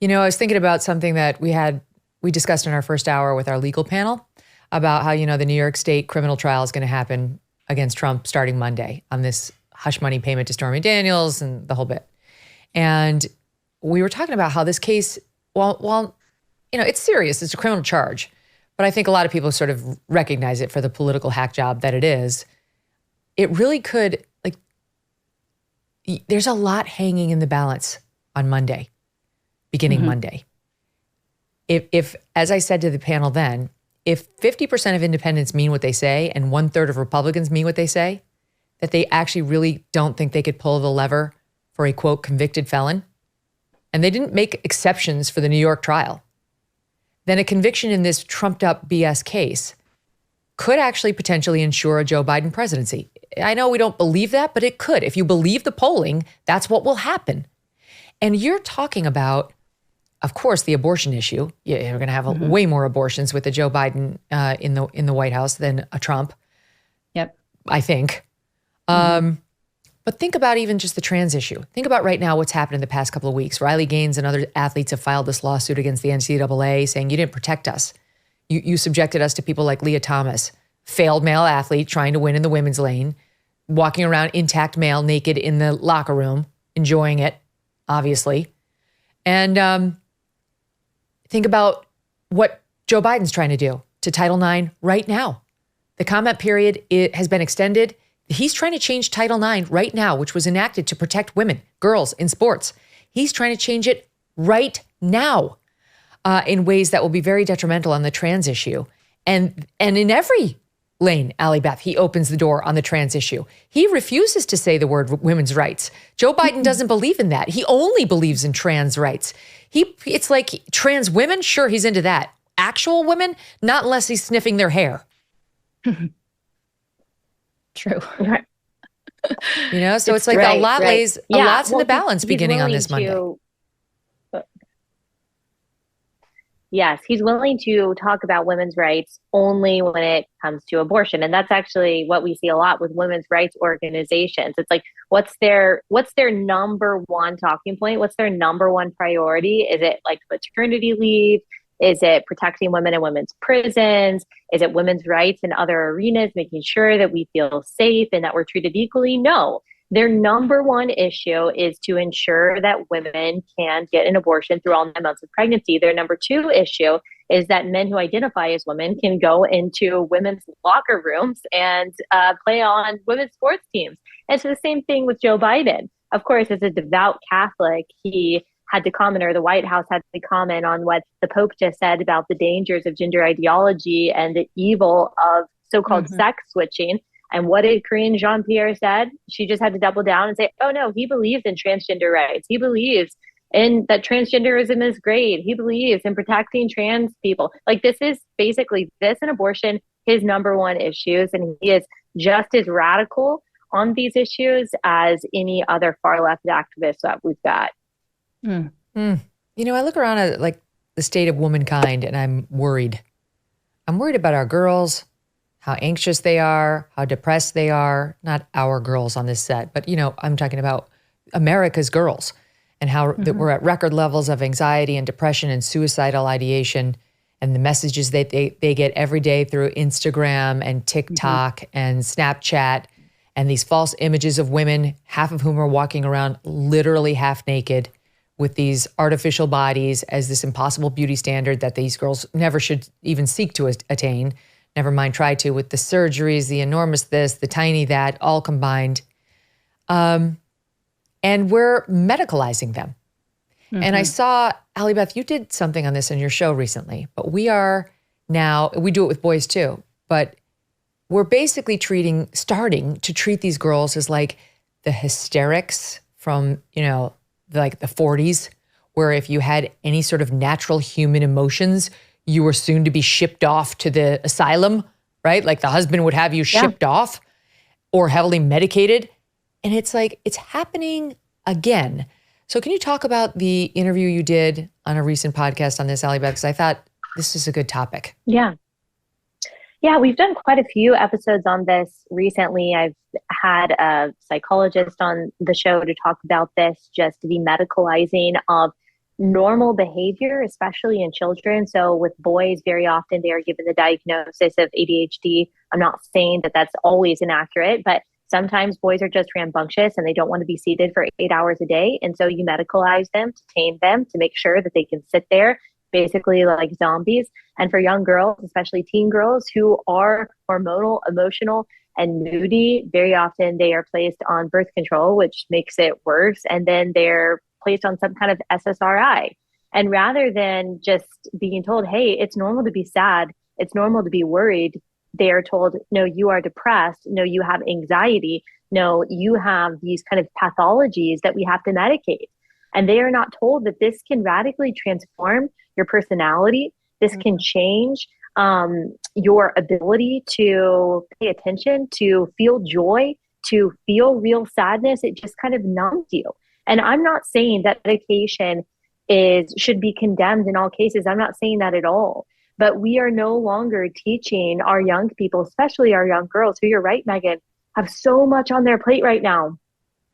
I was thinking about something that we discussed in our first hour with our legal panel about how, the New York State criminal trial is going to happen against Trump starting Monday on this hush money payment to Stormy Daniels and the whole bit. And we were talking about how this case, while it's serious, it's a criminal charge, but I think a lot of people sort of recognize it for the political hack job that it is. It really could, there's a lot hanging in the balance on Monday, beginning Monday. If, as I said to the panel then, if 50% of independents mean what they say and 1/3 of Republicans mean what they say, that they actually really don't think they could pull the lever for a, quote, convicted felon, and they didn't make exceptions for the New York trial, then a conviction in this trumped up BS case could actually potentially ensure a Joe Biden presidency. I know we don't believe that, but it could. If you believe the polling, that's what will happen. And you're talking about, of course, the abortion issue. You're going to have way more abortions with a Joe Biden in the White House than a Trump. Yep. I think. But think about even just the trans issue. Think about right now what's happened in the past couple of weeks. Riley Gaines and other athletes have filed this lawsuit against the NCAA saying you didn't protect us. You subjected us to people like Leah Thomas, failed male athlete trying to win in the women's lane, walking around intact male naked in the locker room, enjoying it, obviously. And think about what Joe Biden's trying to do to Title IX right now. The comment period has been extended. He's trying to change Title IX right now, which was enacted to protect women, girls in sports. He's trying to change it right now in ways that will be very detrimental on the trans issue. And in every lane, Allie Beth, he opens the door on the trans issue. He refuses to say the word women's rights. Joe Biden doesn't believe in that. He only believes in trans rights. It's like trans women, sure, he's into that. Actual women, not unless he's sniffing their hair. True. So it's like a lot lays, a lot's in the balance beginning on this Monday. Yes, he's willing to talk about women's rights only when it comes to abortion. And that's actually what we see a lot with women's rights organizations. It's like, what's their number one talking point? What's their number one priority? Is it like maternity leave? Is it protecting women in women's prisons? Is it women's rights in other arenas, making sure that we feel safe and that we're treated equally? No. Their number one issue is to ensure that women can get an abortion through all 9 months of pregnancy. Their number two issue is that men who identify as women can go into women's locker rooms and play on women's sports teams. And so the same thing with Joe Biden. Of course, as a devout Catholic, he had to comment, or the White House had to comment on what the Pope just said about the dangers of gender ideology and the evil of so-called sex switching. And what did Karine Jean-Pierre said? She just had to double down and say, oh no, he believes in transgender rights. He believes in that transgenderism is great. He believes in protecting trans people. Like, this is basically this and abortion, his number one issues. And he is just as radical on these issues as any other far left activist that we've got. I look around at like the state of womankind and I'm worried. I'm worried about our girls, how anxious they are, how depressed they are. Not our girls on this set, but, I'm talking about America's girls and how that we're at record levels of anxiety and depression and suicidal ideation and the messages that they get every day through Instagram and TikTok and Snapchat and these false images of women, half of whom are walking around literally half naked with these artificial bodies as this impossible beauty standard that these girls never should even seek to attain. Never mind try to, with the surgeries, the enormous this, the tiny that, all combined. And we're medicalizing them. And I saw, Allie Beth, you did something on this in your show recently, but we are now, we do it with boys too, but we're basically starting to treat these girls as like the hysterics from, like the 40s, where if you had any sort of natural human emotions, you were soon to be shipped off to the asylum, right? Like the husband would have you shipped off or heavily medicated. And it's like, it's happening again. So can you talk about the interview you did on a recent podcast on this, Allie Beth? Because I thought this is a good topic. Yeah. Yeah, we've done quite a few episodes on this recently. I've had a psychologist on the show to talk about this, just the medicalizing of normal behavior, especially in children. So with boys, very often they are given the diagnosis of ADHD. I'm not saying that that's always inaccurate, but sometimes boys are just rambunctious and they don't want to be seated for 8 hours a day. And so you medicalize them to tame them, to make sure that they can sit there basically like zombies. And for young girls, especially teen girls who are hormonal, emotional, and moody, very often they are placed on birth control, which makes it worse. And then they're placed on some kind of SSRI. And rather than just being told, hey, it's normal to be sad, it's normal to be worried, they are told, no, you are depressed, no, you have anxiety, no, you have these kind of pathologies that we have to medicate. And they are not told that this can radically transform your personality. This can change your ability to pay attention, to feel joy, to feel real sadness. It just kind of numbs you. And I'm not saying that medication should be condemned in all cases. I'm not saying that at all. But we are no longer teaching our young people, especially our young girls, who, you're right, Megyn, have so much on their plate right now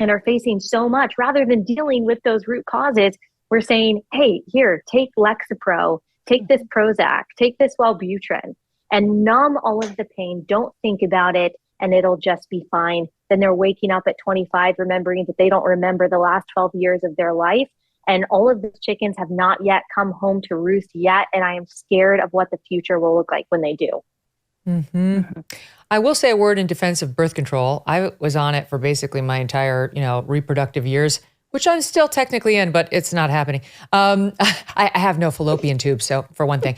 and are facing so much. Rather than dealing with those root causes, we're saying, hey, here, take Lexapro, take this Prozac, take this Wellbutrin, and numb all of the pain. Don't think about it, and it'll just be fine. Then they're waking up at 25, remembering that they don't remember the last 12 years of their life. And all of those chickens have not yet come home to roost yet. And I am scared of what the future will look like when they do. I will say a word in defense of birth control. I was on it for basically my entire, reproductive years, which I'm still technically in, but it's not happening. I have no fallopian tube, so for one thing.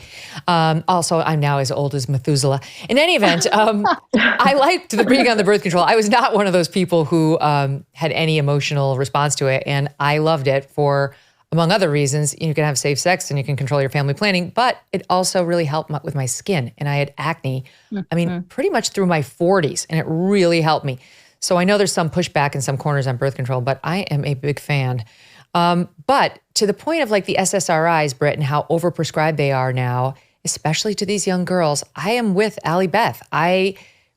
Also, I'm now as old as Methuselah. In any event, I liked being on the birth control. I was not one of those people who had any emotional response to it, and I loved it for, among other reasons. You can have safe sex and you can control your family planning, but it also really helped with my skin. And I had acne, pretty much through my 40s, and it really helped me. So I know there's some pushback in some corners on birth control, but I am a big fan. But to the point of like the SSRIs, Britt, and how overprescribed they are now, especially to these young girls, I am with Allie Beth. I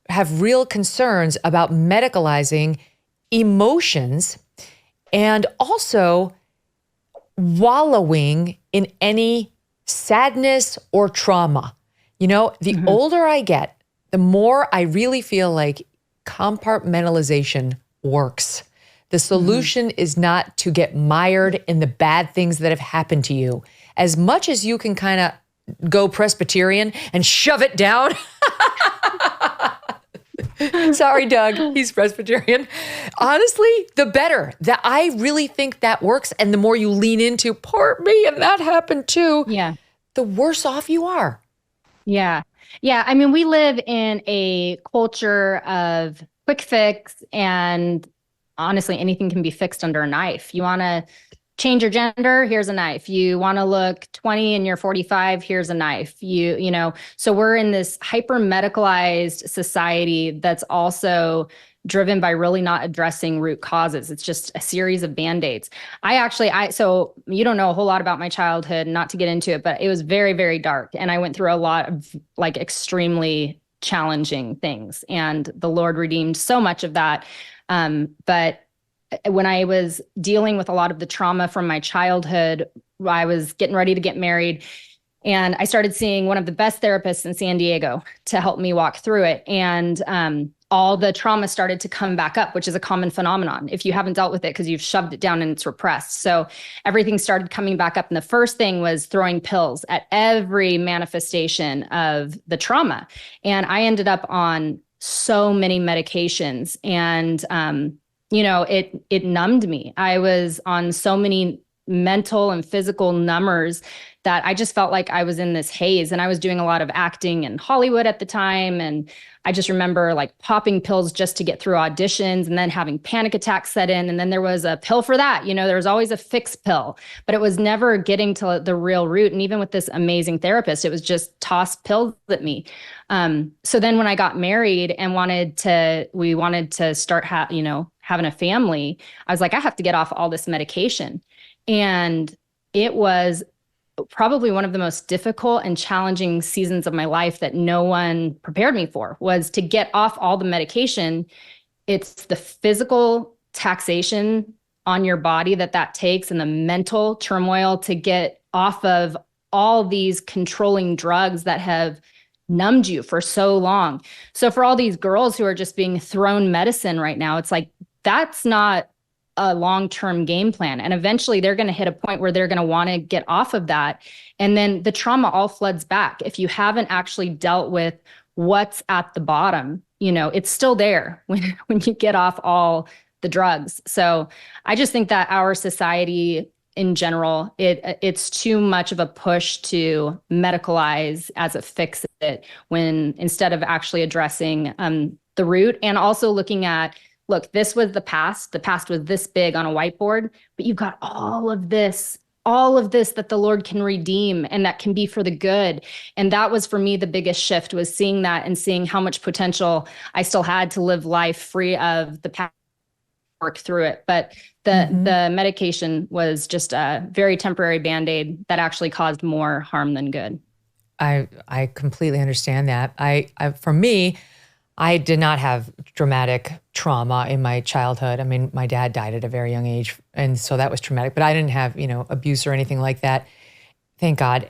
have real concerns about medicalizing emotions and also wallowing in any sadness or trauma. The older I get, the more I really feel like compartmentalization works. The solution is not to get mired in the bad things that have happened to you. As much as you can kind of go Presbyterian and shove it down. Sorry, Doug, he's Presbyterian. Honestly, the better. That I really think that works. And the more you lean into, poor me, and that happened too, the worse off you are. Yeah. Yeah. I mean, we live in a culture of quick fix, and honestly, anything can be fixed under a knife. You want to change your gender, here's a knife. You want to look 20 and you're 45, here's a knife. You know, so we're in this hyper medicalized society that's also driven by really not addressing root causes. It's just a series of band-aids. So you don't know a whole lot about my childhood, not to get into it, but it was very, very dark. And I went through a lot of like extremely challenging things, and the Lord redeemed so much of that. But when I was dealing with a lot of the trauma from my childhood, I was getting ready to get married, and I started seeing one of the best therapists in San Diego to help me walk through it. And all the trauma started to come back up, which is a common phenomenon if you haven't dealt with it because you've shoved it down and it's repressed. So everything started coming back up. And the first thing was throwing pills at every manifestation of the trauma. And I ended up on so many medications, and you know, it numbed me. I was on so many mental and physical numbers that I just felt like I was in this haze. And I was doing a lot of acting in Hollywood at the time. And I just remember like popping pills just to get through auditions, and then having panic attacks set in. And then there was a pill for that. You know, there was always a fixed pill, but it was never getting to the real root. And even with this amazing therapist, it was just toss pills at me. So then when I got married and we wanted to start having a family, I was like, I have to get off all this medication. And it was probably one of the most difficult and challenging seasons of my life that no one prepared me for, was to get off all the medication. It's the physical taxation on your body that takes, and the mental turmoil to get off of all these controlling drugs that have numbed you for so long. So for all these girls who are just being thrown medicine right now, it's like, that's not a long-term game plan. And eventually they're going to hit a point where they're going to want to get off of that. And then the trauma all floods back. If you haven't actually dealt with what's at the bottom, you know, it's still there when you get off all the drugs. So I just think that our society in general, it's too much of a push to medicalize as a fix it, when instead of actually addressing the root, and also looking at, look, this was the past. The past was this big on a whiteboard, but you've got all of this that the Lord can redeem, and that can be for the good. And that was for me the biggest shift, was seeing that and seeing how much potential I still had to live life free of the past, work through it. But the medication was just a very temporary Band-Aid that actually caused more harm than good. I completely understand that. For me, I did not have dramatic trauma in my childhood. I mean, my dad died at a very young age, and so that was traumatic, but I didn't have, abuse or anything like that. Thank God.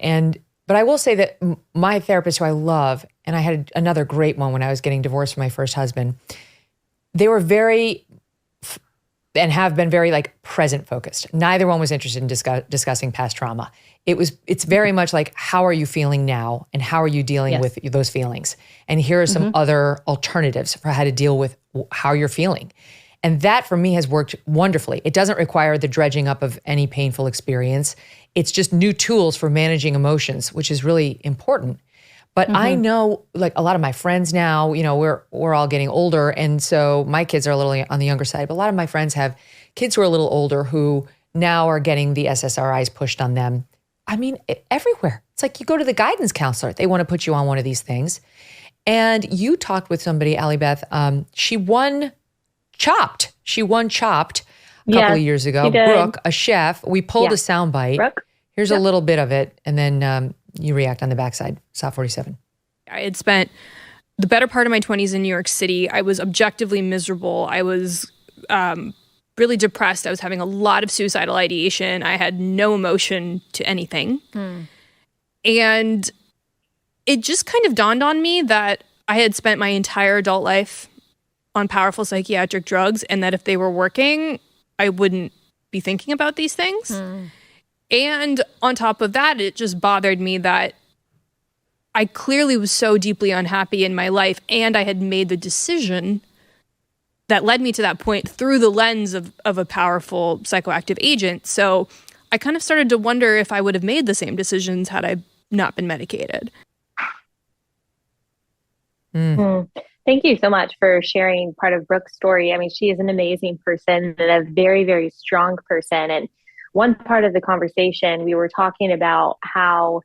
But I will say that my therapist, who I love, and I had another great one when I was getting divorced from my first husband, they were very, and have been very present focused. Neither one was interested in discussing past trauma. It's very much like, how are you feeling now? And how are you dealing with those feelings? And here are some other alternatives for how to deal with how you're feeling. And that for me has worked wonderfully. It doesn't require the dredging up of any painful experience. It's just new tools for managing emotions, which is really important. But I know, a lot of my friends now, we're all getting older. And so my kids are a little on the younger side, but a lot of my friends have kids who are a little older who now are getting the SSRIs pushed on them. I mean, everywhere. It's like you go to the guidance counselor. They want to put you on one of these things. And you talked with somebody, Allie Beth. She won Chopped. A couple of years ago. Brooke, a chef. We pulled a soundbite. Brooke? Here's a little bit of it. And then you react on the backside. Saw 47. I had spent the better part of my 20s in New York City. I was objectively miserable. I was really depressed. I was having a lot of suicidal ideation. I had no emotion to anything. And it just kind of dawned on me that I had spent my entire adult life on powerful psychiatric drugs, and that if they were working, I wouldn't be thinking about these things. And on top of that, it just bothered me that I clearly was so deeply unhappy in my life, and I had made the decision that led me to that point through the lens of a powerful psychoactive agent. So I kind of started to wonder if I would have made the same decisions had I not been medicated. Thank you so much for sharing part of Brooke's story. I mean, she is an amazing person and a very, very strong person. And one part of the conversation, we were talking about how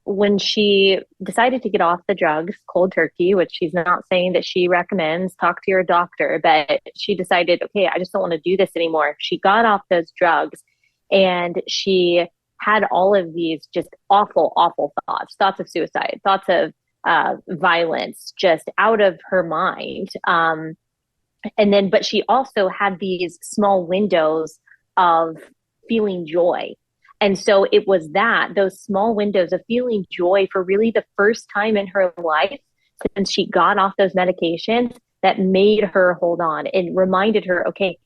when she decided to get off the drugs, cold turkey, which she's not saying that she recommends, talk to your doctor, but she decided, okay, I just don't want to do this anymore. She got off those drugs and she had all of these just awful, awful thoughts of suicide, thoughts of violence, just out of her mind. But she also had these small windows of feeling joy. And so it was those small windows of feeling joy for really the first time in her life since she got off those medications that made her hold on and reminded her, okay,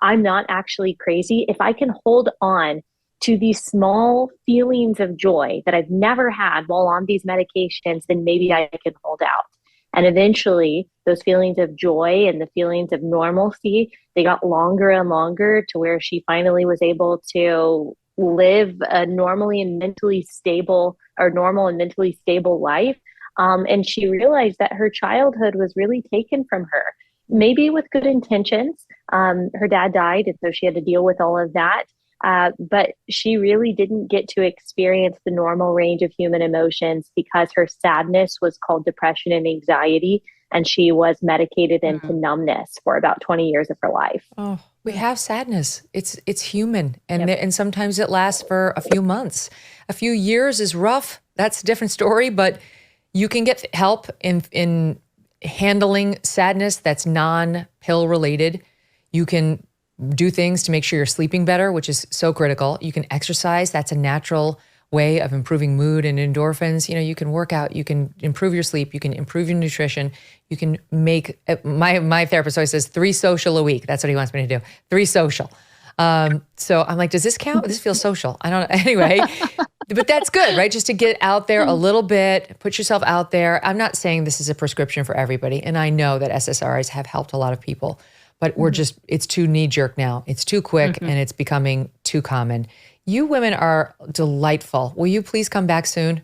I'm not actually crazy. If I can hold on to these small feelings of joy that I've never had while on these medications, then maybe I can hold out. And eventually those feelings of joy and the feelings of normalcy, they got longer and longer to where she finally was able to live a normal and mentally stable life. And she realized that her childhood was really taken from her, maybe with good intentions. Her dad died, and so she had to deal with all of that. But she really didn't get to experience the normal range of human emotions because her sadness was called depression and anxiety, and she was medicated into numbness for about 20 years of her life. Oh, we have sadness. It's human, and and sometimes it lasts for a few months. A few years is rough. That's a different story, but you can get help in handling sadness that's non-pill related. You can do things to make sure you're sleeping better, which is so critical. You can exercise. That's a natural way of improving mood and endorphins. You know, you can work out, you can improve your sleep, you can improve your nutrition. You can make, my therapist always says 3 social a week. That's what he wants me to do. 3 social. So I'm like, does this count? This feels social. I don't know. Anyway, but that's good, right? Just to get out there a little bit, put yourself out there. I'm not saying this is a prescription for everybody. And I know that SSRIs have helped a lot of people, but it's too knee-jerk now. It's too quick and it's becoming too common. You women are delightful. Will you please come back soon?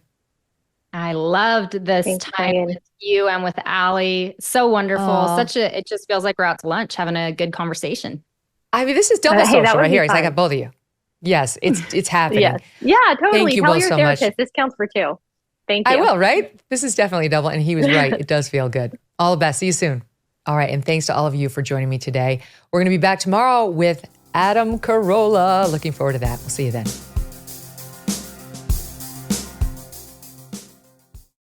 I loved this time with you and with Allie. So wonderful. It just feels like we're out to lunch having a good conversation. I mean, this is double social right here. It's like I got both of you. Yes, it's happening. Yes. Yeah, totally. Thank you Tell both your so therapist much. this counts for 2. Thank you. I will, right? This is definitely double. And he was right. It does feel good. All the best. See you soon. All right. And thanks to all of you for joining me today. We're going to be back tomorrow with Adam Carolla. Looking forward to that. We'll see you then.